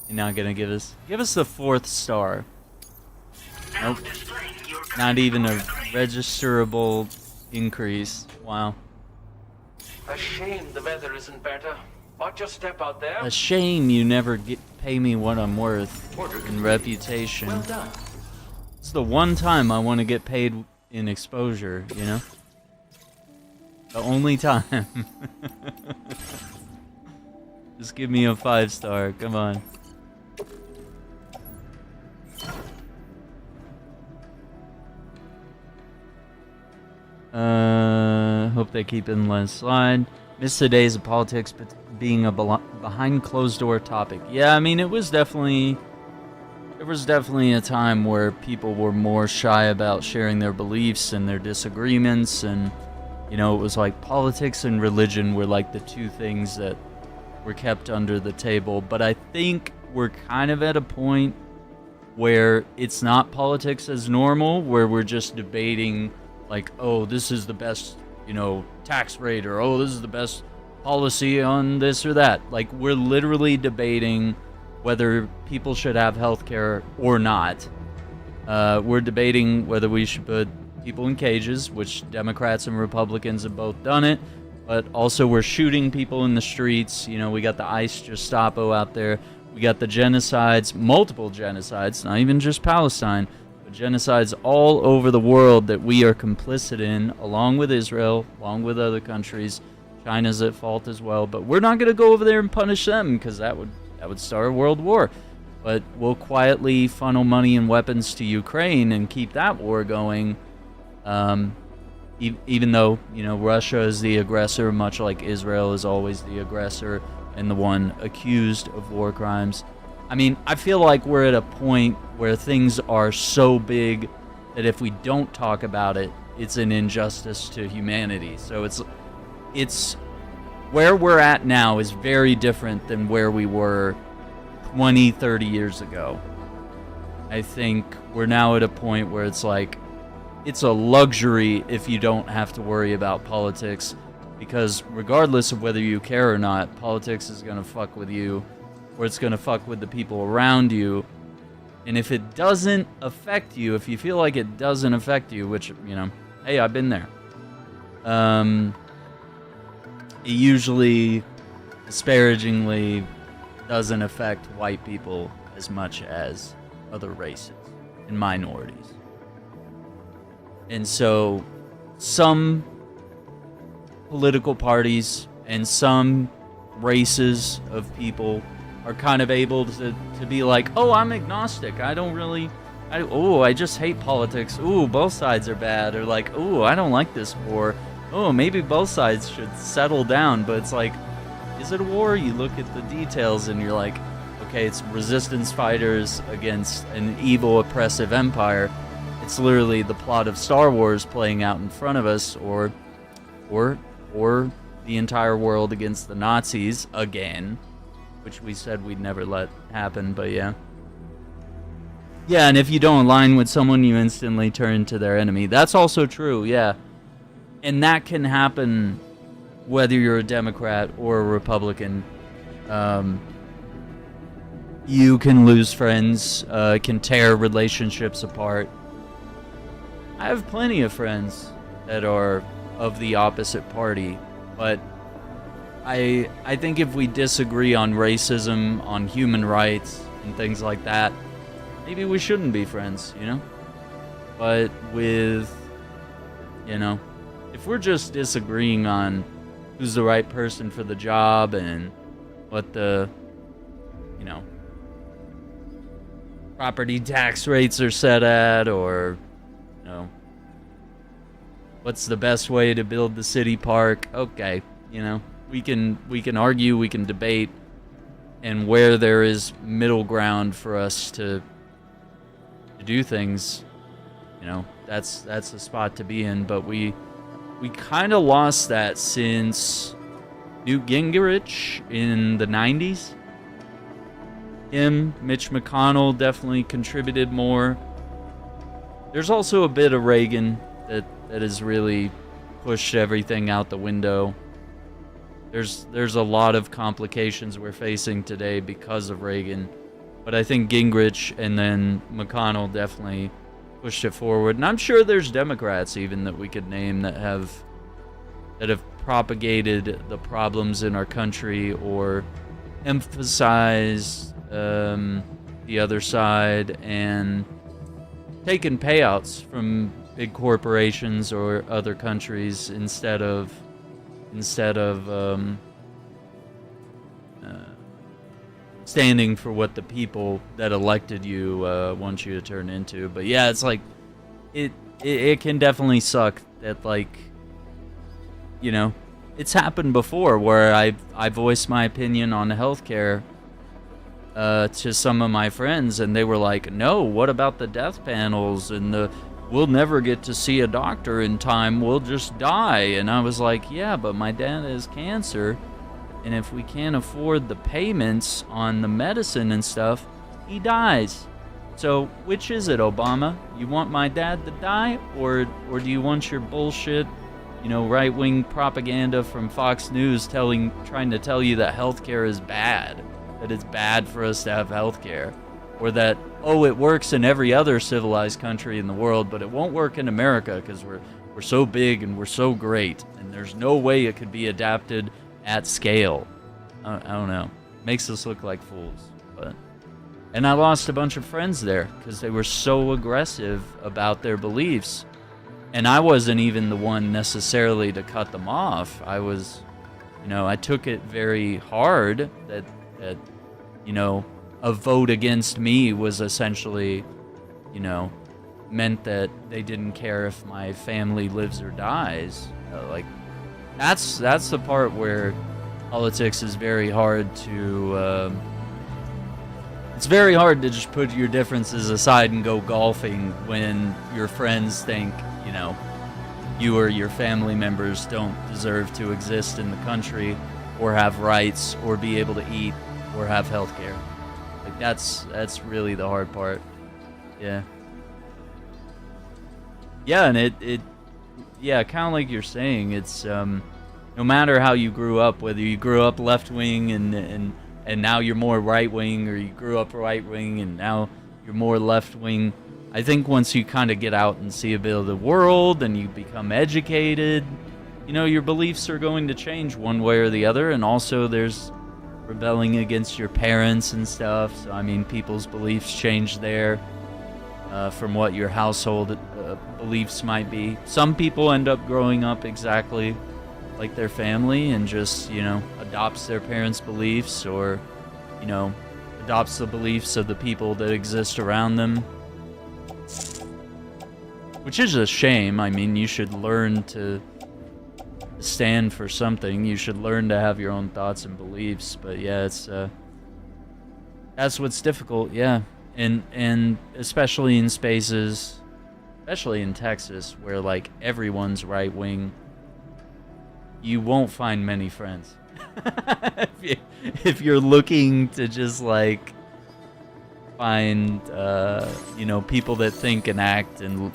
Speaker 1: you're not gonna give us the 4th star. Nope. Not even a registerable increase. Wow.
Speaker 11: A shame the weather isn't better. Watch your step out there.
Speaker 1: A shame you never pay me what I'm worth in reputation.
Speaker 11: Well done.
Speaker 1: It's the one time I want to get paid in exposure, you know? The only time. Just give me a 5-star, come on. Hope they keep in less slide. Missed the days of politics, but being a behind closed door topic. Yeah, I mean, there was definitely a time where people were more shy about sharing their beliefs and their disagreements, and you know, it was like politics and religion were like the two things that were kept under the table. But I think we're kind of at a point where it's not politics as normal, where we're just debating like, oh, this is the best, you know, tax rate, or oh, this is the best policy on this or that. Like, we're literally debating whether people should have health care or not. We're debating whether we should put people in cages, which Democrats and Republicans have both done it, but also we're shooting people in the streets. You know, we got the ICE Gestapo out there. We got the genocides, multiple genocides, not even just Palestine, but genocides all over the world that we are complicit in, along with Israel, along with other countries. China's at fault as well, but we're not going to go over there and punish them, because that would start a world war. But we'll quietly funnel money and weapons to Ukraine and keep that war going, even though, you know, Russia is the aggressor, much like Israel is always the aggressor and the one accused of war crimes. I mean, I feel like we're at a point where things are so big that if we don't talk about it, it's an injustice to humanity. So it's where we're at now is very different than where we were 20, 30 years ago. I think we're now at a point where it's like, it's a luxury if you don't have to worry about politics, because regardless of whether you care or not, politics is going to fuck with you, or it's going to fuck with the people around you. And if it doesn't affect you, if you feel like it doesn't affect you, which, you know, hey, I've been there, it usually, disparagingly, doesn't affect white people as much as other races and minorities. And so some political parties and some races of people are kind of able to be like, oh, I'm agnostic. I just hate politics. Ooh, both sides are bad. Or like, ooh, I don't like this war. Oh, maybe both sides should settle down. But it's like, is it a war? You look at the details and you're like, okay, it's resistance fighters against an evil, oppressive empire. It's literally the plot of Star Wars playing out in front of us, or the entire world against the Nazis again, which we said we'd never let happen, but yeah. Yeah, and if you don't align with someone, you instantly turn to their enemy. That's also true, yeah. And that can happen whether you're a Democrat or a Republican. You can lose friends, can tear relationships apart. I have plenty of friends that are of the opposite party, but I think if we disagree on racism, on human rights, and things like that, maybe we shouldn't be friends, you know? But with, you know, if we're just disagreeing on who's the right person for the job and what the, you know, property tax rates are set at, or, you know, what's the best way to build the city park, okay, you know, we can argue, we can debate, and where there is middle ground for us to do things, you know, that's the spot to be in. But we we kind of lost that since Newt Gingrich in the 90s. Mitch McConnell definitely contributed more. There's also a bit of Reagan that has really pushed everything out the window. There's a lot of complications we're facing today because of Reagan, but I think Gingrich and then McConnell definitely pushed it forward. And I'm sure there's Democrats even that we could name that have propagated the problems in our country or emphasized the other side and taken payouts from big corporations or other countries instead of standing for what the people that elected you want you to turn into. But yeah, it's like it can definitely suck that, like, you know, it's happened before where I voiced my opinion on healthcare to some of my friends, and they were like, no, what about the death panels and we'll never get to see a doctor in time, we'll just die. And I was like, yeah, but my dad has cancer, and if we can't afford the payments on the medicine and stuff, he dies. So which is it, Obama? You want my dad to die, or do you want your bullshit, you know, right-wing propaganda from Fox News trying to tell you that healthcare is bad, that it's bad for us to have healthcare, or that, oh, it works in every other civilized country in the world, but it won't work in America because we're so big and we're so great, and there's no way it could be adapted at scale. I don't know. Makes us look like fools. And I lost a bunch of friends there because they were so aggressive about their beliefs. And I wasn't even the one necessarily to cut them off. I was, you know, I took it very hard that you know, a vote against me was essentially, you know, meant that they didn't care if my family lives or dies. Like, that's the part where politics is very hard to, it's very hard to just put your differences aside and go golfing when your friends think, you know, you or your family members don't deserve to exist in the country or have rights or be able to eat or have health care. Like, that's really the hard part. Yeah. Yeah, and it yeah, kind of like you're saying, it's no matter how you grew up, whether you grew up left wing and now you're more right wing, or you grew up right wing and now you're more left wing, I think once you kind of get out and see a bit of the world and you become educated, you know, your beliefs are going to change one way or the other. And also there's rebelling against your parents and stuff. So, I mean, people's beliefs change there from what your household beliefs might be. Some people end up growing up exactly like their family and just, you know, adopts their parents' beliefs, or, you know, adopts the beliefs of the people that exist around them. Which is a shame. I mean, you should learn to stand for something. You should learn to have your own thoughts and beliefs. But yeah, it's that's what's difficult. Yeah, and especially in spaces, especially in Texas, where like everyone's right wing, you won't find many friends. if you're looking to just like find you know, people that think and act and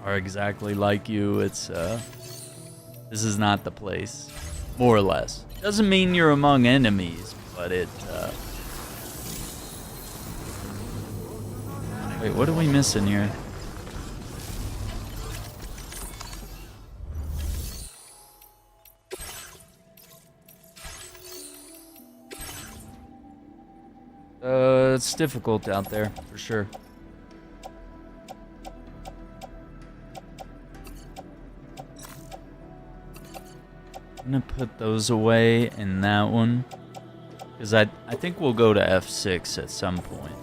Speaker 1: are exactly like you, it's this is not the place, more or less. Doesn't mean you're among enemies, but it wait, what are we missing here? It's difficult out there, for sure. I'm gonna put those away in that one, because I think we'll go to F6 at some point.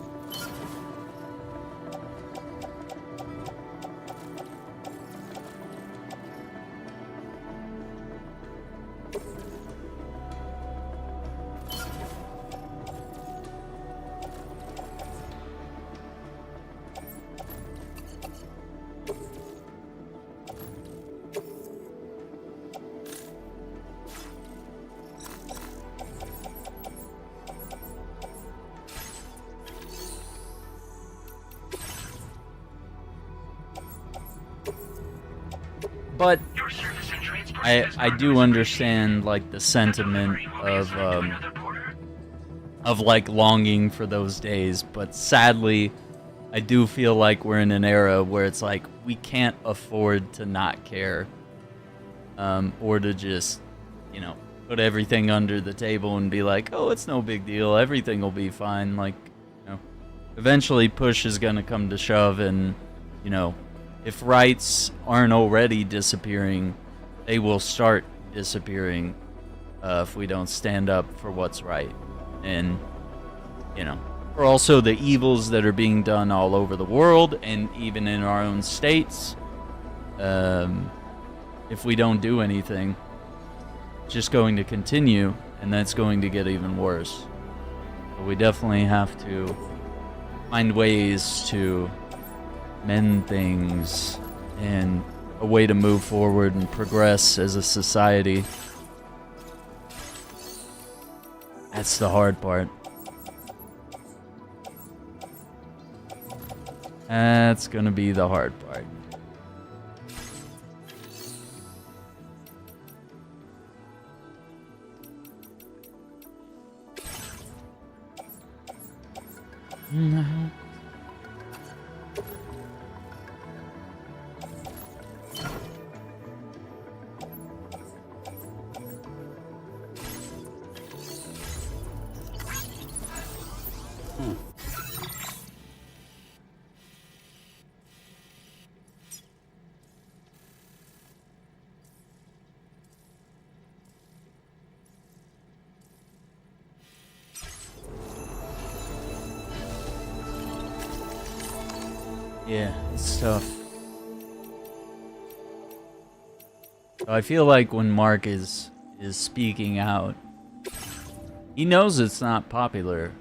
Speaker 1: But
Speaker 2: Your service and transport
Speaker 1: I do understand like the sentiment of like longing for those days, but sadly I do feel like we're in an era where it's like we can't afford to not care, or to just, you know, put everything under the table and be like, oh, it's no big deal, everything will be fine. Like, you know, eventually push is gonna come to shove, and, you know, if rights aren't already disappearing, they will start disappearing if we don't stand up for what's right. And, you know, for also the evils that are being done all over the world and even in our own states, if we don't do anything, it's just going to continue, and that's going to get even worse. But we definitely have to find ways to mend things and a way to move forward and progress as a society. That's the hard part. That's gonna be the hard part. No. Yeah, it's tough. I feel like when Mark is speaking out, he knows it's not popular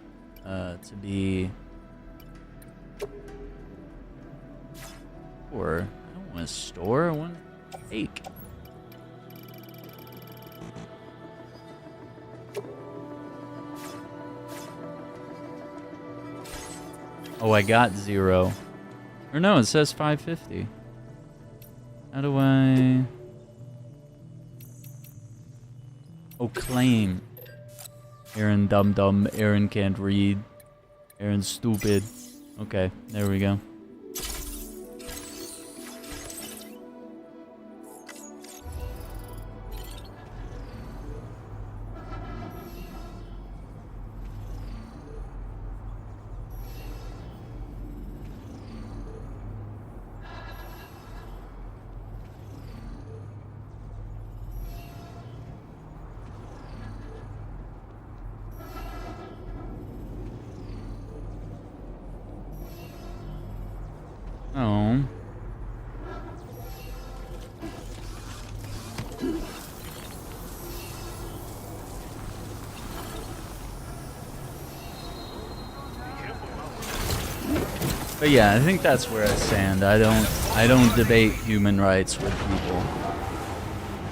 Speaker 1: to be, or I don't want to store, I want to take. Oh, I got 0. Or no, it says 550. How do I... Oh, claim. Aaron dumb. Aaron can't read. Aaron's stupid. Okay, there we go. Oh. But yeah, I think that's where I stand. I don't debate human rights with people.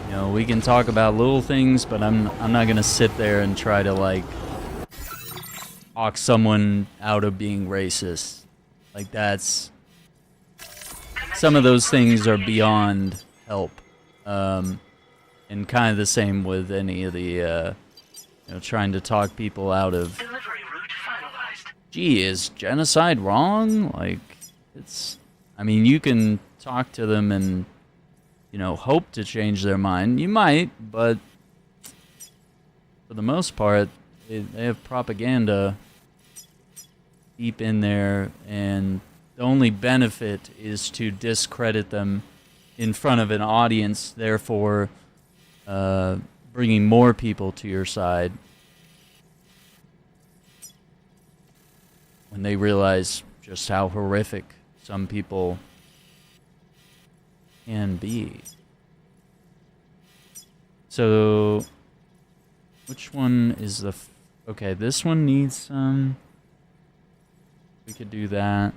Speaker 1: You know, we can talk about little things, but I'm not gonna sit there and try to like talk someone out of being racist. Like that's, some of those things are beyond help. And kind of the same with any of the you know, trying to talk people out of, gee, is genocide wrong? Like, it's, I mean, you can talk to them and, you know, hope to change their mind. You might, but for the most part, they have propaganda deep in there, and the only benefit is to discredit them in front of an audience, therefore bringing more people to your side when they realize just how horrific some people can be. So, which one is the... Okay, this one needs some... We could do that.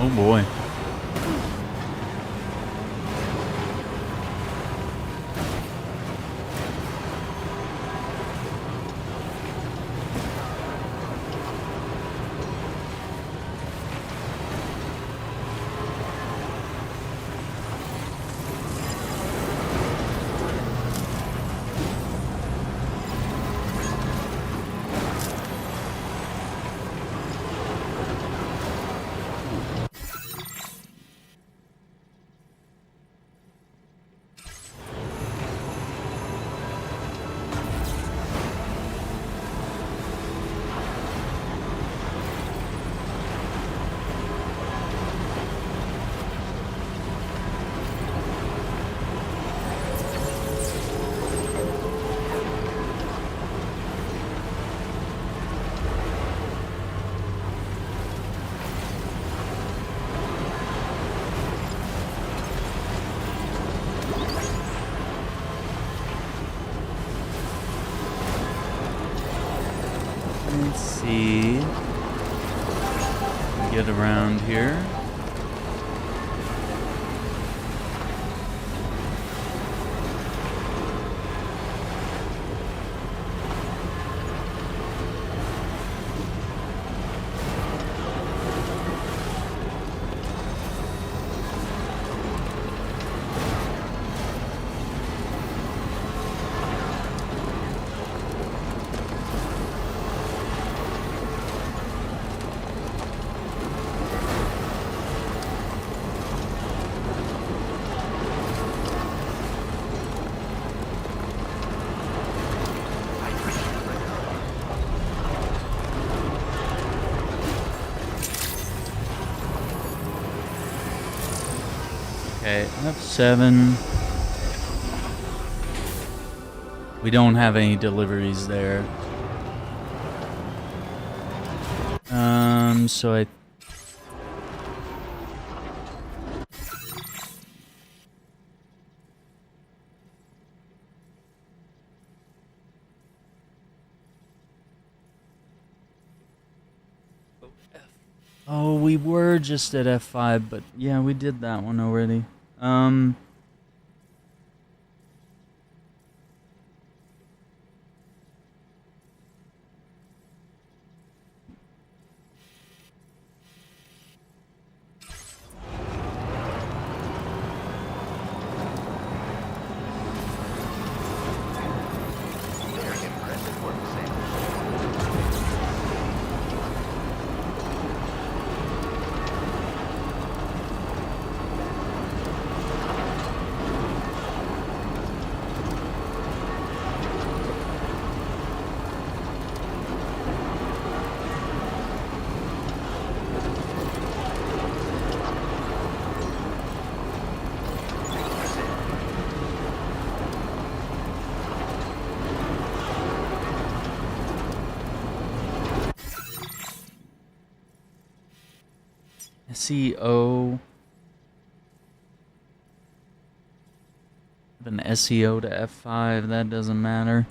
Speaker 1: Oh boy. Let's see. Get around here. Okay, F7. We don't have any deliveries there. So I... Oh, we were just at F5, but yeah, we did that one already. SEO. An SEO to F5, that doesn't matter.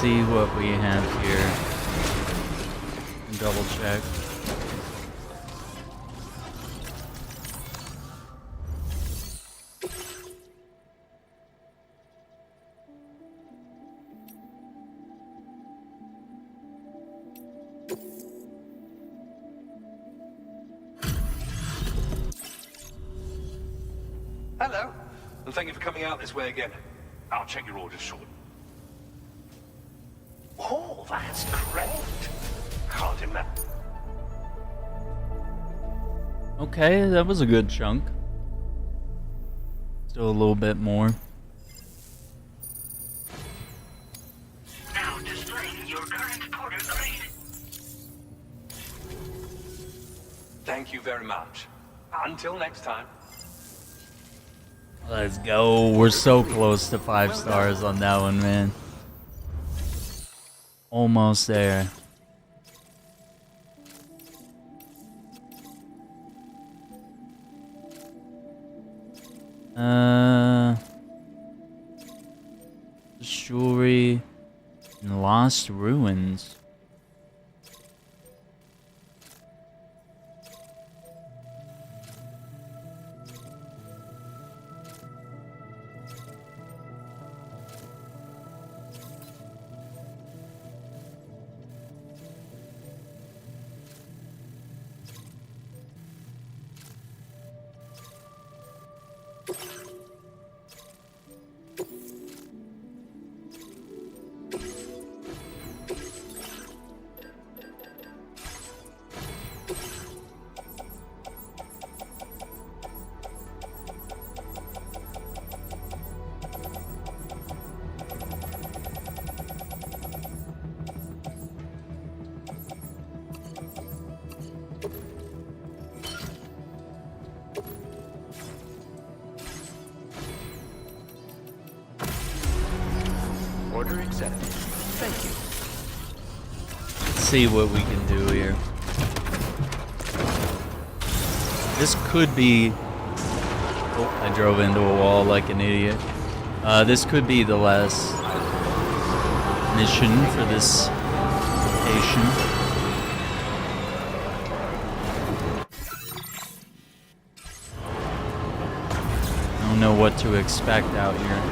Speaker 1: see what we have here. And double check.
Speaker 11: Hello, and thank you for coming out this way again. I'll check your orders shortly. Oh, that's great. Can't imagine.
Speaker 1: Okay, that was a good chunk. Still a little bit more.
Speaker 2: Now displaying your current porter grade.
Speaker 11: Thank you very much. Until next time.
Speaker 1: Let's go. We're so close to 5 stars on that one, man. Almost there. Jewelry and lost ruins.
Speaker 4: Order accepted. Thank you.
Speaker 1: Let's see what we can do here. This could be... Oh, I drove into a wall like an idiot. This could be the last mission for this location. I don't know what to expect out here.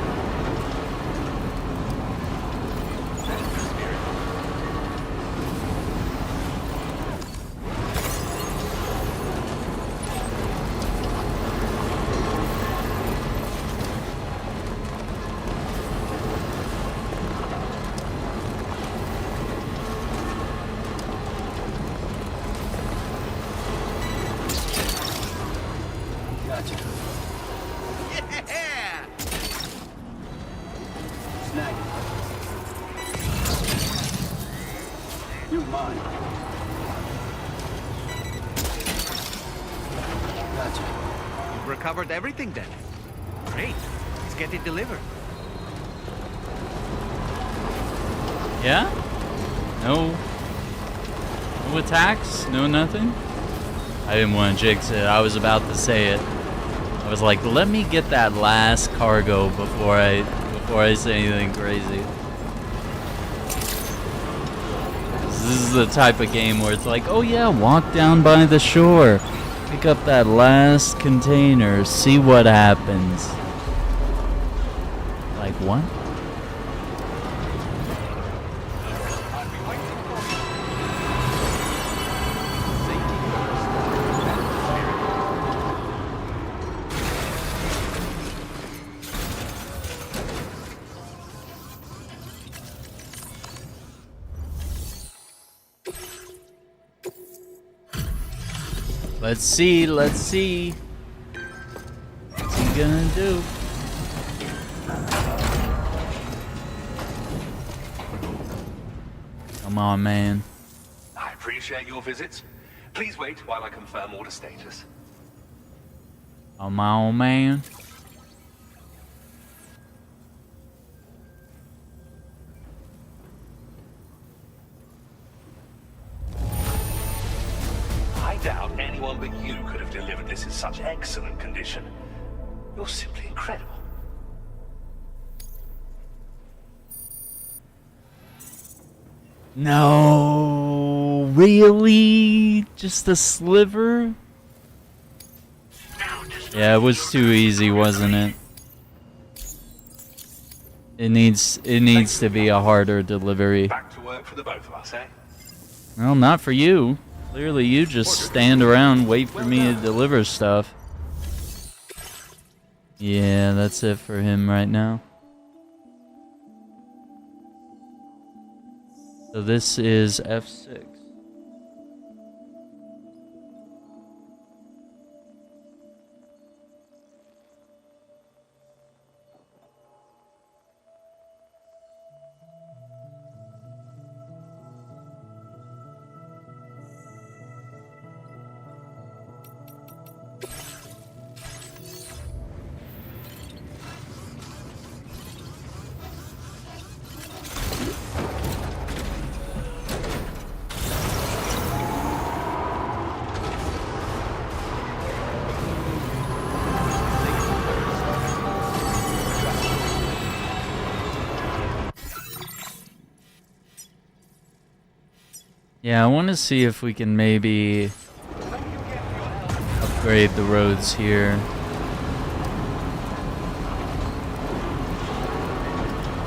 Speaker 6: Recovered everything then. Great. Let's get it delivered.
Speaker 1: Yeah? No attacks? No nothing? I didn't want to jinx it. I was about to say it. I was like, let me get that last cargo before I say anything crazy. This is the type of game where it's like, oh yeah, walk down by the shore. Pick up that last container, see what happens. Like what? Let's see. What's he gonna do? Come on, man.
Speaker 11: I appreciate your visits. Please wait while I confirm order status.
Speaker 1: Come on, man.
Speaker 11: I doubt anyone but you could have delivered this in such excellent condition. You're simply incredible.
Speaker 1: No, really? Just a sliver? Yeah, it was too easy, wasn't it? It needs to be a harder delivery.
Speaker 5: Back to work for the both of us, eh?
Speaker 1: Well, not for you. Clearly, you just stand around, wait for me to deliver stuff. Yeah, that's it for him right now. So this is F6. Yeah, I want to see if we can maybe upgrade the roads here.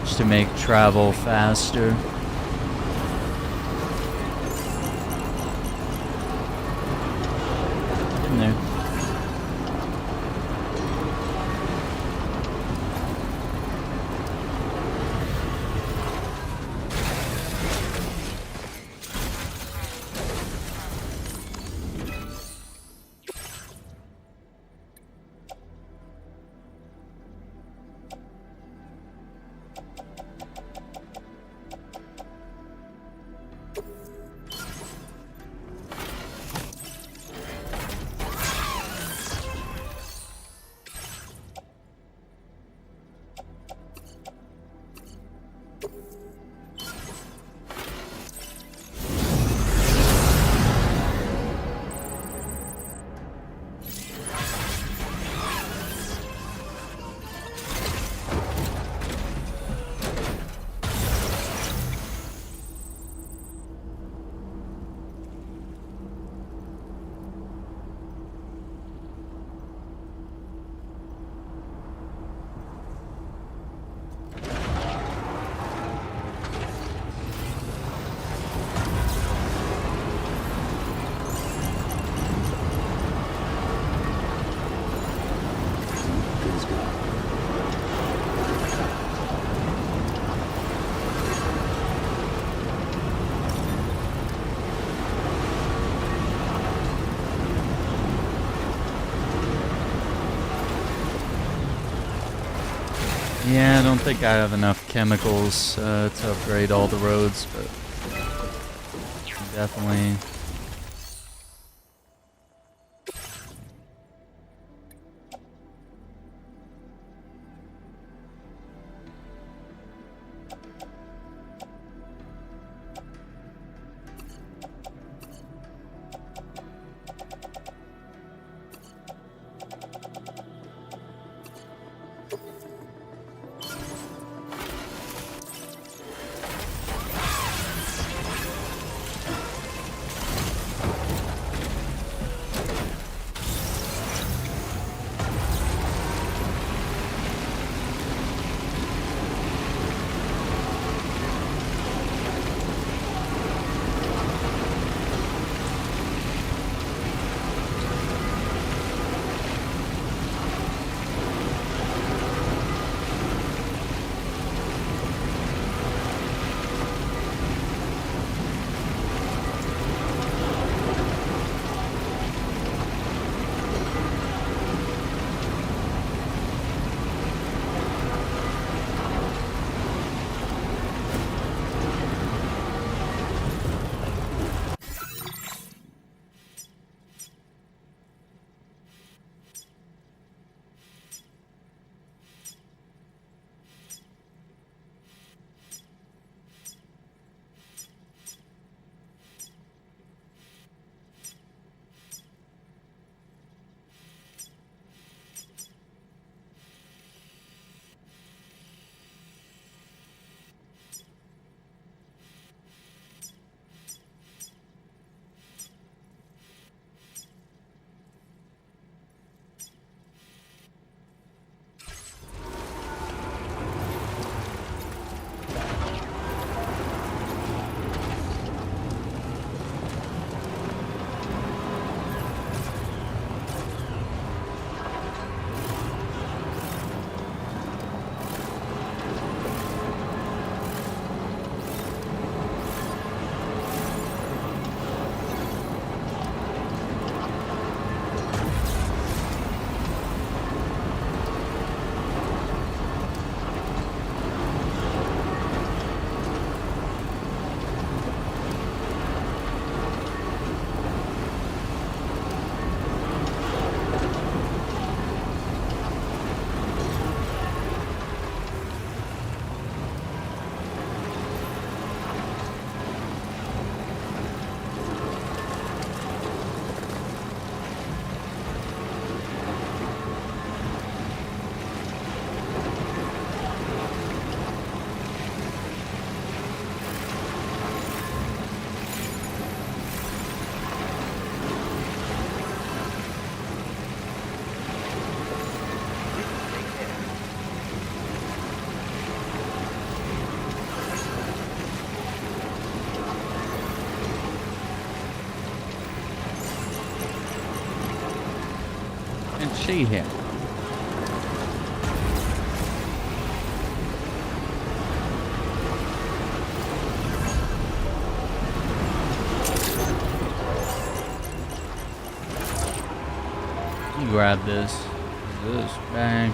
Speaker 1: Just to make travel faster. In there. Yeah, I don't think I have enough chemicals to upgrade all the roads, but definitely. stay here. You grab this. This back.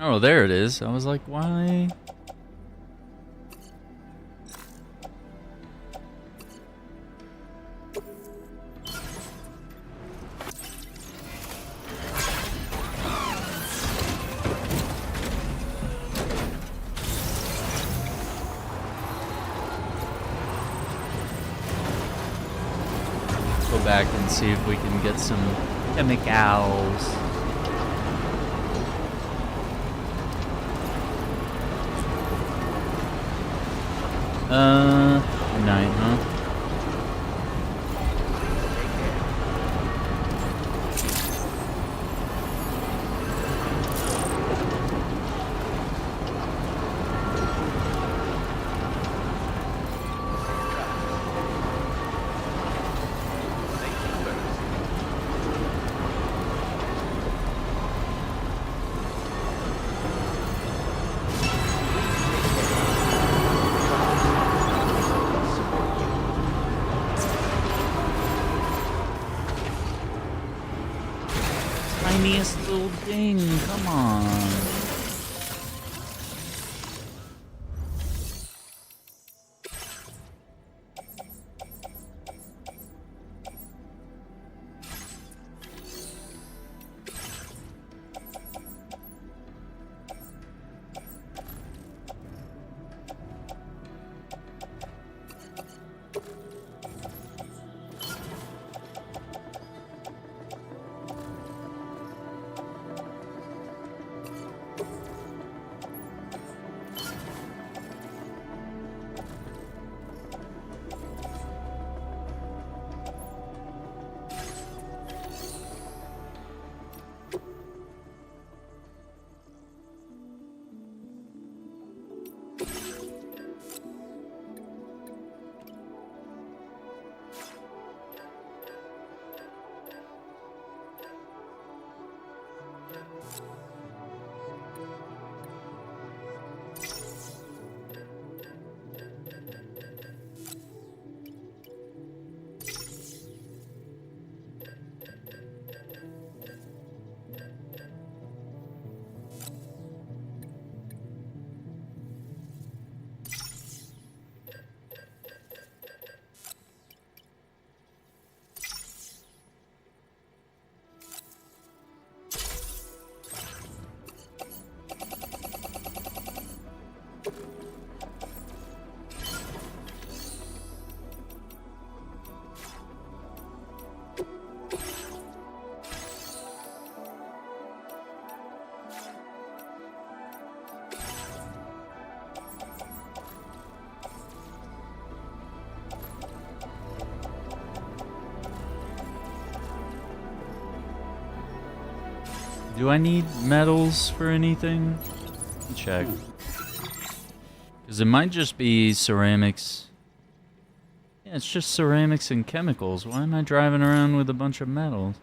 Speaker 1: Oh, there it is. I was like, why? Go back and see if we can get some chemicals. Night, huh? Tiniest little thing, come on. Do I need metals for anything? Let me check. Because it might just be ceramics. Yeah, it's just ceramics and chemicals. Why am I driving around with a bunch of metals?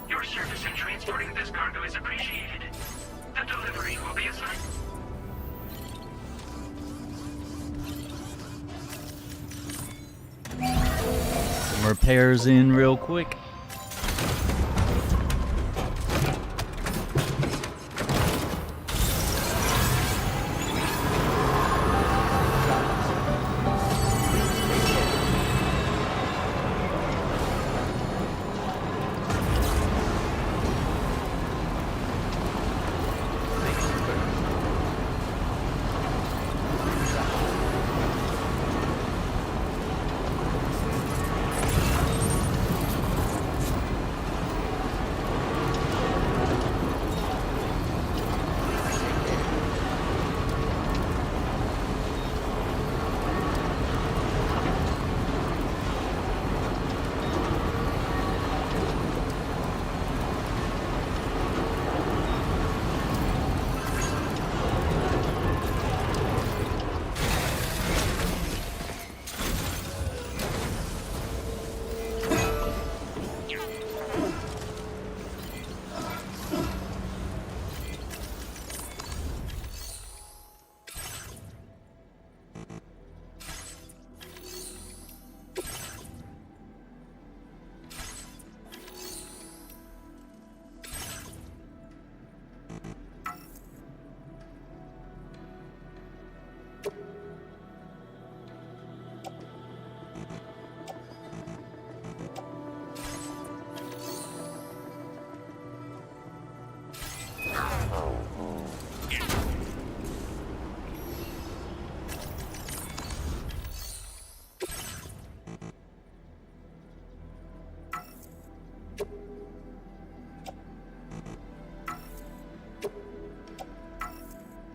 Speaker 2: Your service in transporting this cargo is appreciated. The delivery will be assigned.
Speaker 1: Some repairs in real quick.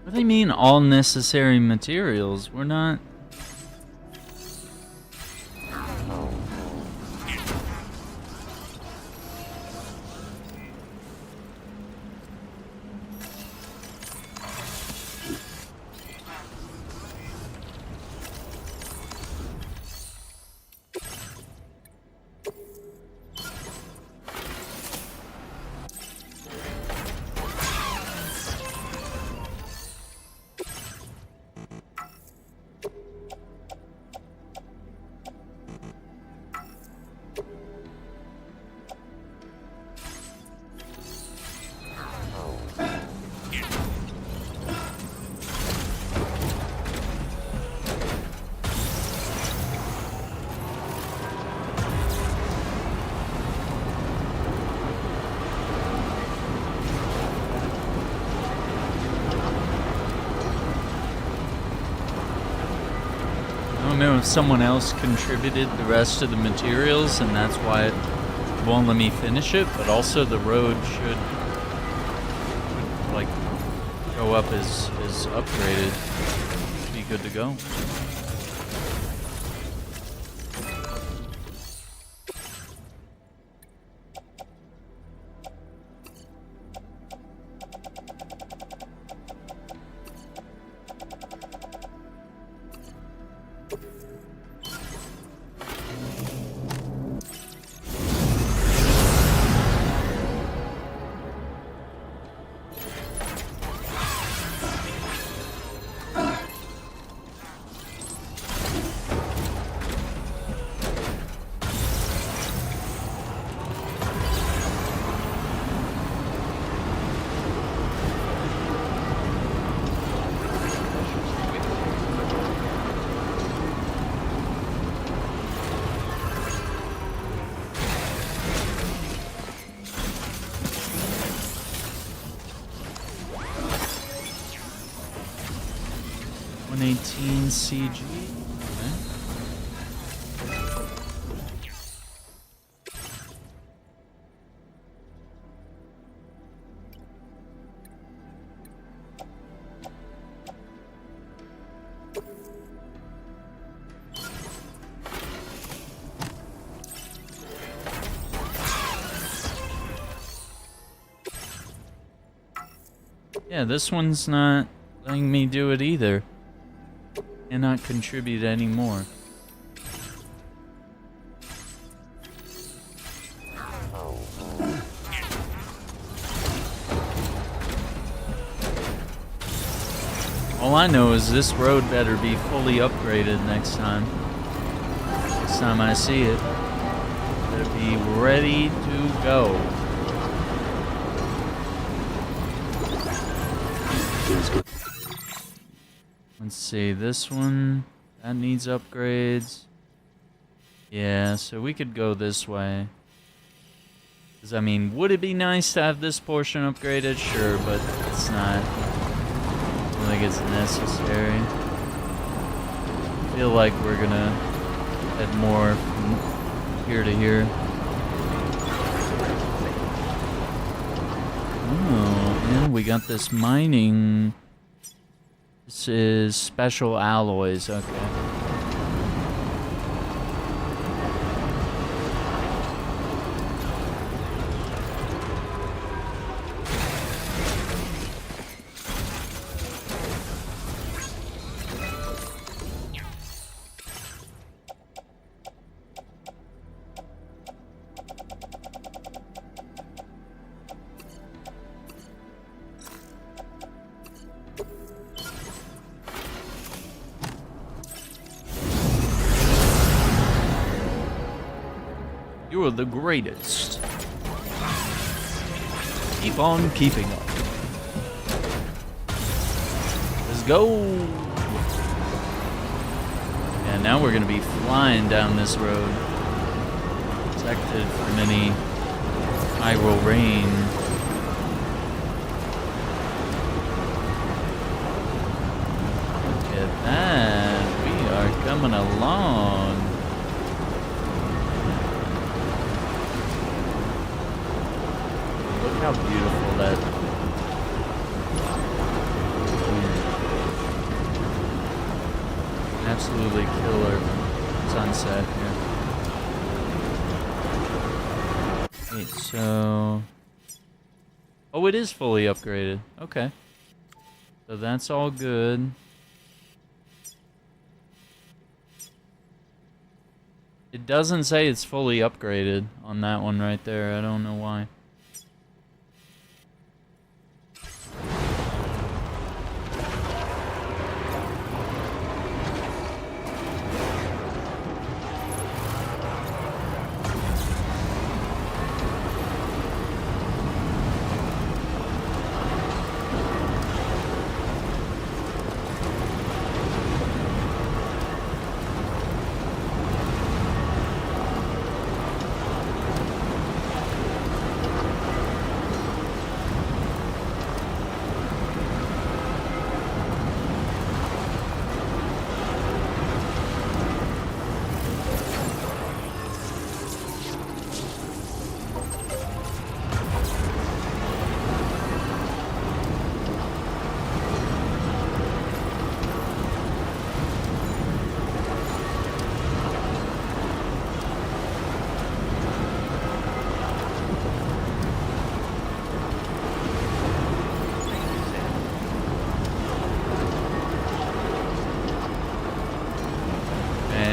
Speaker 1: What do they mean, all necessary materials? We're not... don't know if someone else contributed the rest of the materials and that's why it won't let me finish it, but also the road should like go up as upgraded. Be good to go. CG. Okay. Yeah, this one's not letting me do it either. Cannot contribute anymore. All I know is this road better be fully upgraded next time. Next time I see it, better be ready to go. Let's see, this one, that needs upgrades. Yeah, so we could go this way. Because, I mean, would it be nice to have this portion upgraded? Sure, but it's not. I don't think it's necessary. I feel like we're gonna head more from here to here. Oh, and we got this mining. This is special alloys, okay. You are the greatest. Keep on keeping up. Let's go. Yeah, now we're gonna be flying down this road. Protected from any spiral rain. Look at that. We are coming along. Look how beautiful that absolutely killer sunset here. Wait, so oh, it is fully upgraded. Okay. So that's all good. It doesn't say it's fully upgraded on that one right there. I don't know why.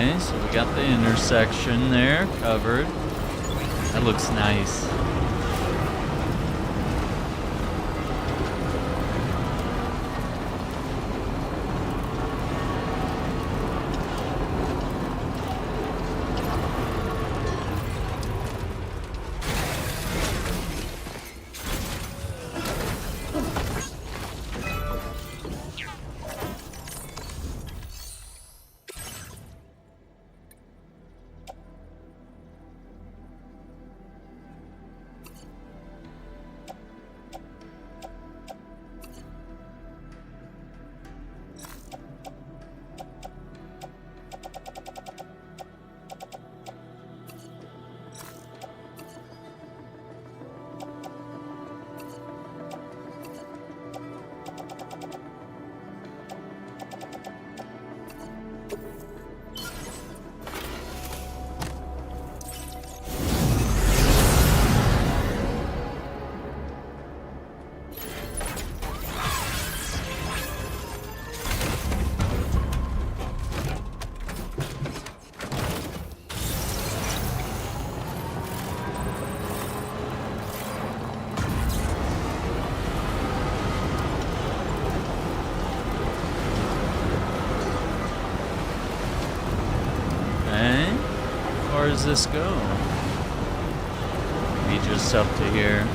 Speaker 1: Okay, so we got the intersection there covered. That looks nice. Where does this go? Maybe just up to here.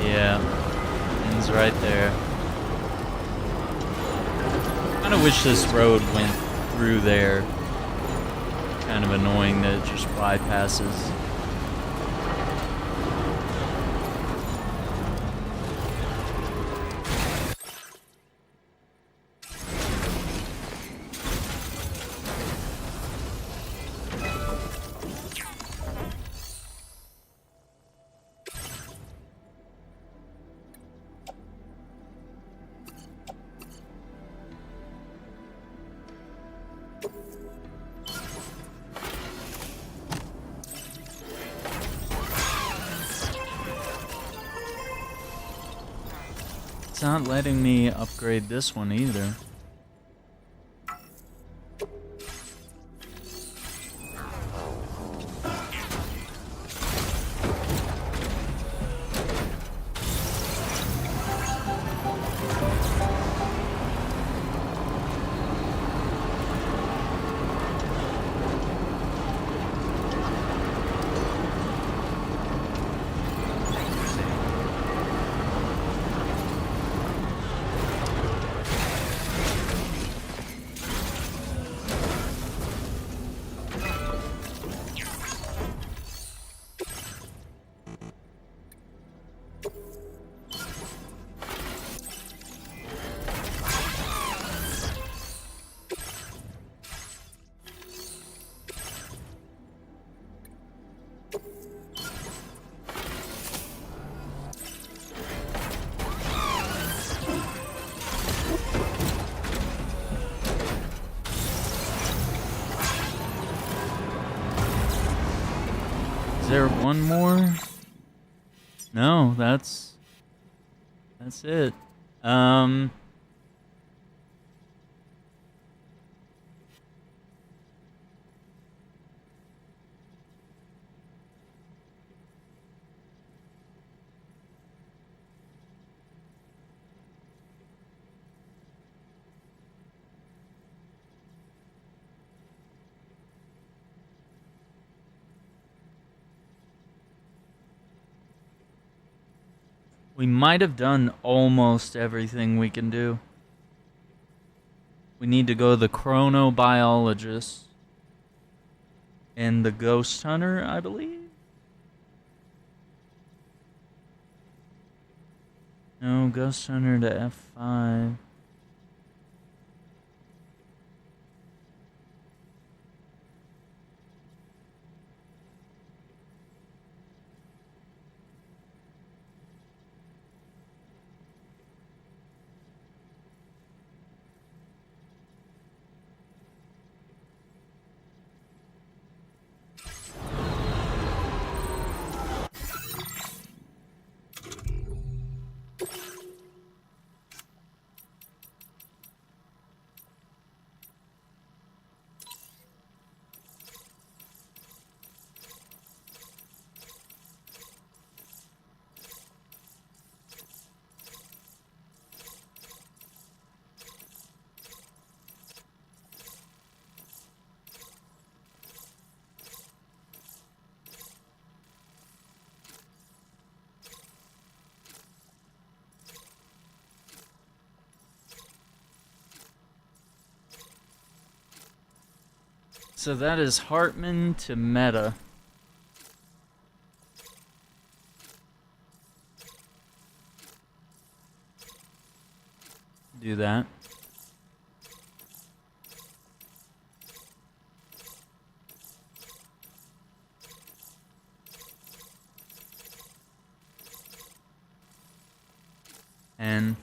Speaker 1: Yeah, ends right there. Kinda wish this road went through there. Kind of annoying that it just bypasses. It's not letting me upgrade this one either. Is there one more? No, that's it. We might have done almost everything we can do. We need to go to the chronobiologist and the ghost hunter, I believe. No, ghost hunter to F5. So that is Hartman to Meta. Do that. And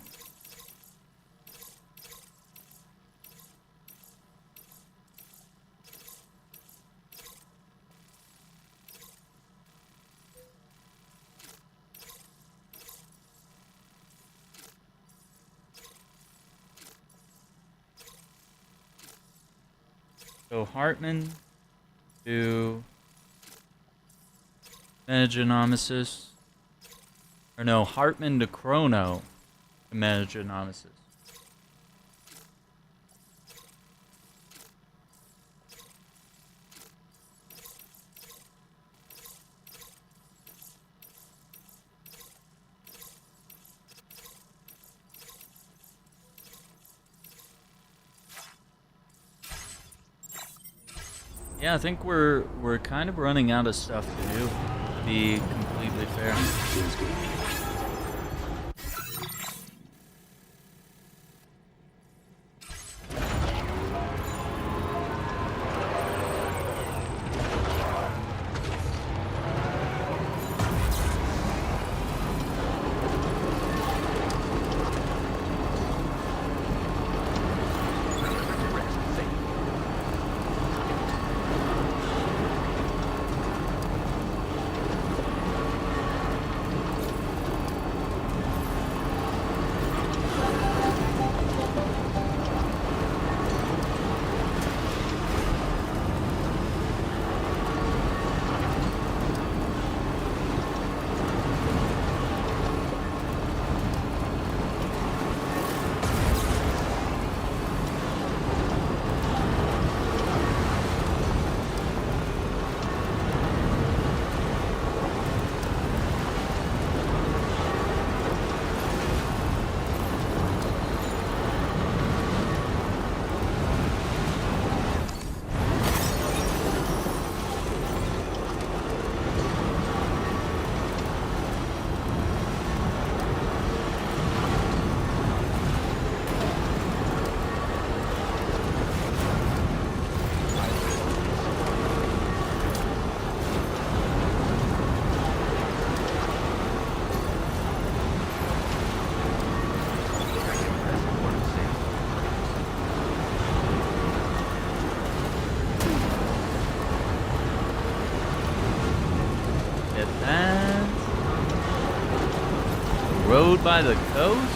Speaker 1: so Hartman to Metagenomicis. Or no, Hartman to Chrono to Metagenomicis. Yeah, I think we're kind of running out of stuff to do, to be completely fair. Road by the coast?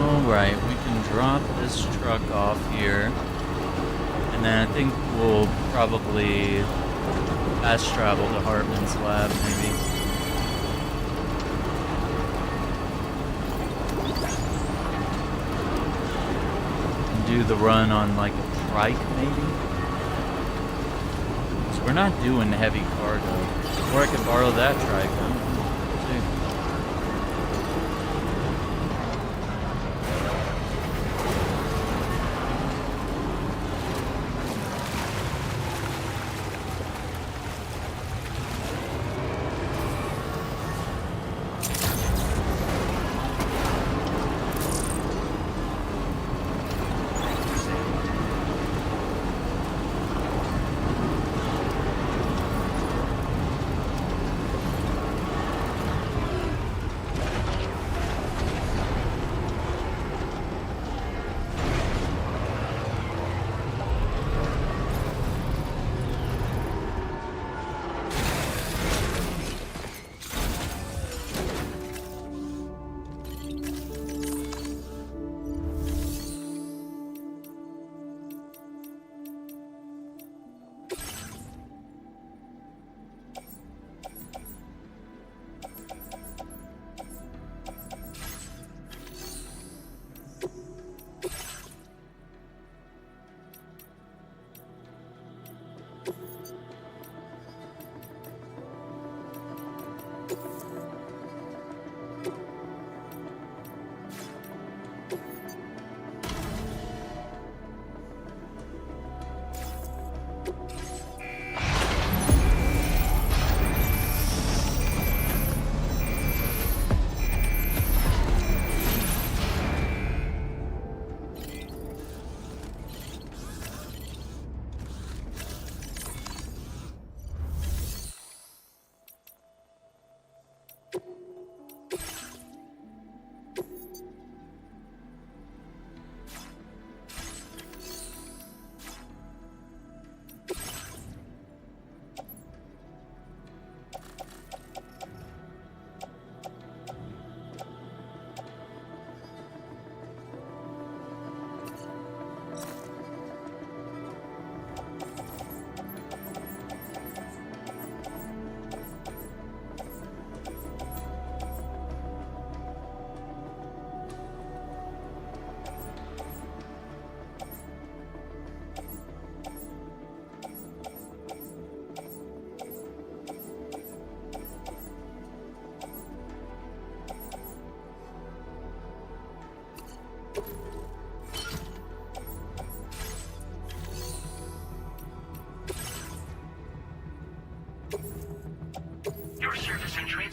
Speaker 1: Alright, we can drop this truck off here. And then I think we'll probably fast travel to Hartman's lab, maybe. And do the run on like a trike, maybe? So we're not doing heavy cargo. Or I could borrow that trike, huh?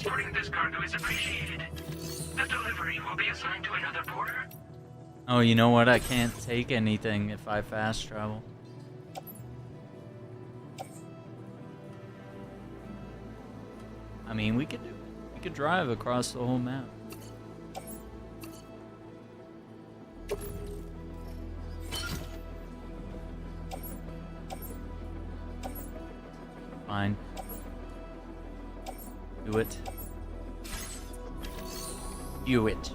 Speaker 2: Transporting this cargo is appreciated. The delivery will be assigned to another porter.
Speaker 1: Oh, you know what? I can't take anything if I fast travel. I mean, we could drive across the whole map. Fine. Do it. Do it.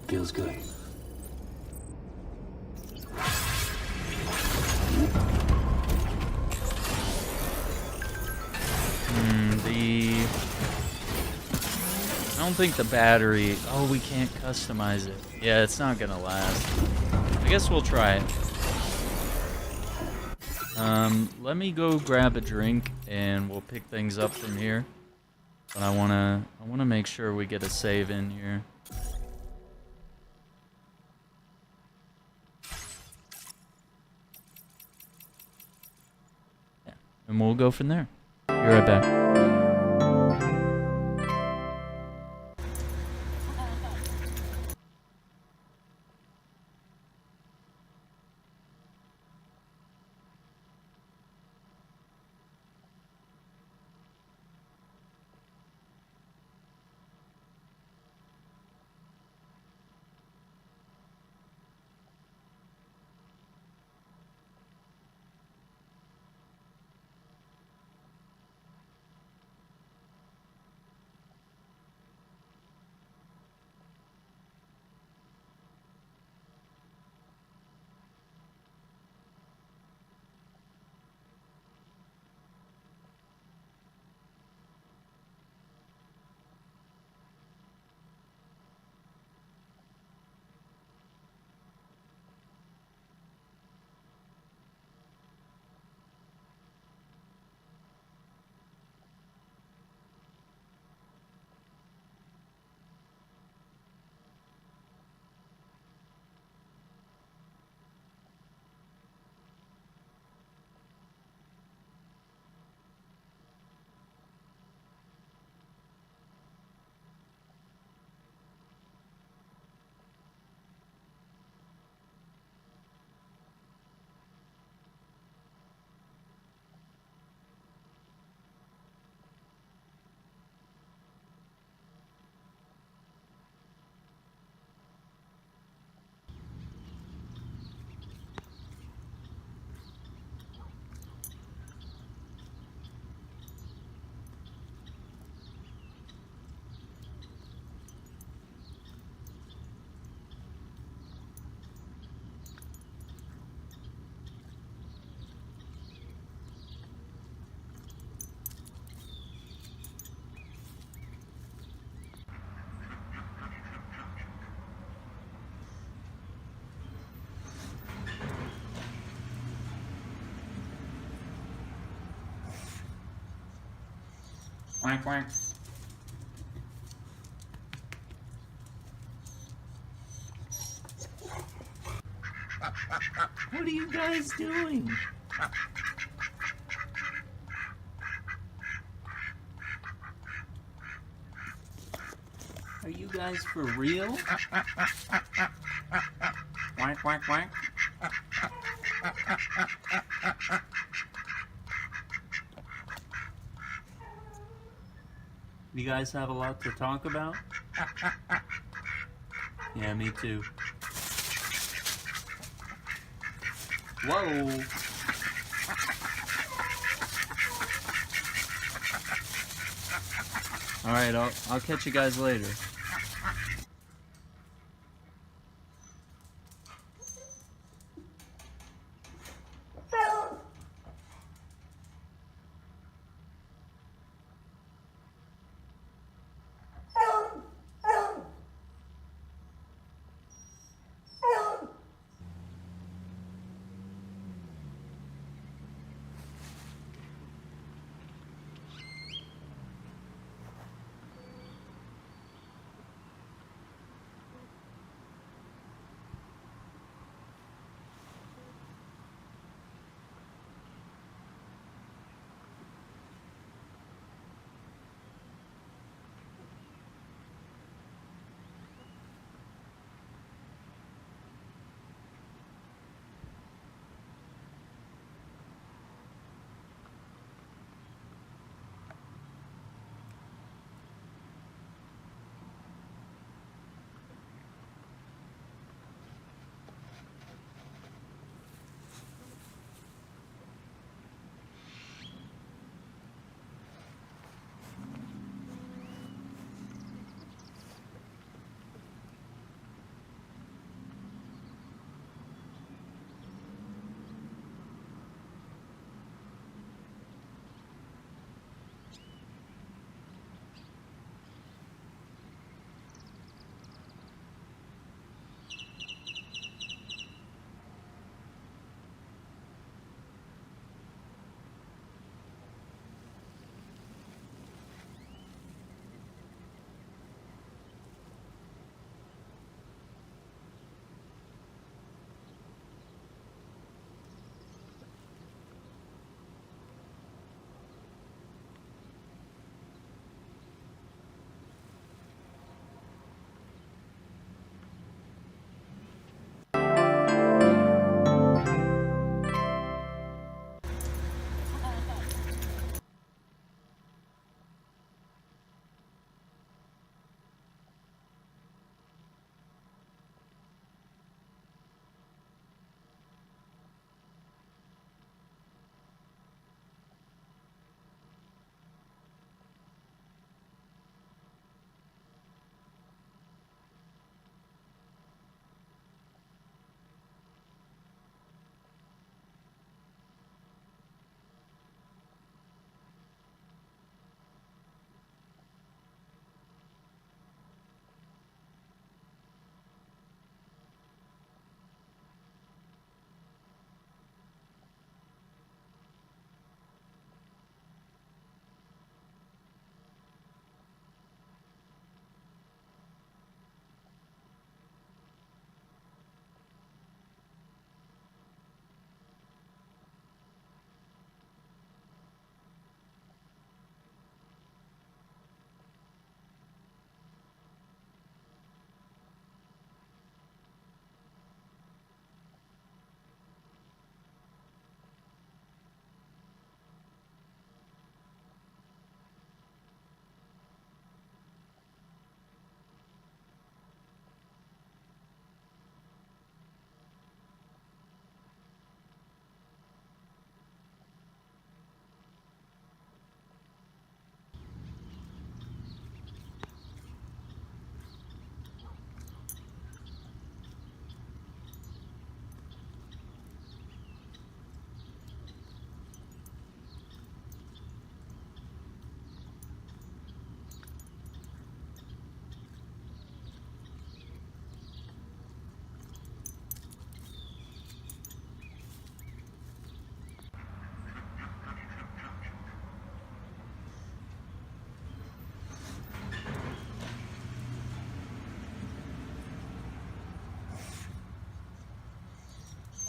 Speaker 4: Feels good.
Speaker 1: I don't think the battery... Oh, we can't customize it. Yeah, it's not gonna last. I guess we'll try it. Let me go grab a drink and we'll pick things up from here. But I wanna make sure we get a save in here. Yeah, and we'll go from there. Be right back.
Speaker 7: Wank, wank.
Speaker 8: What are you guys doing? Are you guys for real?
Speaker 7: Wank, wank, wank.
Speaker 8: You guys have a lot to talk about? Yeah, me too. Whoa! Alright, I'll catch you guys later.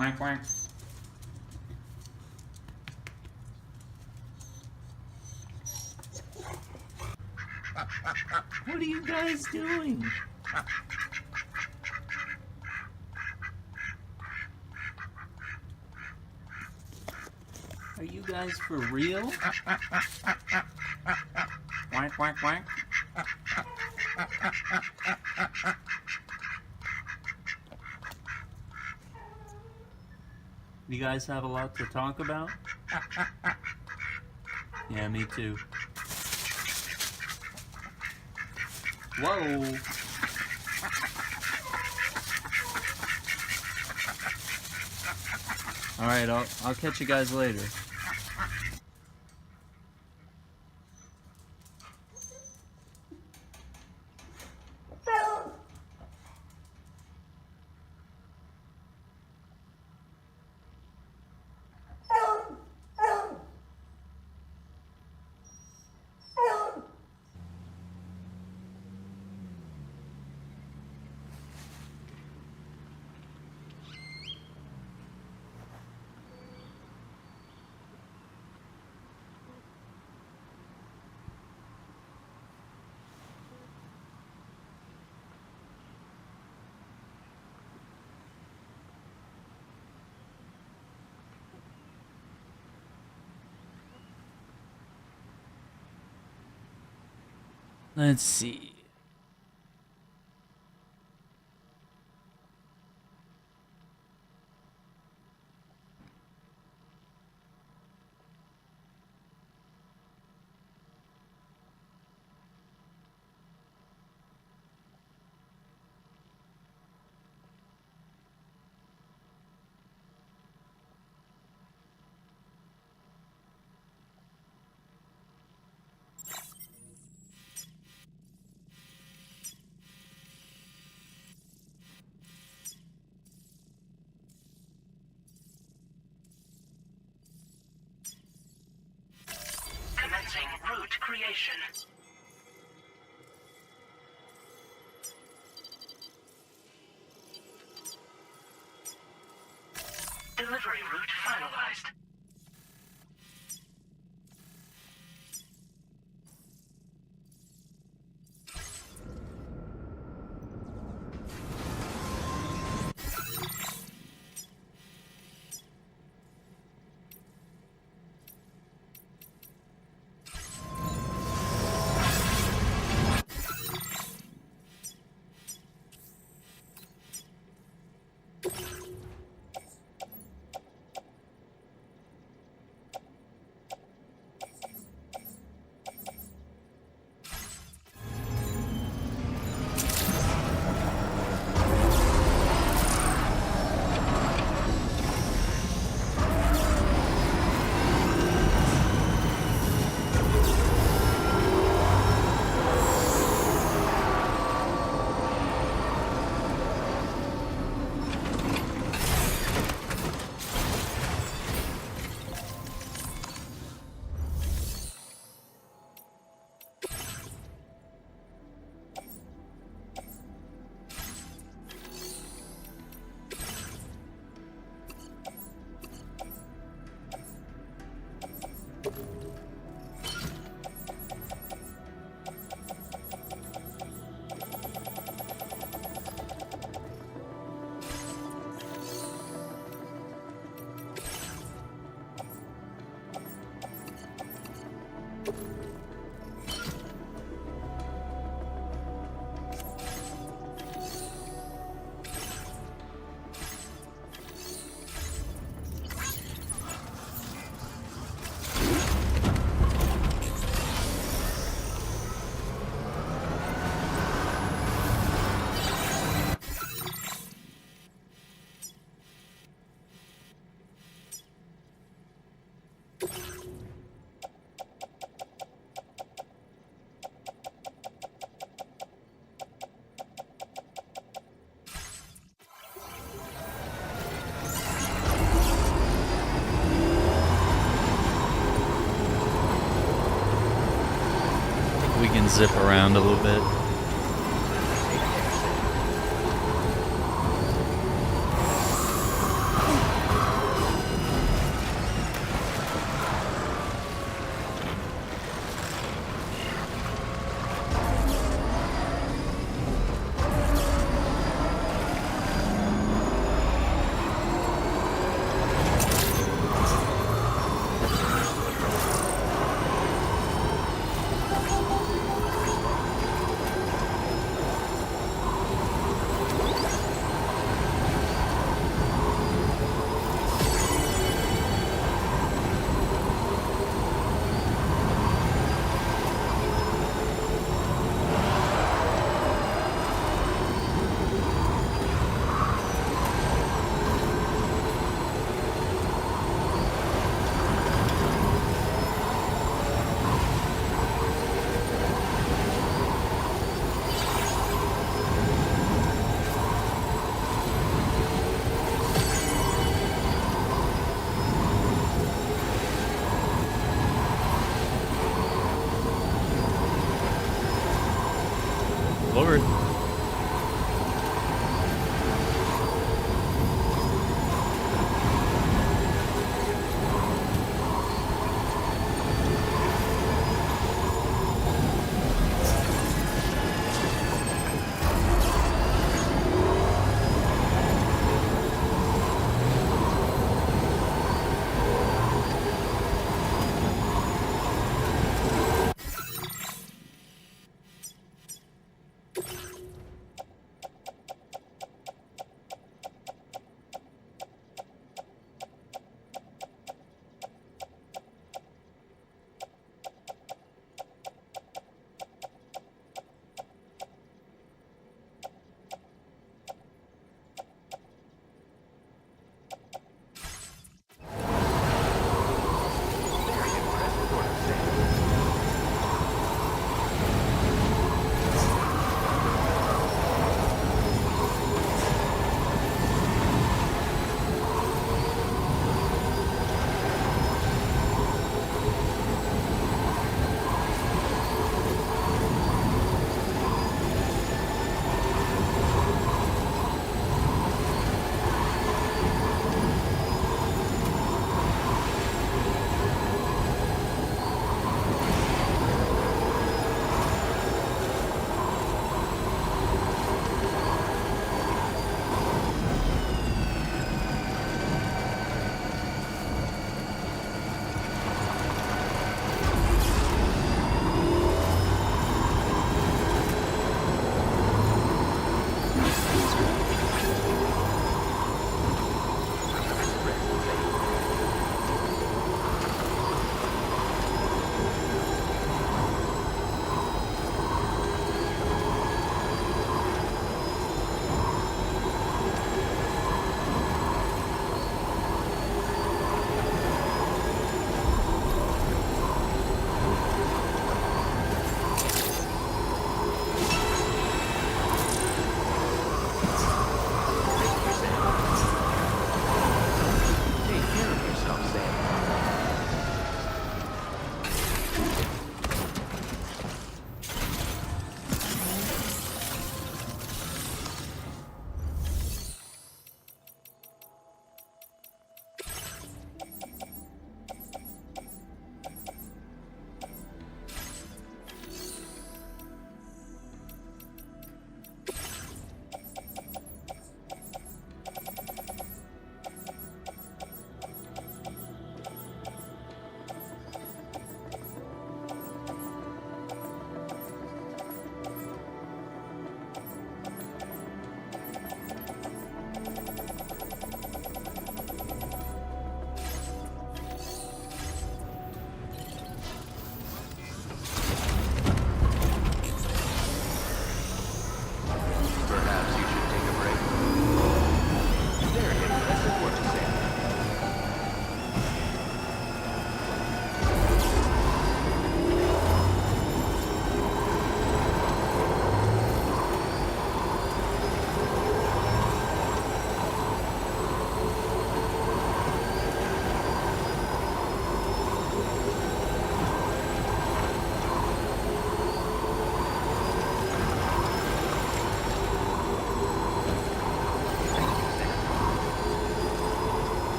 Speaker 7: Quack, quack.
Speaker 8: What are you guys doing? Are you guys for real?
Speaker 7: Quack, quack, quack.
Speaker 8: You guys have a lot to talk about? Yeah, me too. Whoa! Alright, I'll catch you guys later. Let's see.
Speaker 2: Commencing route creation. Delivery route finalized.
Speaker 1: We can zip around a little bit.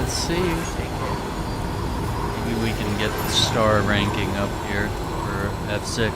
Speaker 1: Let's see. Maybe we can get the star ranking up here for F6.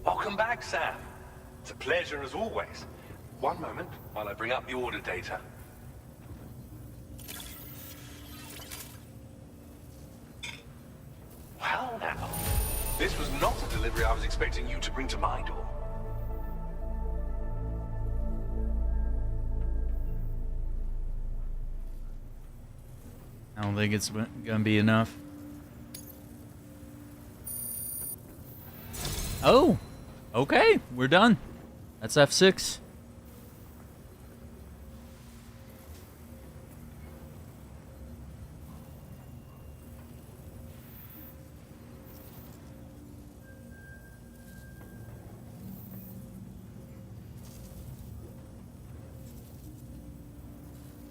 Speaker 5: Welcome back, Sam. It's a pleasure as always. One moment while I bring up the order data. Well now, this was not a delivery I was expecting you to bring to my door.
Speaker 1: I don't think it's gonna be enough. Oh! Okay, we're done. That's F6.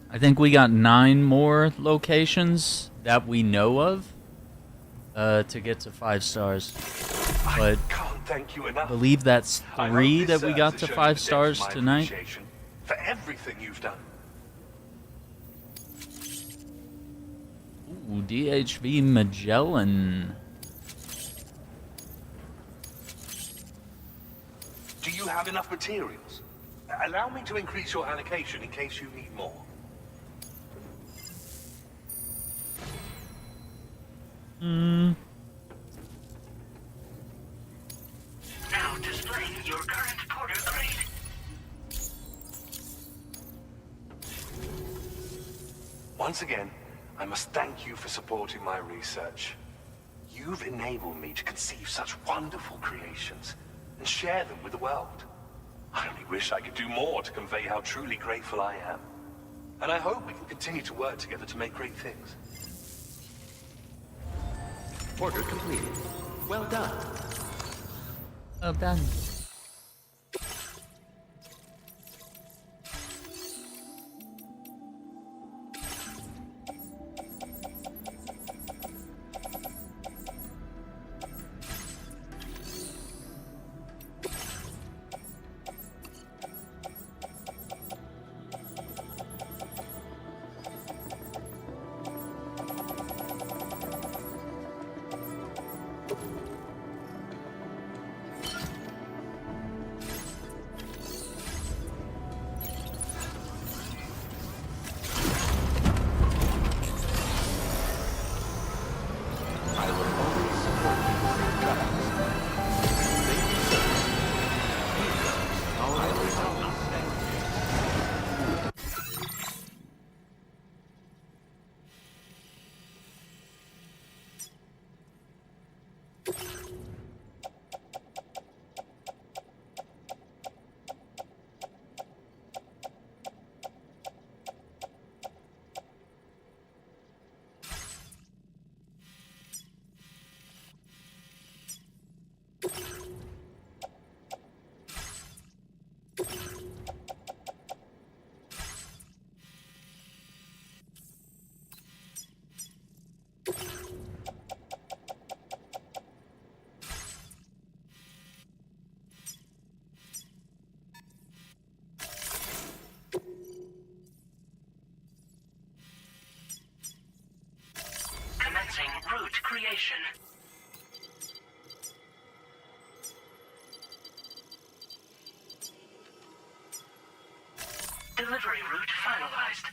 Speaker 1: I think we got 9 more locations that we know of to get to 5 stars. But
Speaker 5: Thank you enough.
Speaker 1: I believe that's 3 that we got to 5 stars tonight.
Speaker 5: For everything you've done.
Speaker 1: Ooh, DHV Magellan.
Speaker 5: Do you have enough materials? Allow me to increase your allocation in case you need more.
Speaker 2: Now displaying your current porter grade.
Speaker 5: Once again, I must thank you for supporting my research. You've enabled me to conceive such wonderful creations.
Speaker 12: and share them with the world. I only wish I could do more to convey how truly grateful I am. And I hope we can continue to work together to make great things.
Speaker 11: Order completed. Well done.
Speaker 1: Well done.
Speaker 2: Commencing route creation. Delivery route finalized.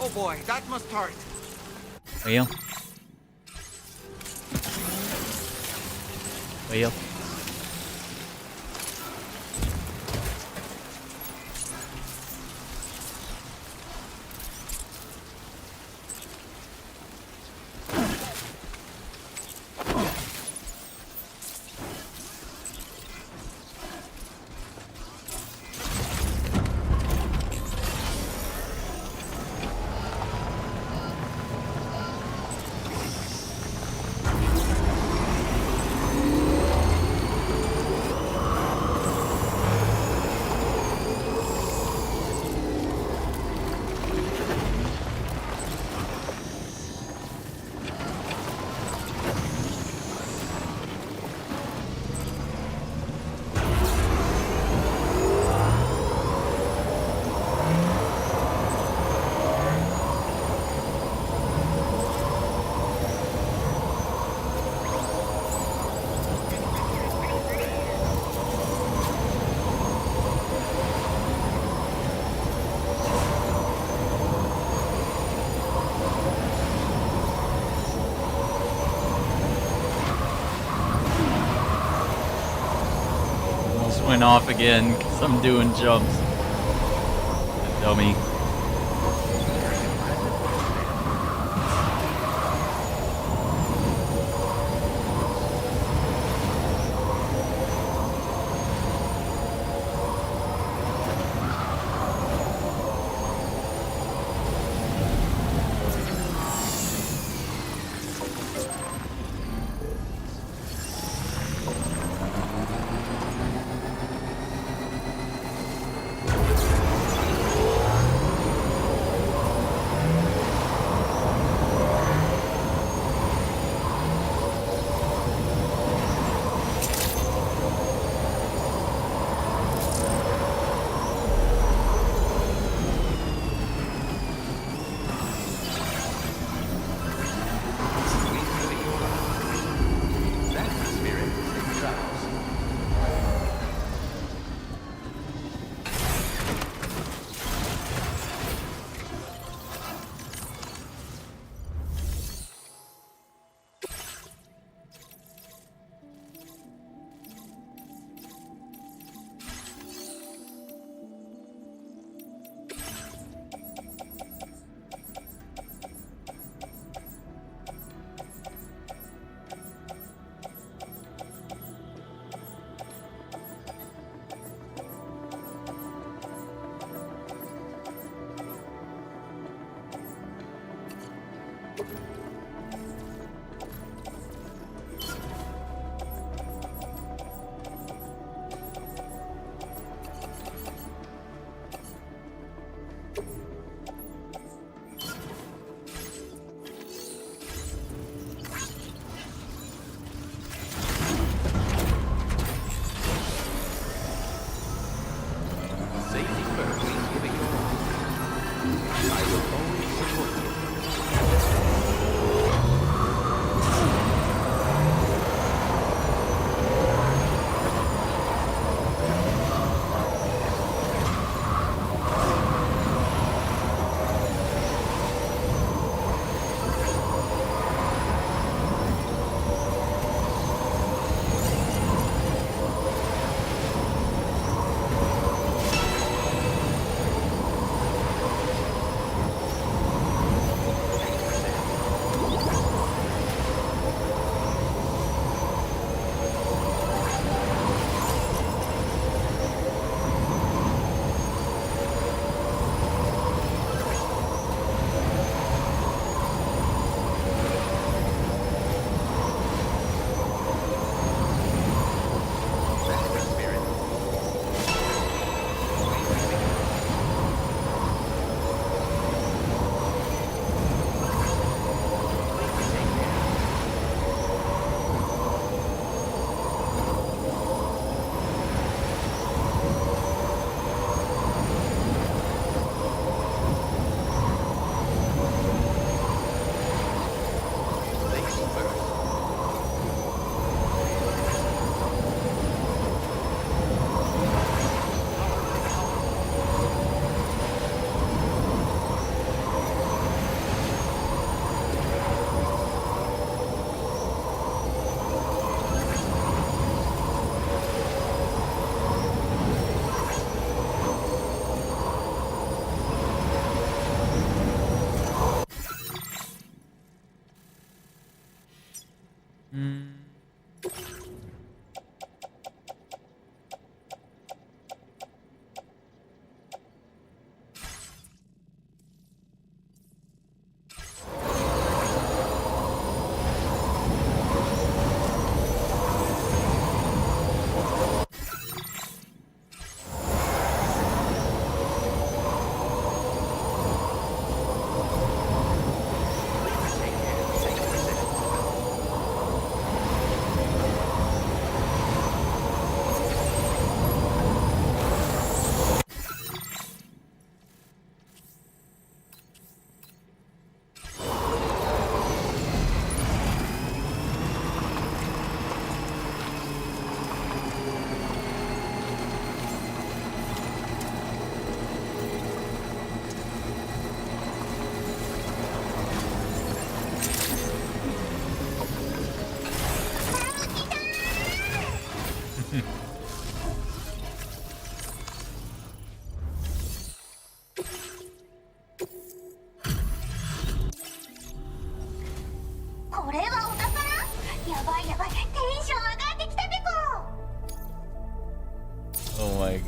Speaker 6: Oh boy, that must hurt.
Speaker 1: Well. Well. went off again because I'm doing jumps. Dummy.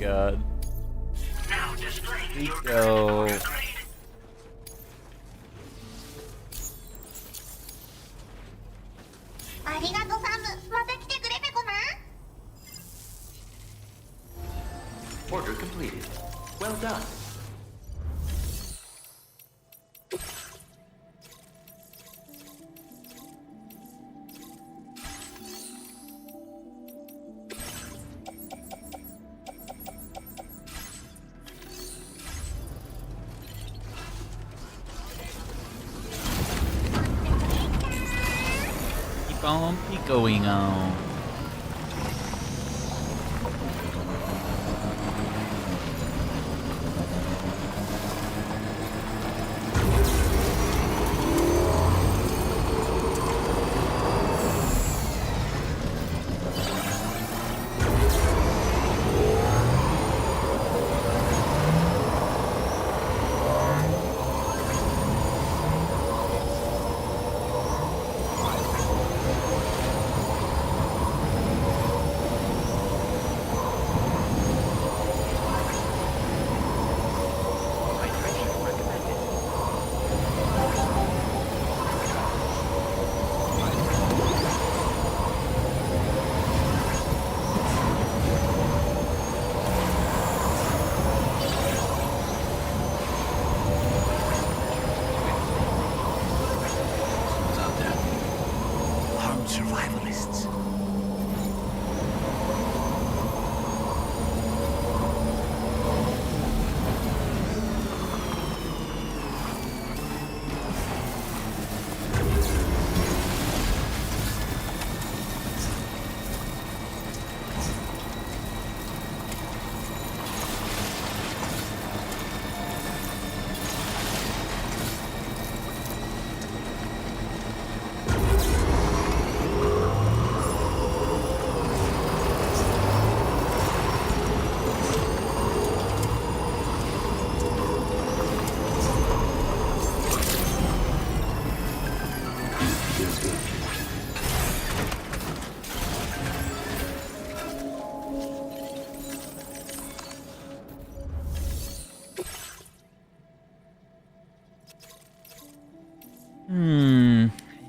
Speaker 1: god.
Speaker 2: Now displaying your
Speaker 1: Rico.
Speaker 2: current grade.
Speaker 11: Order completed. Well done.
Speaker 1: Keep on going on.
Speaker 11: Hydration recommended.
Speaker 6: What's out there? Armed survivalists.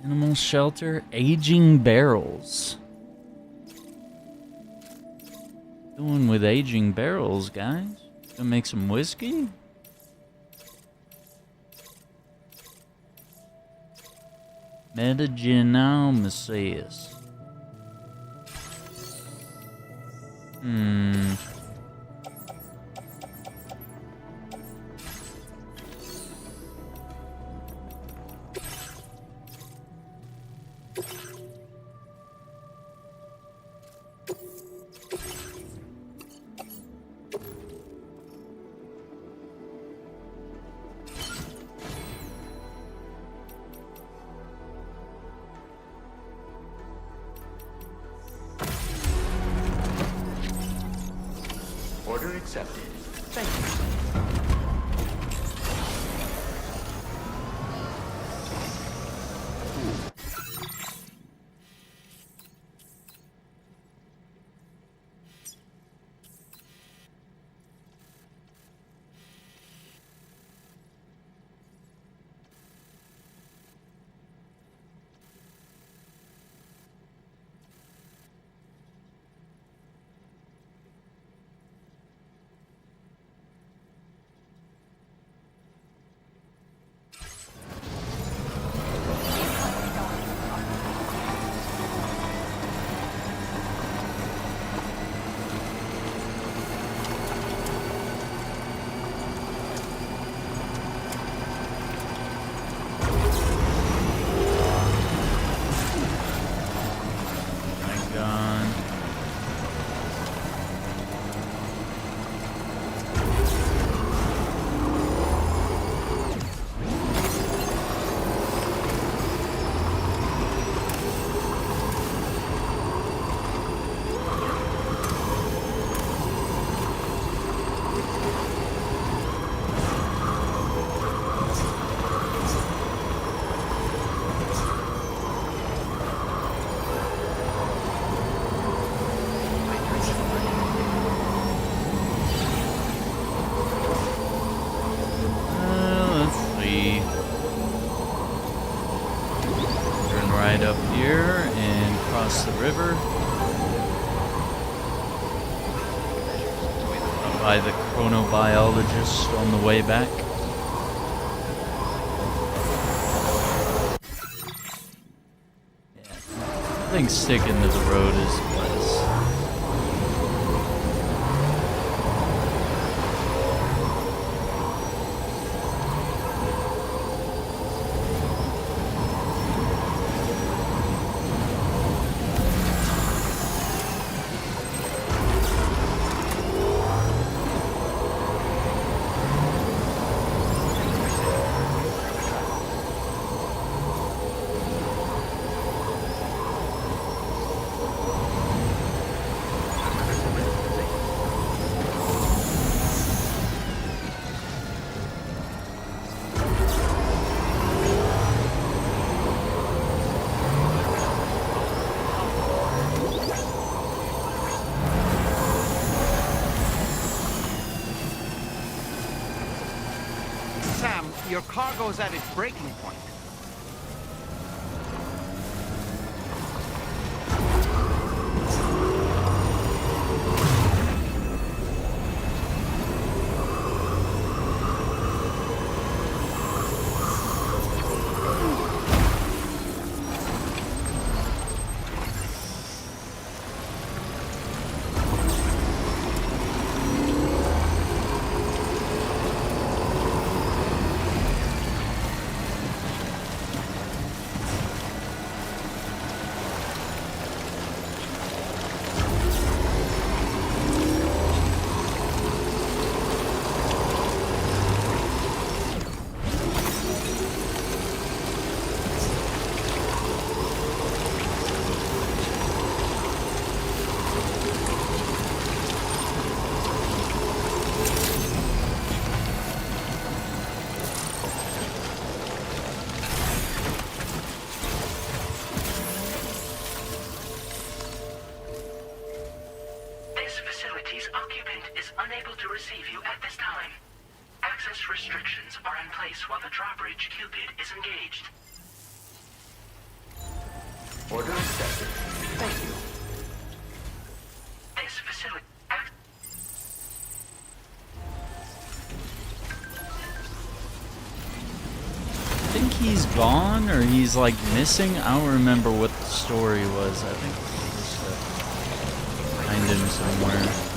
Speaker 1: Animal shelter, aging barrels. Doing with aging barrels, guys? Gonna make some whiskey? Metagenomesis.
Speaker 11: Order accepted. Thank you.
Speaker 1: across the river. By the chronobiologist on the way back. Yeah, I think sticking to the road is best.
Speaker 6: Sam, your cargo's at its breaking point.
Speaker 2: This facility's occupant is unable to receive you at this time. Access restrictions are in place while the drawbridge Cupid is engaged.
Speaker 4: Order accepted. Thank you.
Speaker 2: This facility...
Speaker 1: I think he's gone or he's like missing. I don't remember what the story was. I think it was find him somewhere.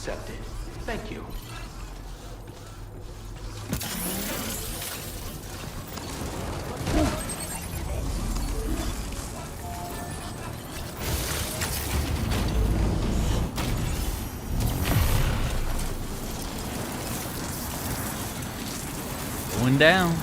Speaker 11: accepted. Thank you.
Speaker 1: Going down.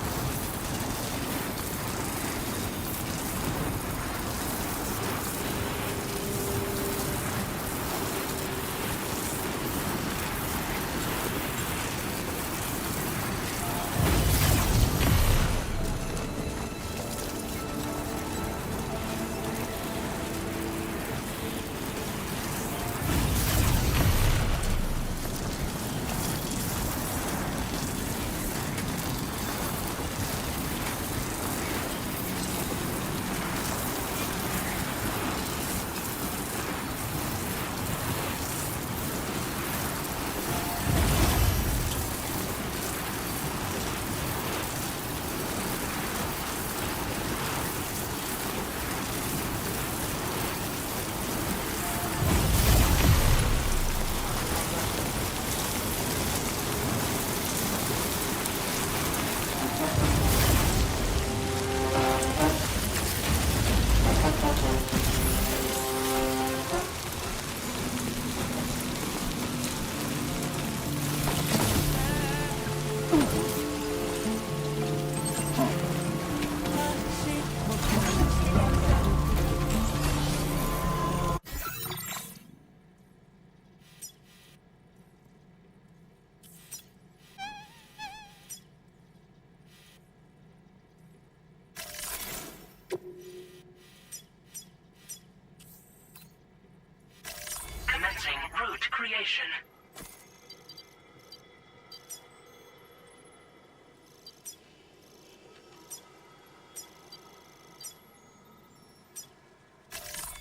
Speaker 2: Commencing route creation.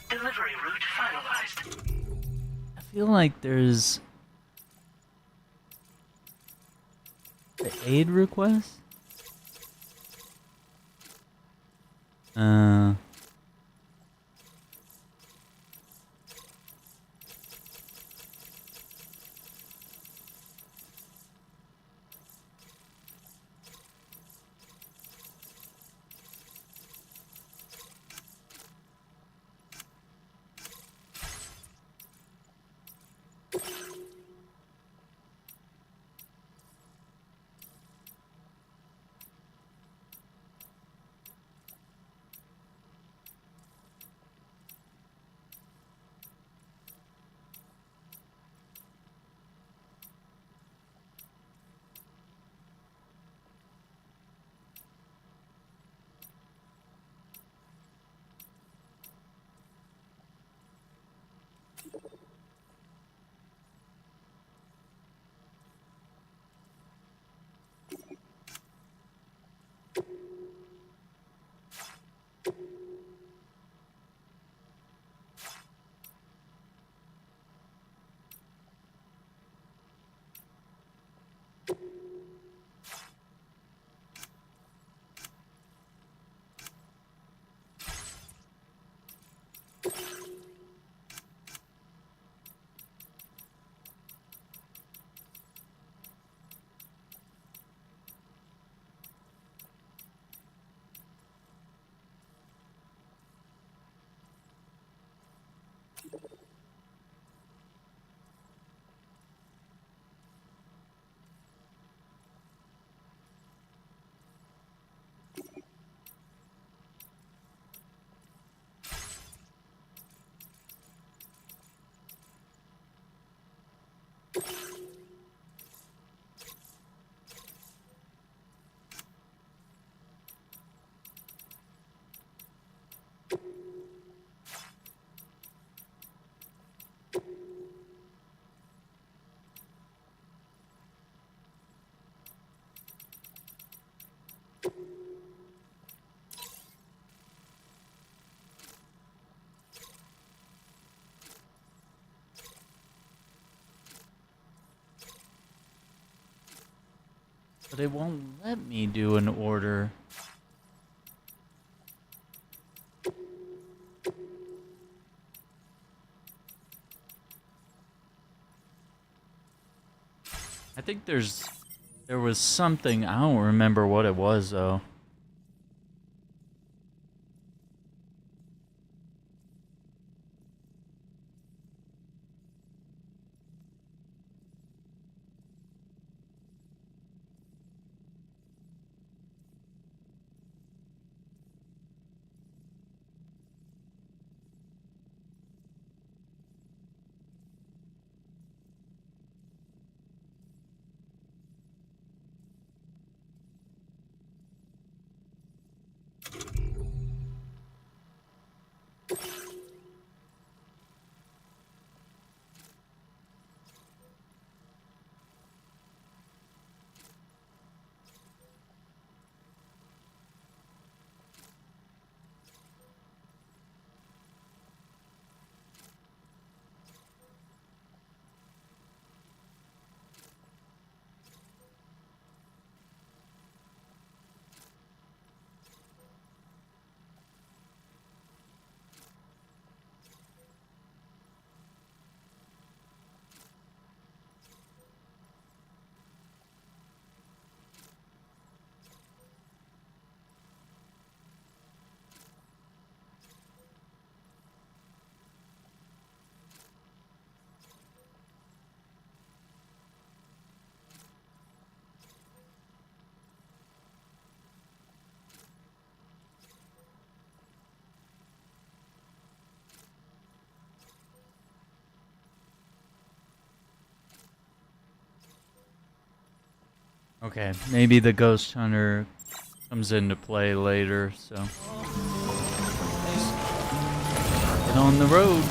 Speaker 2: Delivery route finalized.
Speaker 1: I feel like there's the aid request. But it won't let me do an order. I think there was something, I don't remember what it was though. Okay, maybe the ghost hunter comes into play later, so get on the road.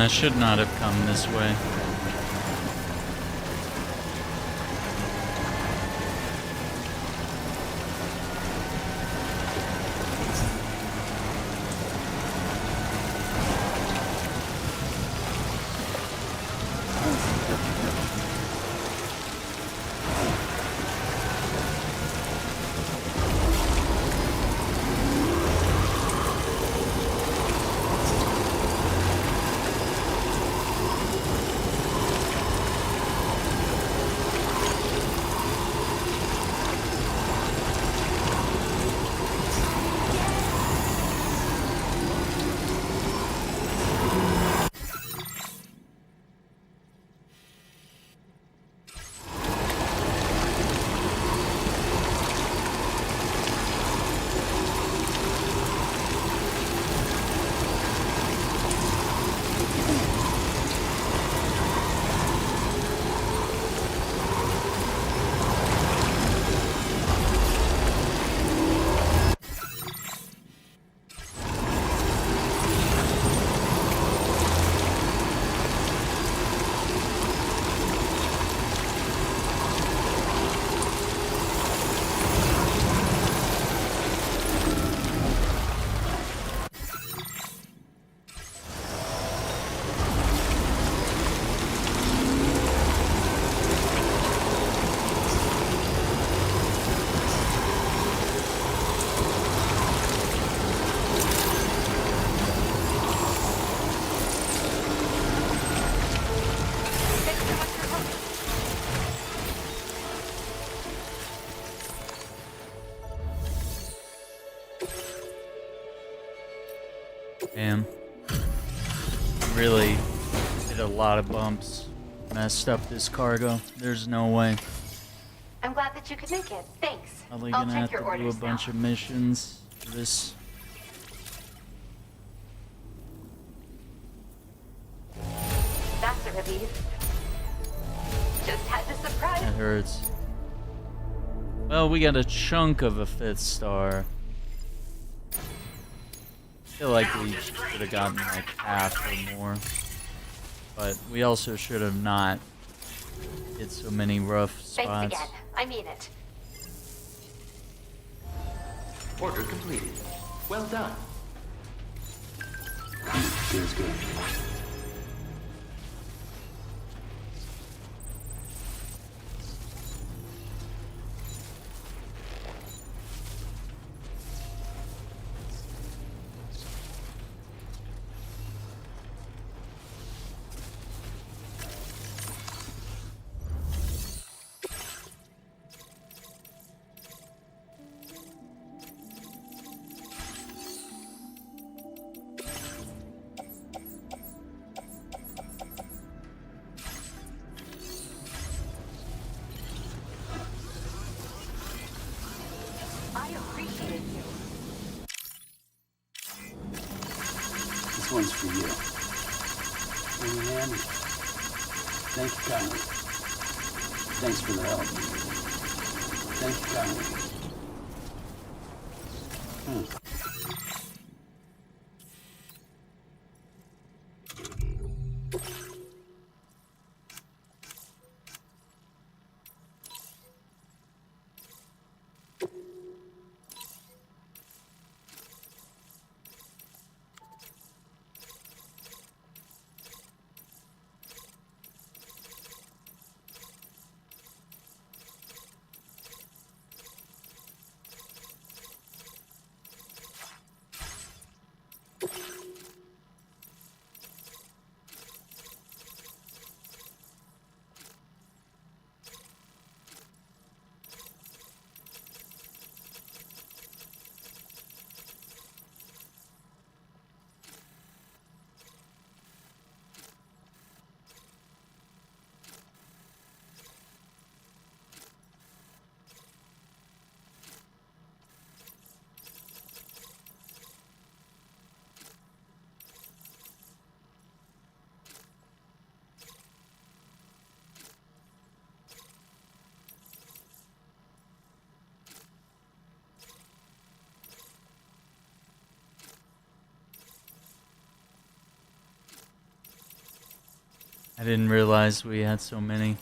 Speaker 1: Should not have come this way. Damn. Really hit a lot of bumps. Messed up this cargo. There's no way.
Speaker 13: I'm glad that you could make it. Thanks.
Speaker 1: Probably
Speaker 13: I'll
Speaker 1: gonna
Speaker 13: check
Speaker 1: have
Speaker 13: your
Speaker 1: to do a
Speaker 13: orders
Speaker 1: bunch
Speaker 13: now.
Speaker 1: of missions for this.
Speaker 13: That's a relief. Just had to surprise.
Speaker 1: That hurts. Well, we got a chunk of a 5th star. I feel like we should have gotten like half or more. But we also should have not hit so many rough spots.
Speaker 13: Thanks again. I mean it.
Speaker 11: Order completed. Well done.
Speaker 4: Feels good.
Speaker 13: I appreciate you.
Speaker 4: This one's for you. Really handy. Thank you kindly. Thanks for the help. Thank you kindly.
Speaker 1: I didn't realize we had so many.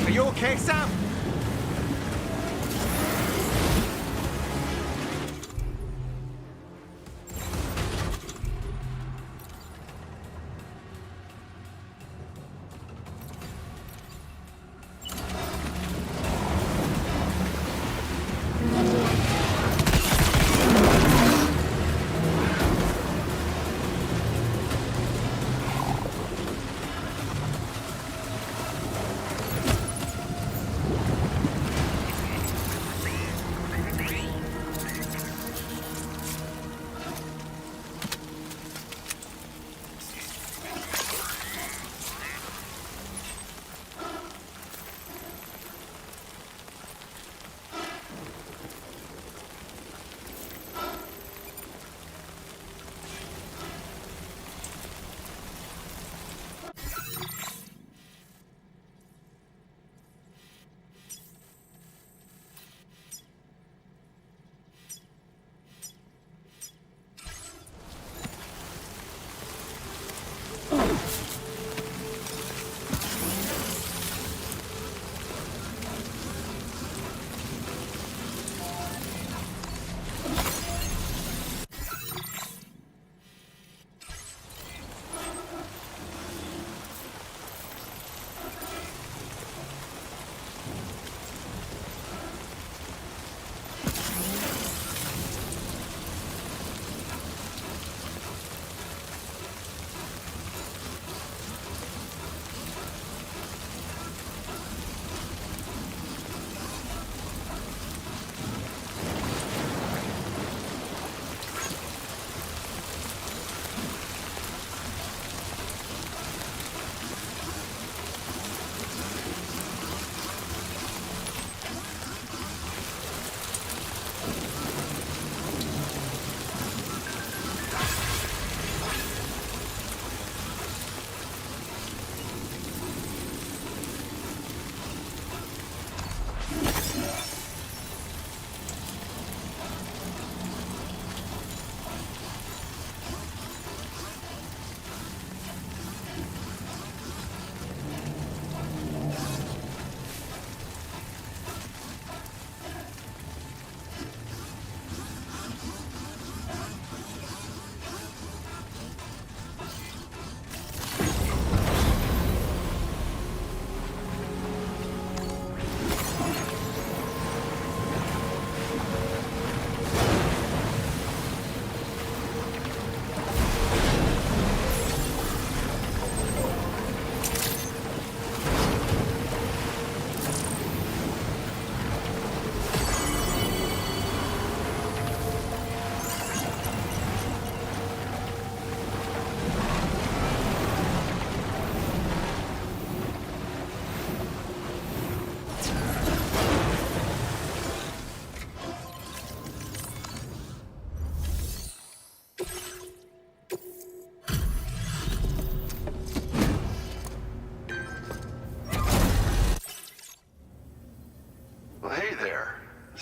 Speaker 6: Are you okay, Sam?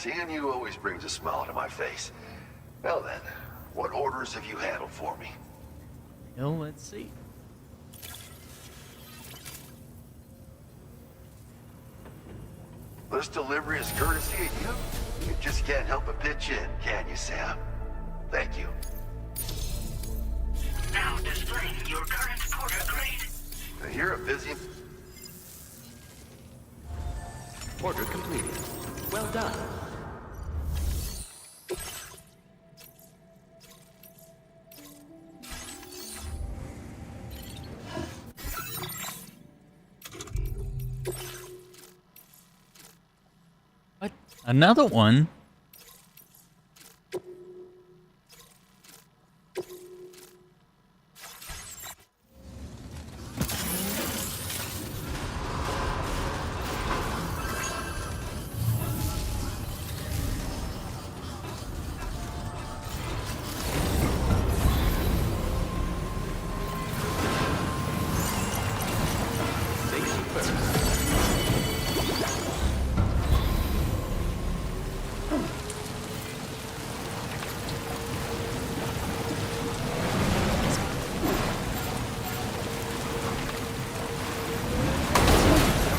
Speaker 14: Seeing you always brings a smile to my face. Well then, what orders have you handled for me?
Speaker 1: Well, let's see.
Speaker 14: This delivery is courtesy of you? You just can't help but pitch in, can you, Sam? Thank you.
Speaker 2: Now displaying your current porter grade.
Speaker 14: You're a busy...
Speaker 4: Order completed. Well done.
Speaker 1: What? Another one?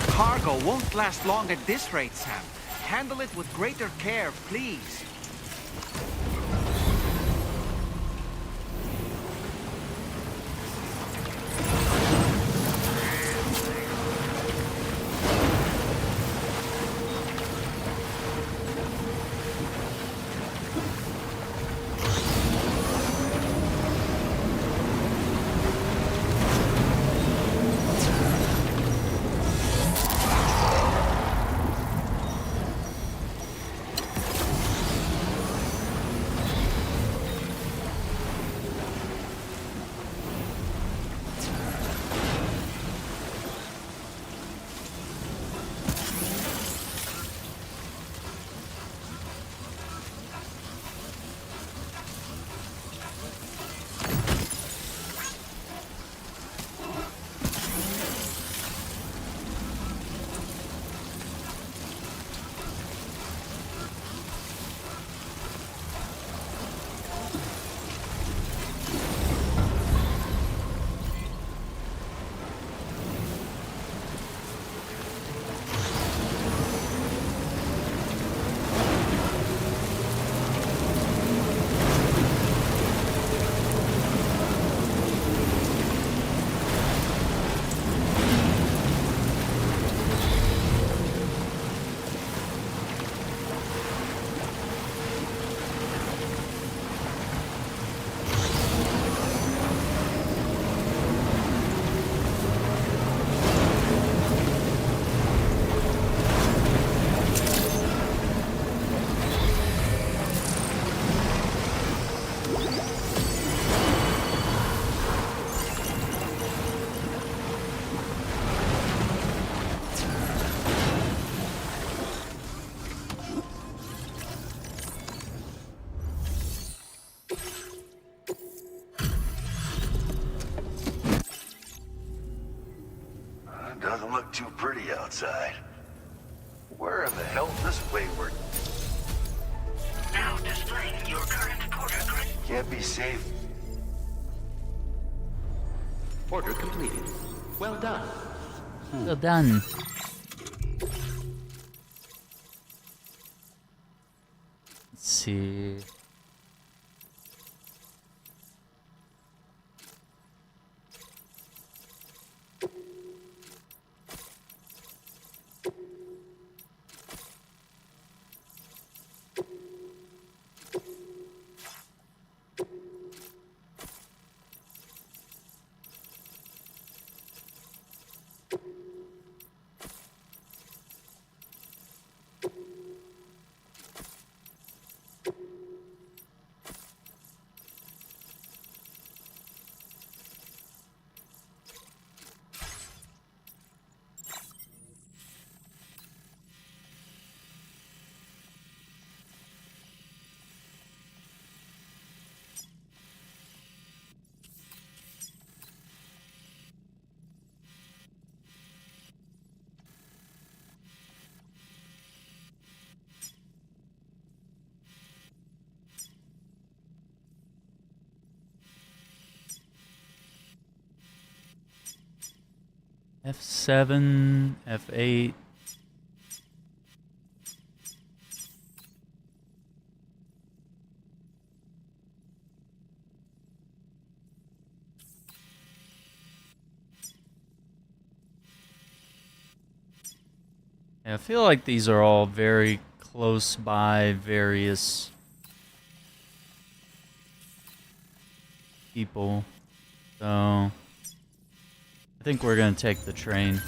Speaker 6: Cargo won't last long at this rate, Sam. Handle it with greater care, please.
Speaker 14: Doesn't look too pretty outside. Where in the hell is this wayward?
Speaker 2: Now displaying your current porter grade.
Speaker 14: Can't be safe.
Speaker 4: Order completed. Well done.
Speaker 1: Well done. Let's see. F7, F8. Yeah, I feel like these are all very close by various people. So I think we're gonna take the train.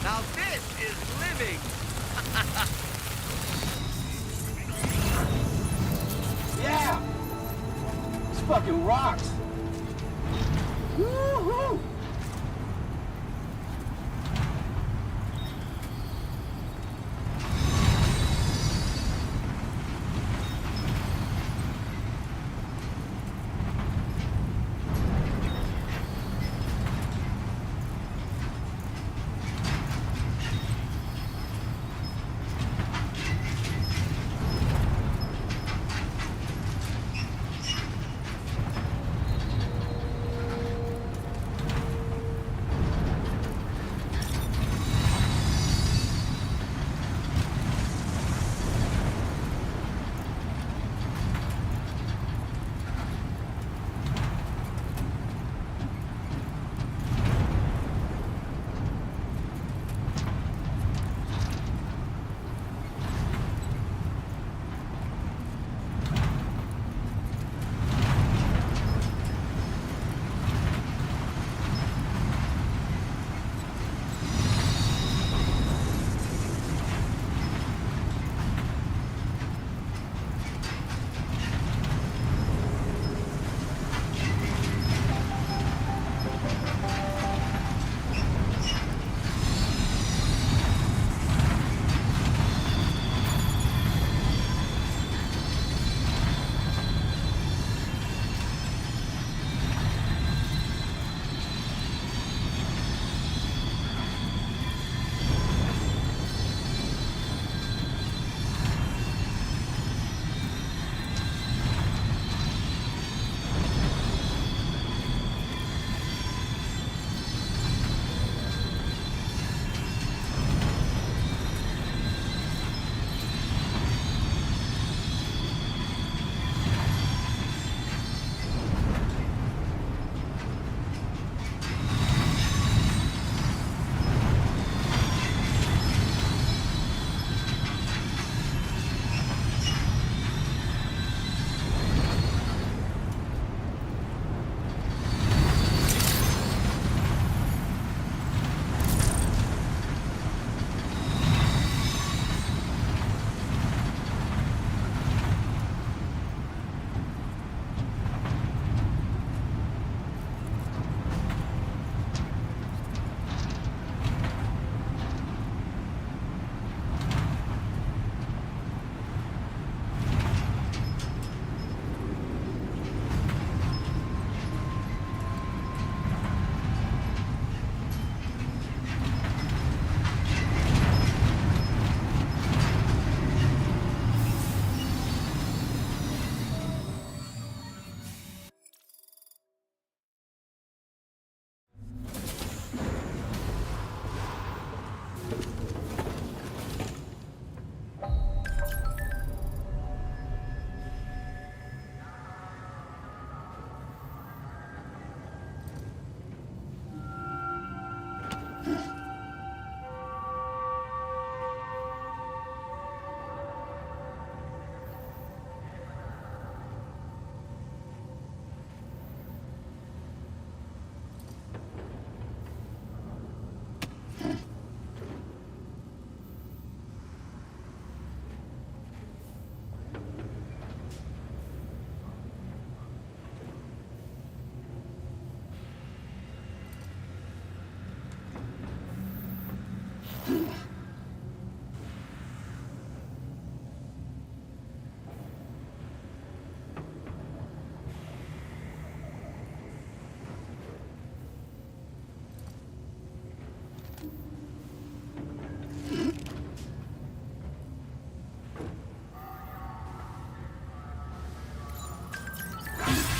Speaker 6: Now this is living!
Speaker 15: Yeah! This fucking rocks! Woohoo!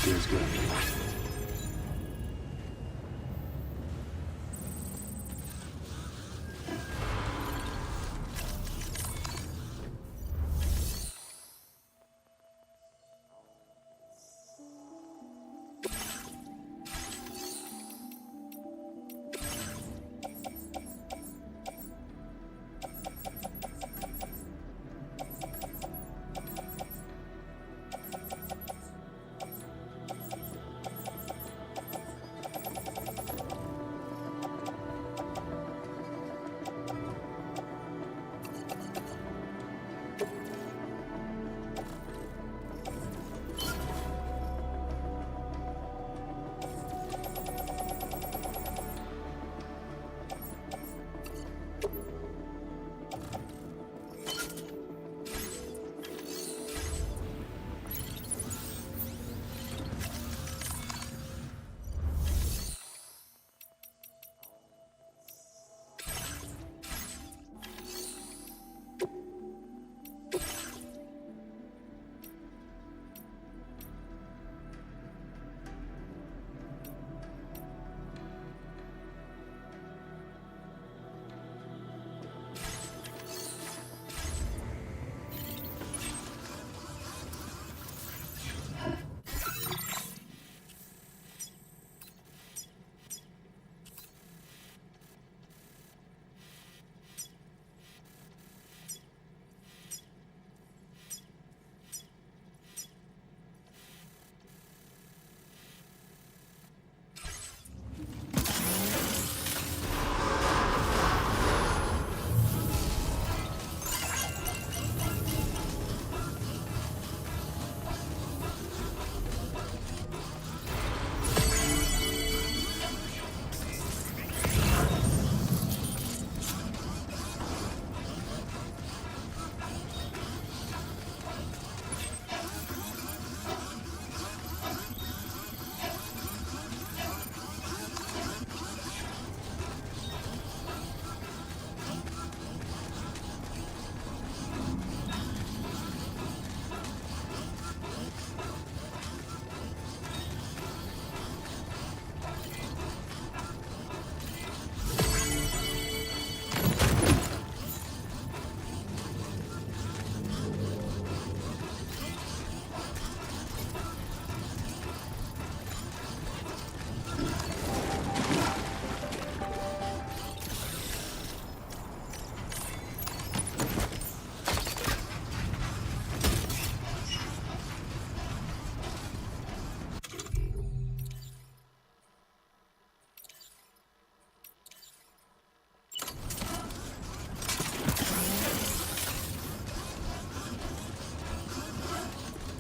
Speaker 4: Feels good.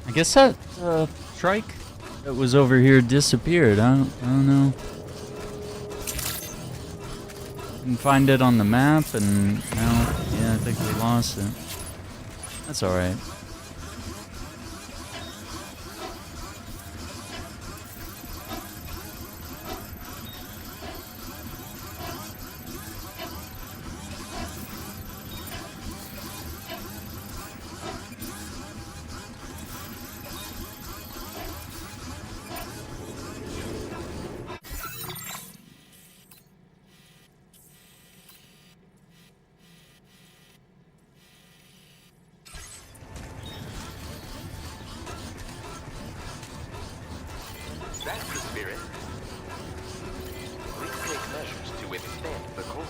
Speaker 1: I guess that trike that was over here disappeared. I don't know. Didn't find it on the map, and now, yeah, I think we lost it. That's alright.
Speaker 11: That's the spirit. We take measures to withstand the cold.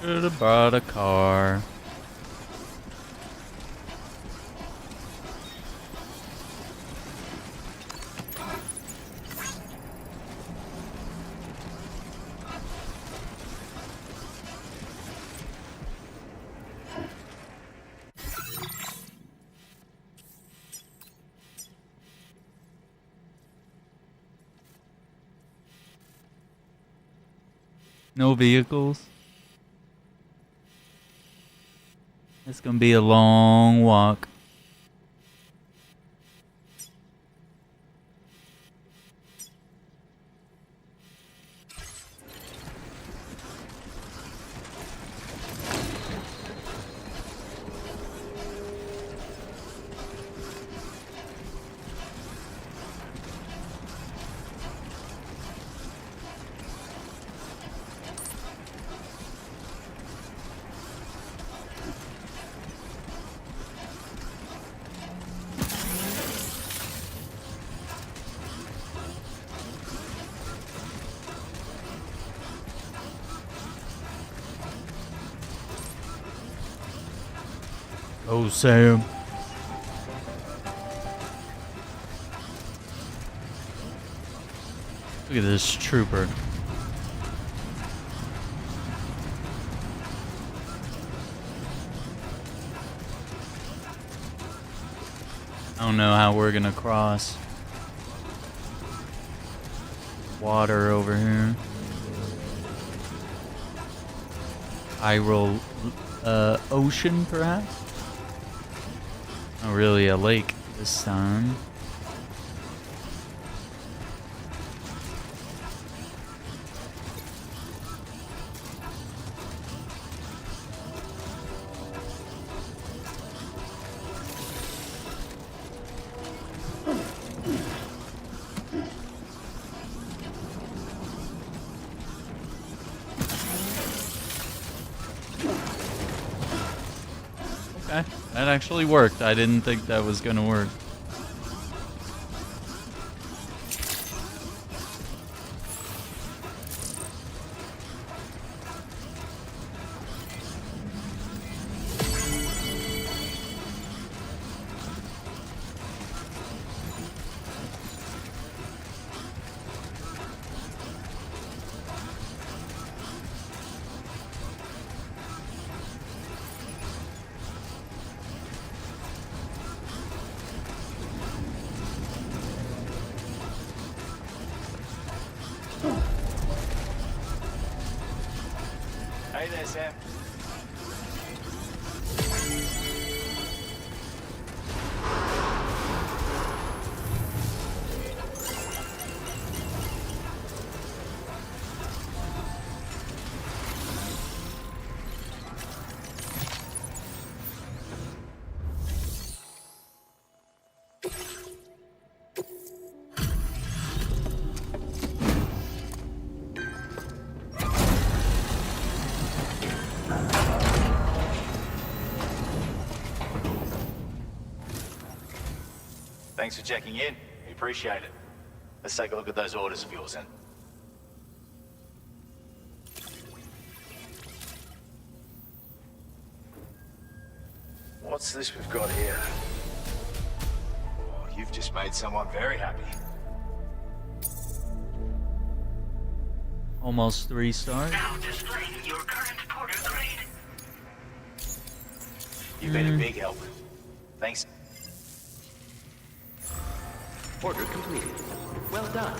Speaker 1: Should have bought a car. No vehicles. It's gonna be a long walk. Oh, Sam. Look at this trooper. I don't know how we're gonna cross. Water over here. Ocean, perhaps? Not really a lake this time. Okay, that actually worked. I didn't think that was gonna work.
Speaker 15: Hey there, Sam. Thanks for checking in. We appreciate it. Let's take a look at those orders of yours then. What's this we've got here? Oh, you've just made someone very happy.
Speaker 1: Almost 3 stars.
Speaker 2: Now displaying your current porter grade.
Speaker 15: You've been a big help. Thanks.
Speaker 11: Order completed. Well done.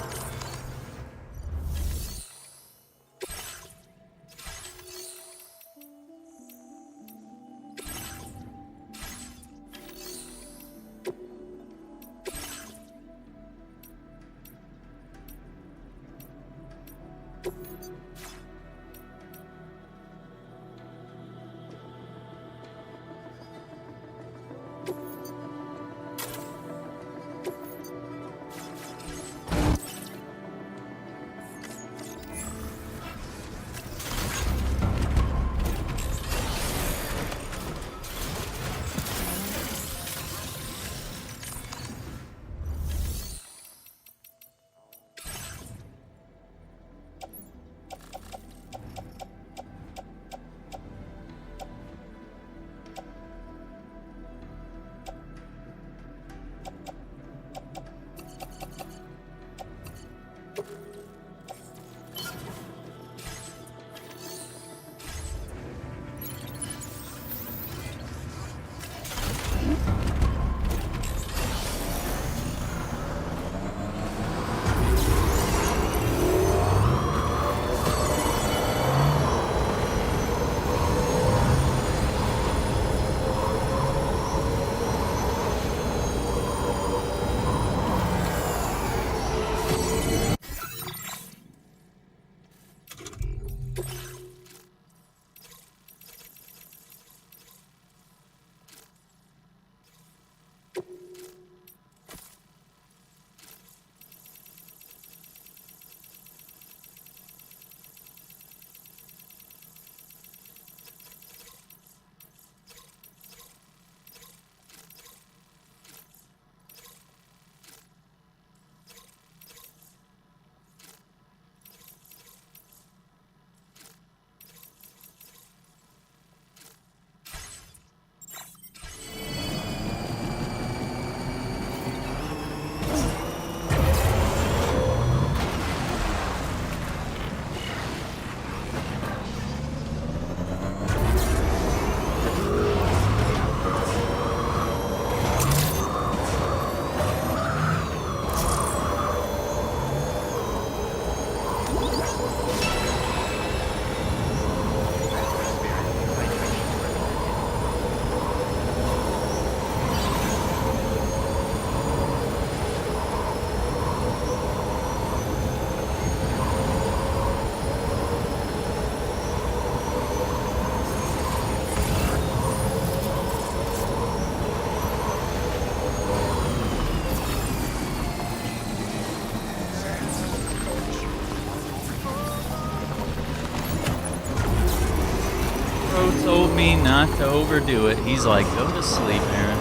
Speaker 1: Bro told me not to overdo it. He's like, go to sleep, Aaron.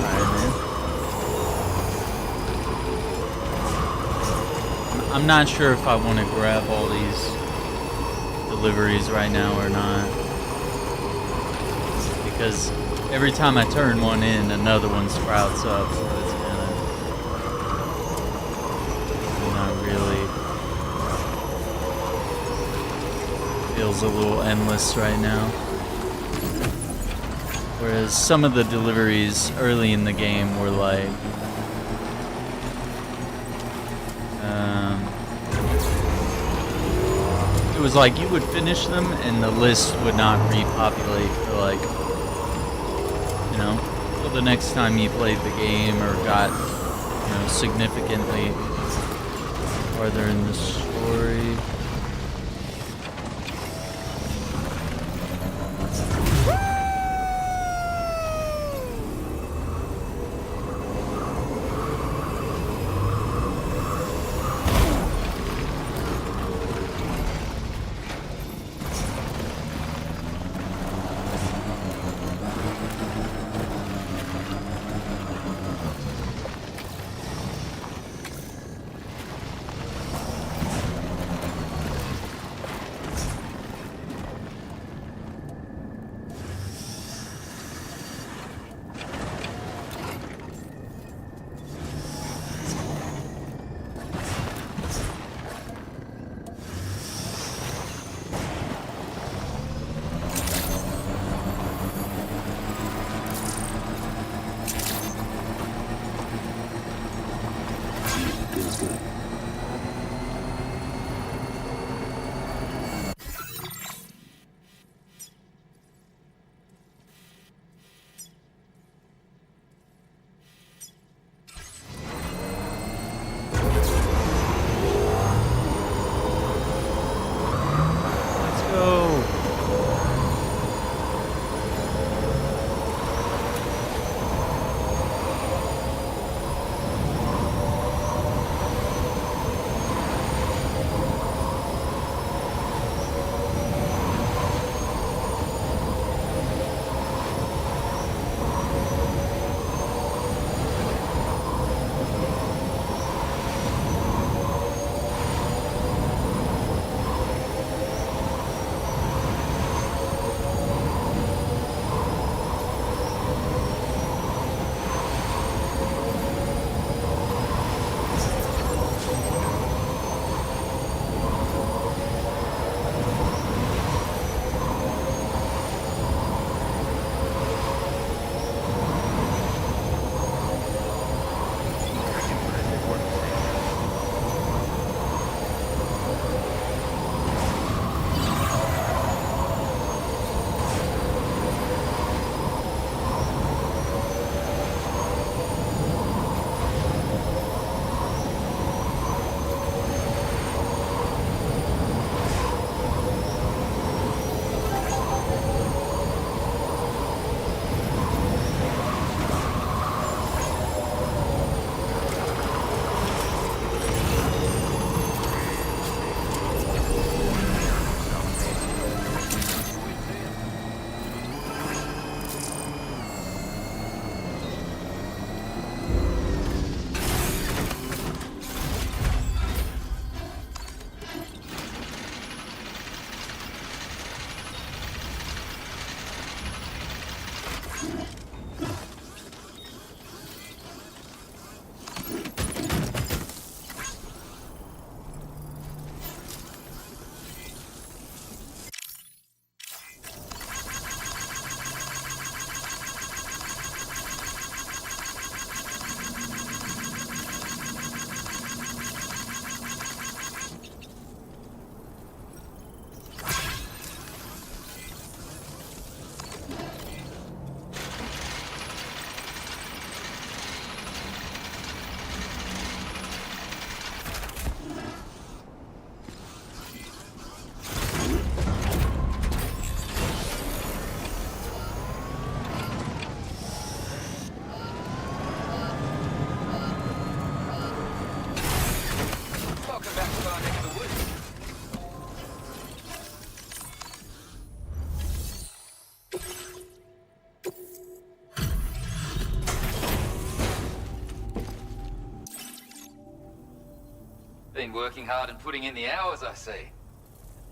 Speaker 1: Alright, man. I'm not sure if I want to grab all these deliveries right now or not. Because every time I turn one in, another one sprouts up. So it's kind of not really. Feels a little endless right now. Whereas some of the deliveries early in the game were like, it was like you would finish them and the list would not repopulate for like, you know, till the next time you played the game or got, you know, significantly farther in the story.
Speaker 16: been working hard and putting in the hours, I see.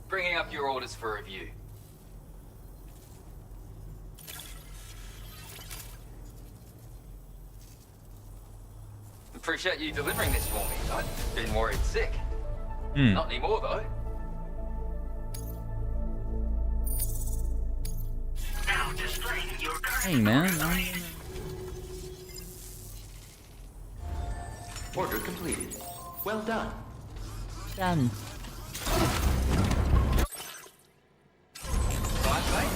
Speaker 16: Bringing up your orders for review. Appreciate you delivering this for me. I've been worried sick. Not anymore, though.
Speaker 2: Now displaying your current
Speaker 1: Hey, man.
Speaker 11: Order completed. Well done.
Speaker 1: Done.
Speaker 16: Fine, mate.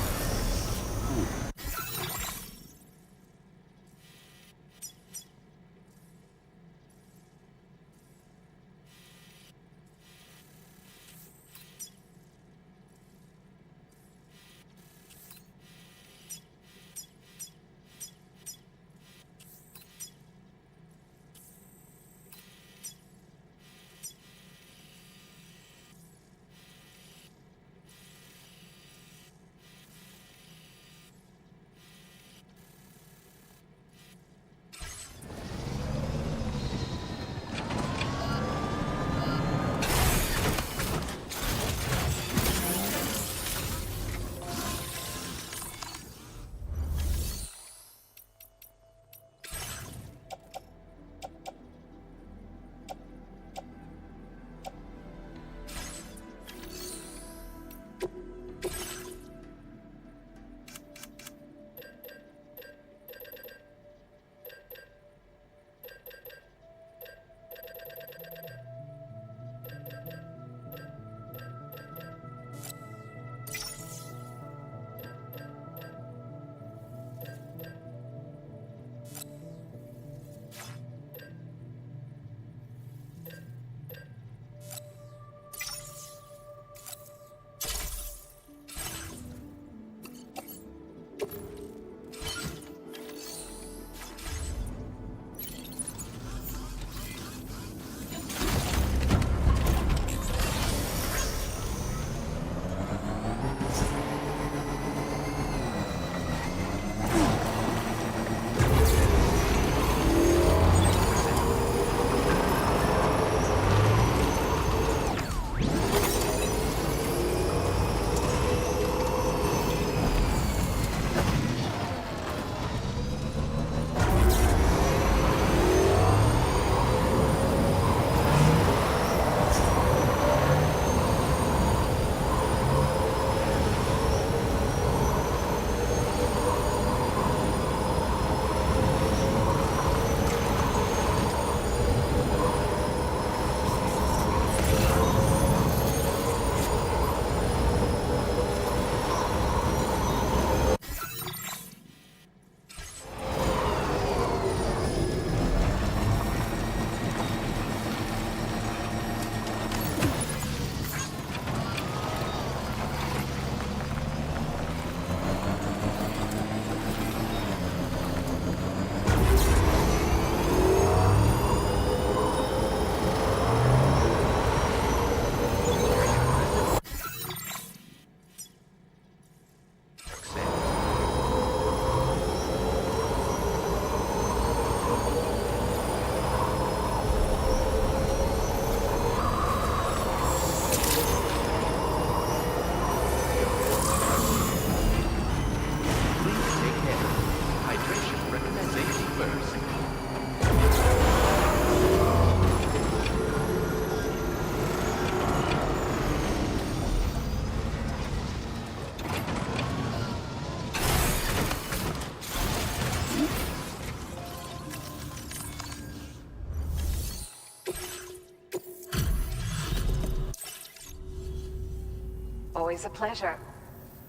Speaker 9: Always a pleasure.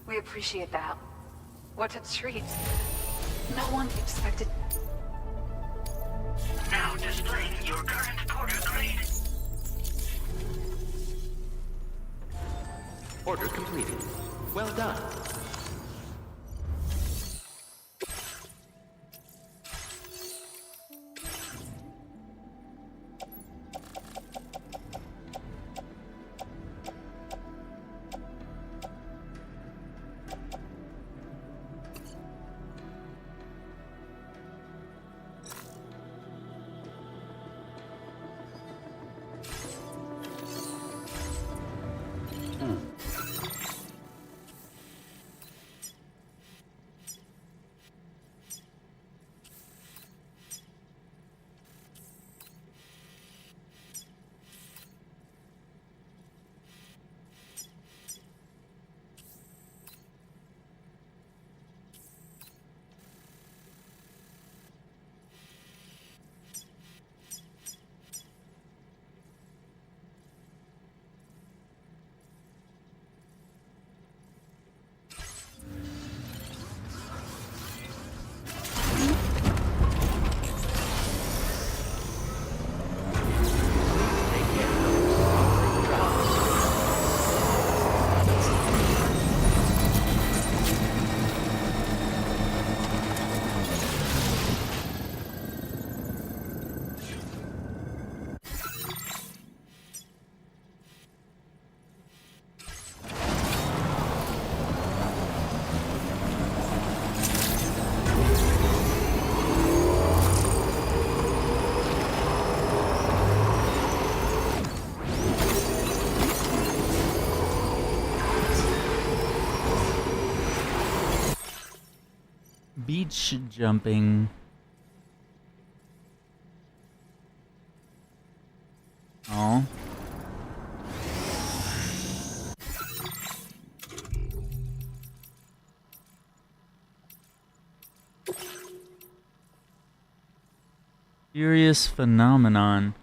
Speaker 9: We appreciate the help. What a treat. No one expected...
Speaker 2: Now displaying your current porter grade.
Speaker 11: Order completed. Well done.
Speaker 1: beach jumping. Oh. Curious phenomenon.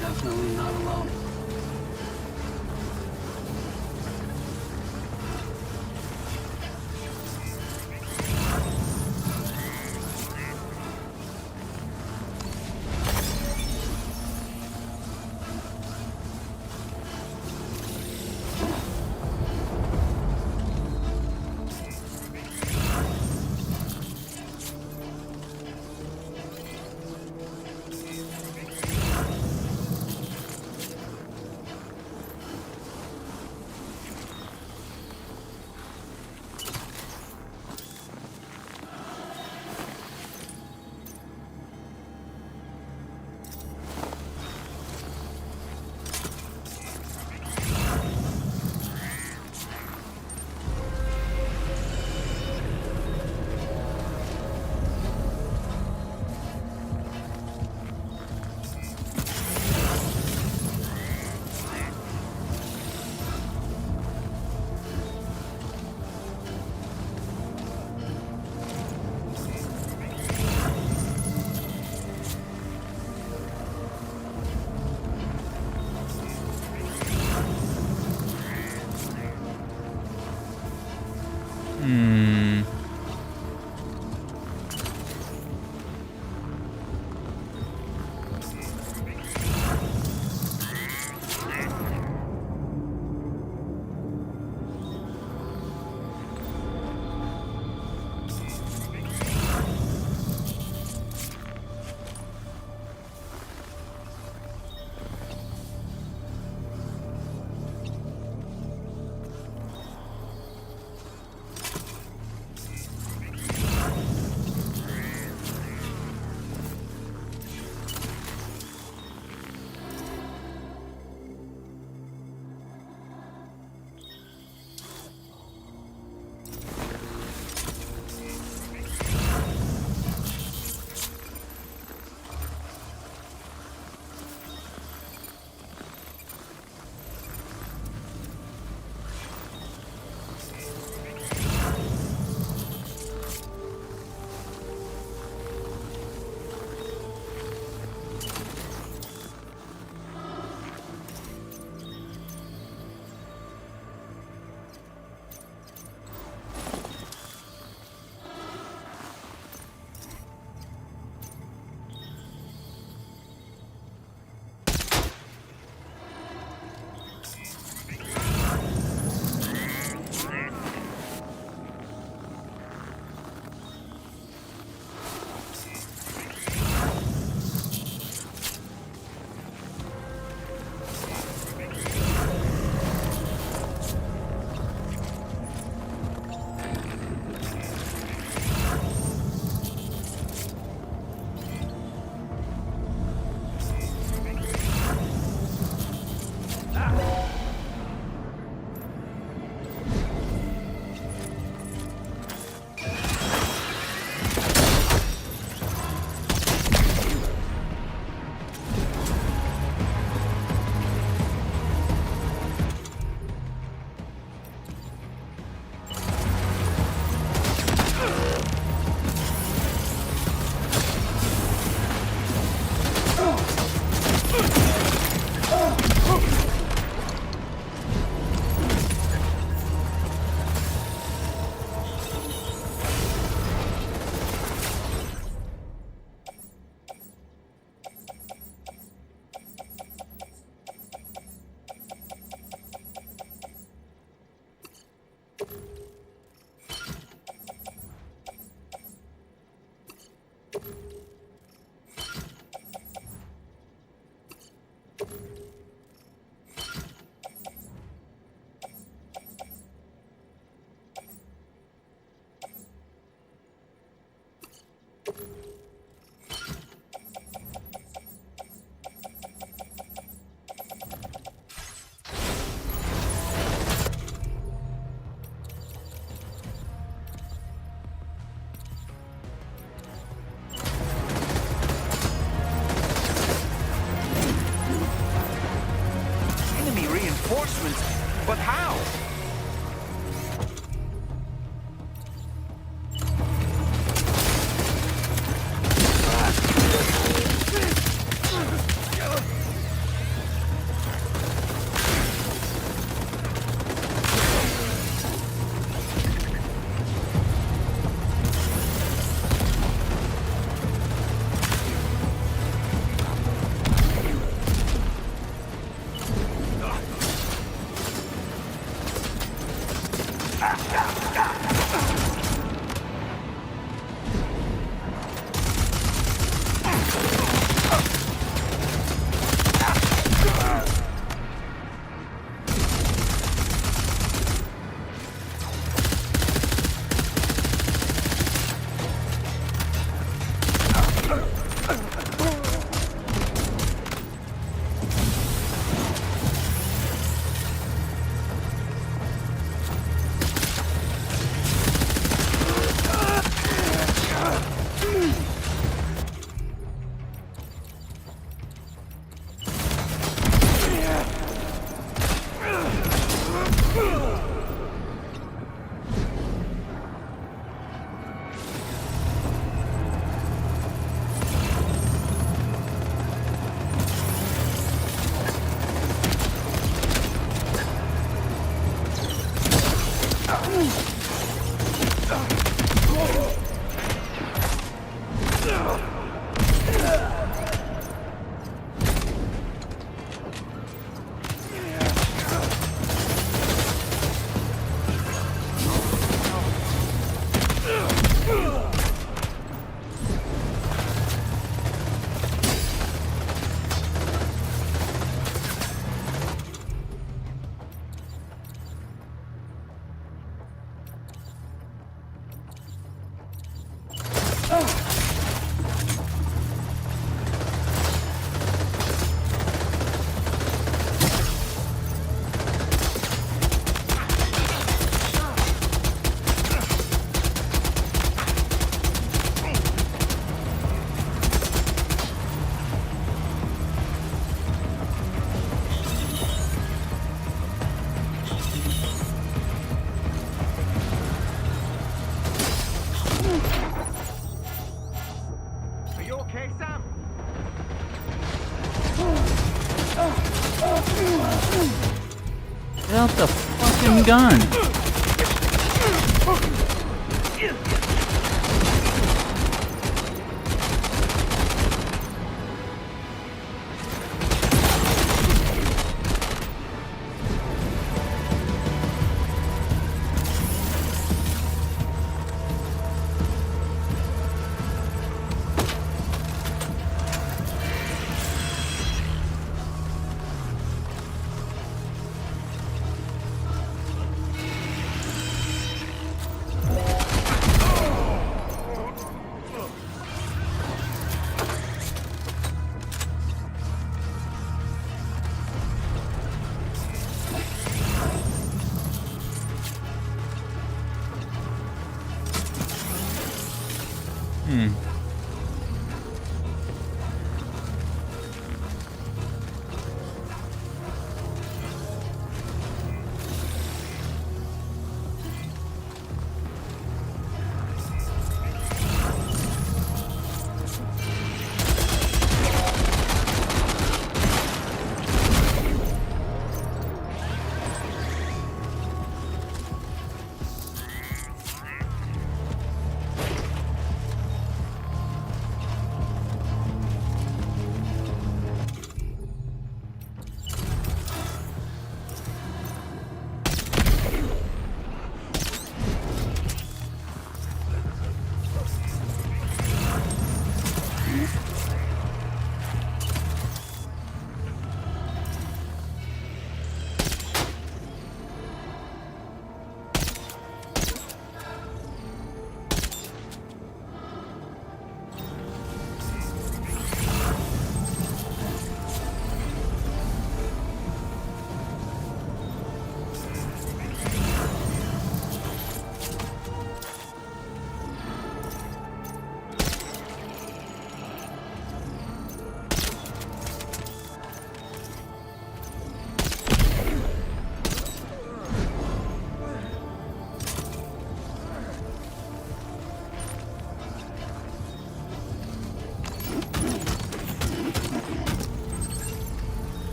Speaker 4: Definitely not alone.
Speaker 6: Enemy reinforcements? But how?
Speaker 1: Get out the fucking gun.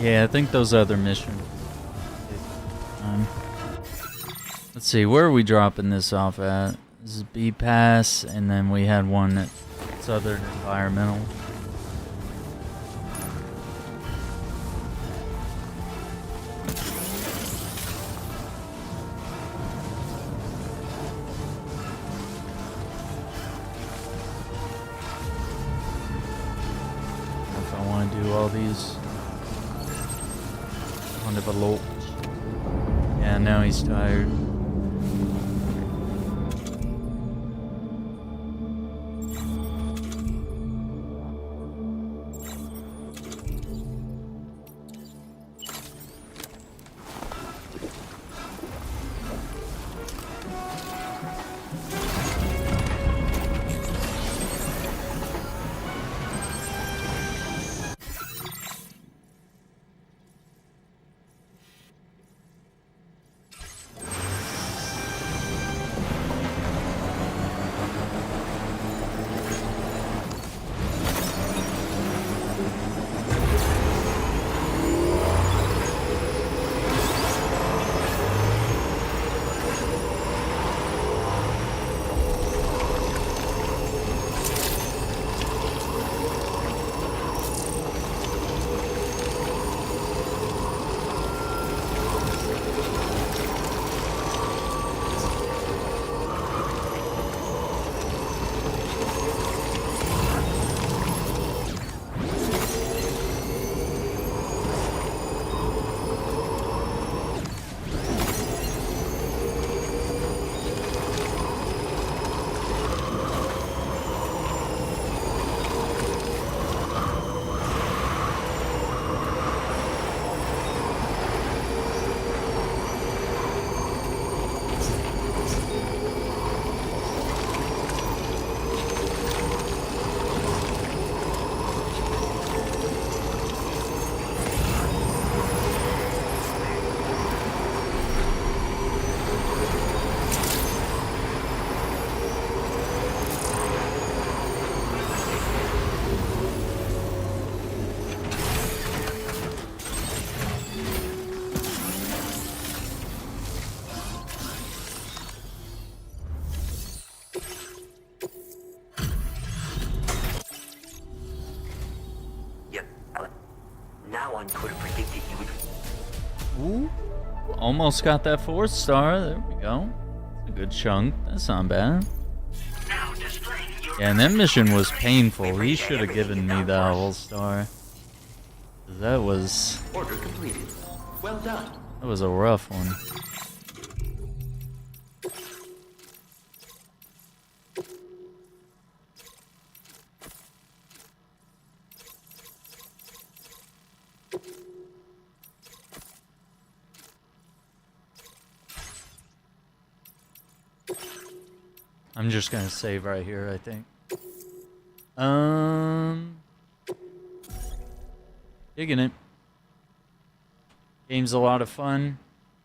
Speaker 1: Yeah, I think those other missions. Let's see, where are we dropping this off at? This is B Pass, and then we had one at Southern Environmental. If I want to do all these. Kind of a lot. Yeah, now he's tired.
Speaker 3: No one could have predicted you would.
Speaker 1: Ooh, almost got that 4th star. There we go. That's a good chunk. That's not bad. Yeah, and that mission was painful. He should have given me that whole star. That was...
Speaker 4: Order completed. Well done.
Speaker 1: That was a rough one. I'm just gonna save right here, I think. Digging it. Game's a lot of fun.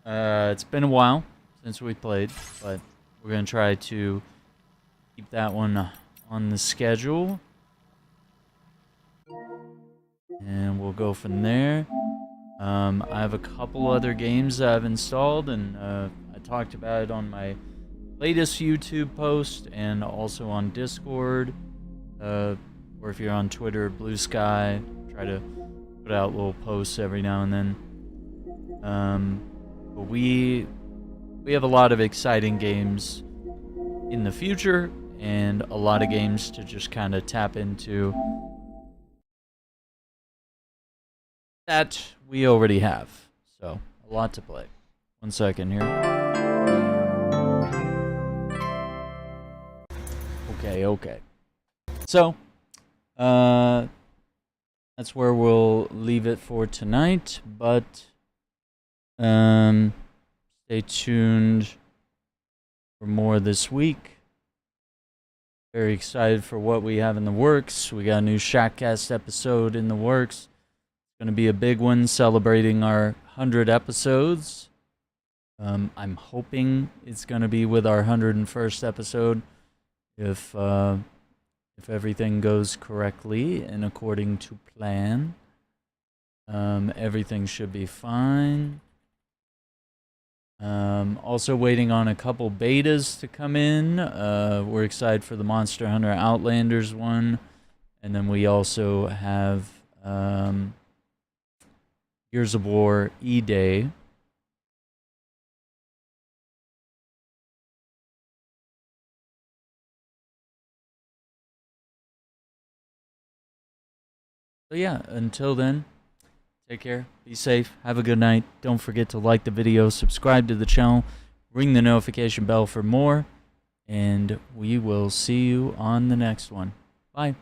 Speaker 1: It's been a while since we played, but we're gonna try to keep that one on the schedule. And we'll go from there. I have a couple other games that I've installed, and I talked about it on my latest YouTube post and also on Discord, or if you're on Twitter, Blue Sky. Try to put out little posts every now and then. But we have a lot of exciting games in the future, and a lot of games to just kind of tap into that we already have. So a lot to play. 1 second here. Okay. So, that's where we'll leave it for tonight, but stay tuned for more this week. Very excited for what we have in the works. We got a new Shackcast episode in the works. It's going to be a big one, celebrating our 100 episodes. I'm hoping it's going to be with our 101st episode. If everything goes correctly and according to plan. Everything should be fine. Also waiting on a couple betas to come in. We're excited for the Monster Hunter Outlanders one. And then we also have Gears of War E-Day. So yeah, until then, take care, be safe, have a good night. Don't forget to like the video, subscribe to the channel, ring the notification bell for more, and we will see you on the next one. Bye.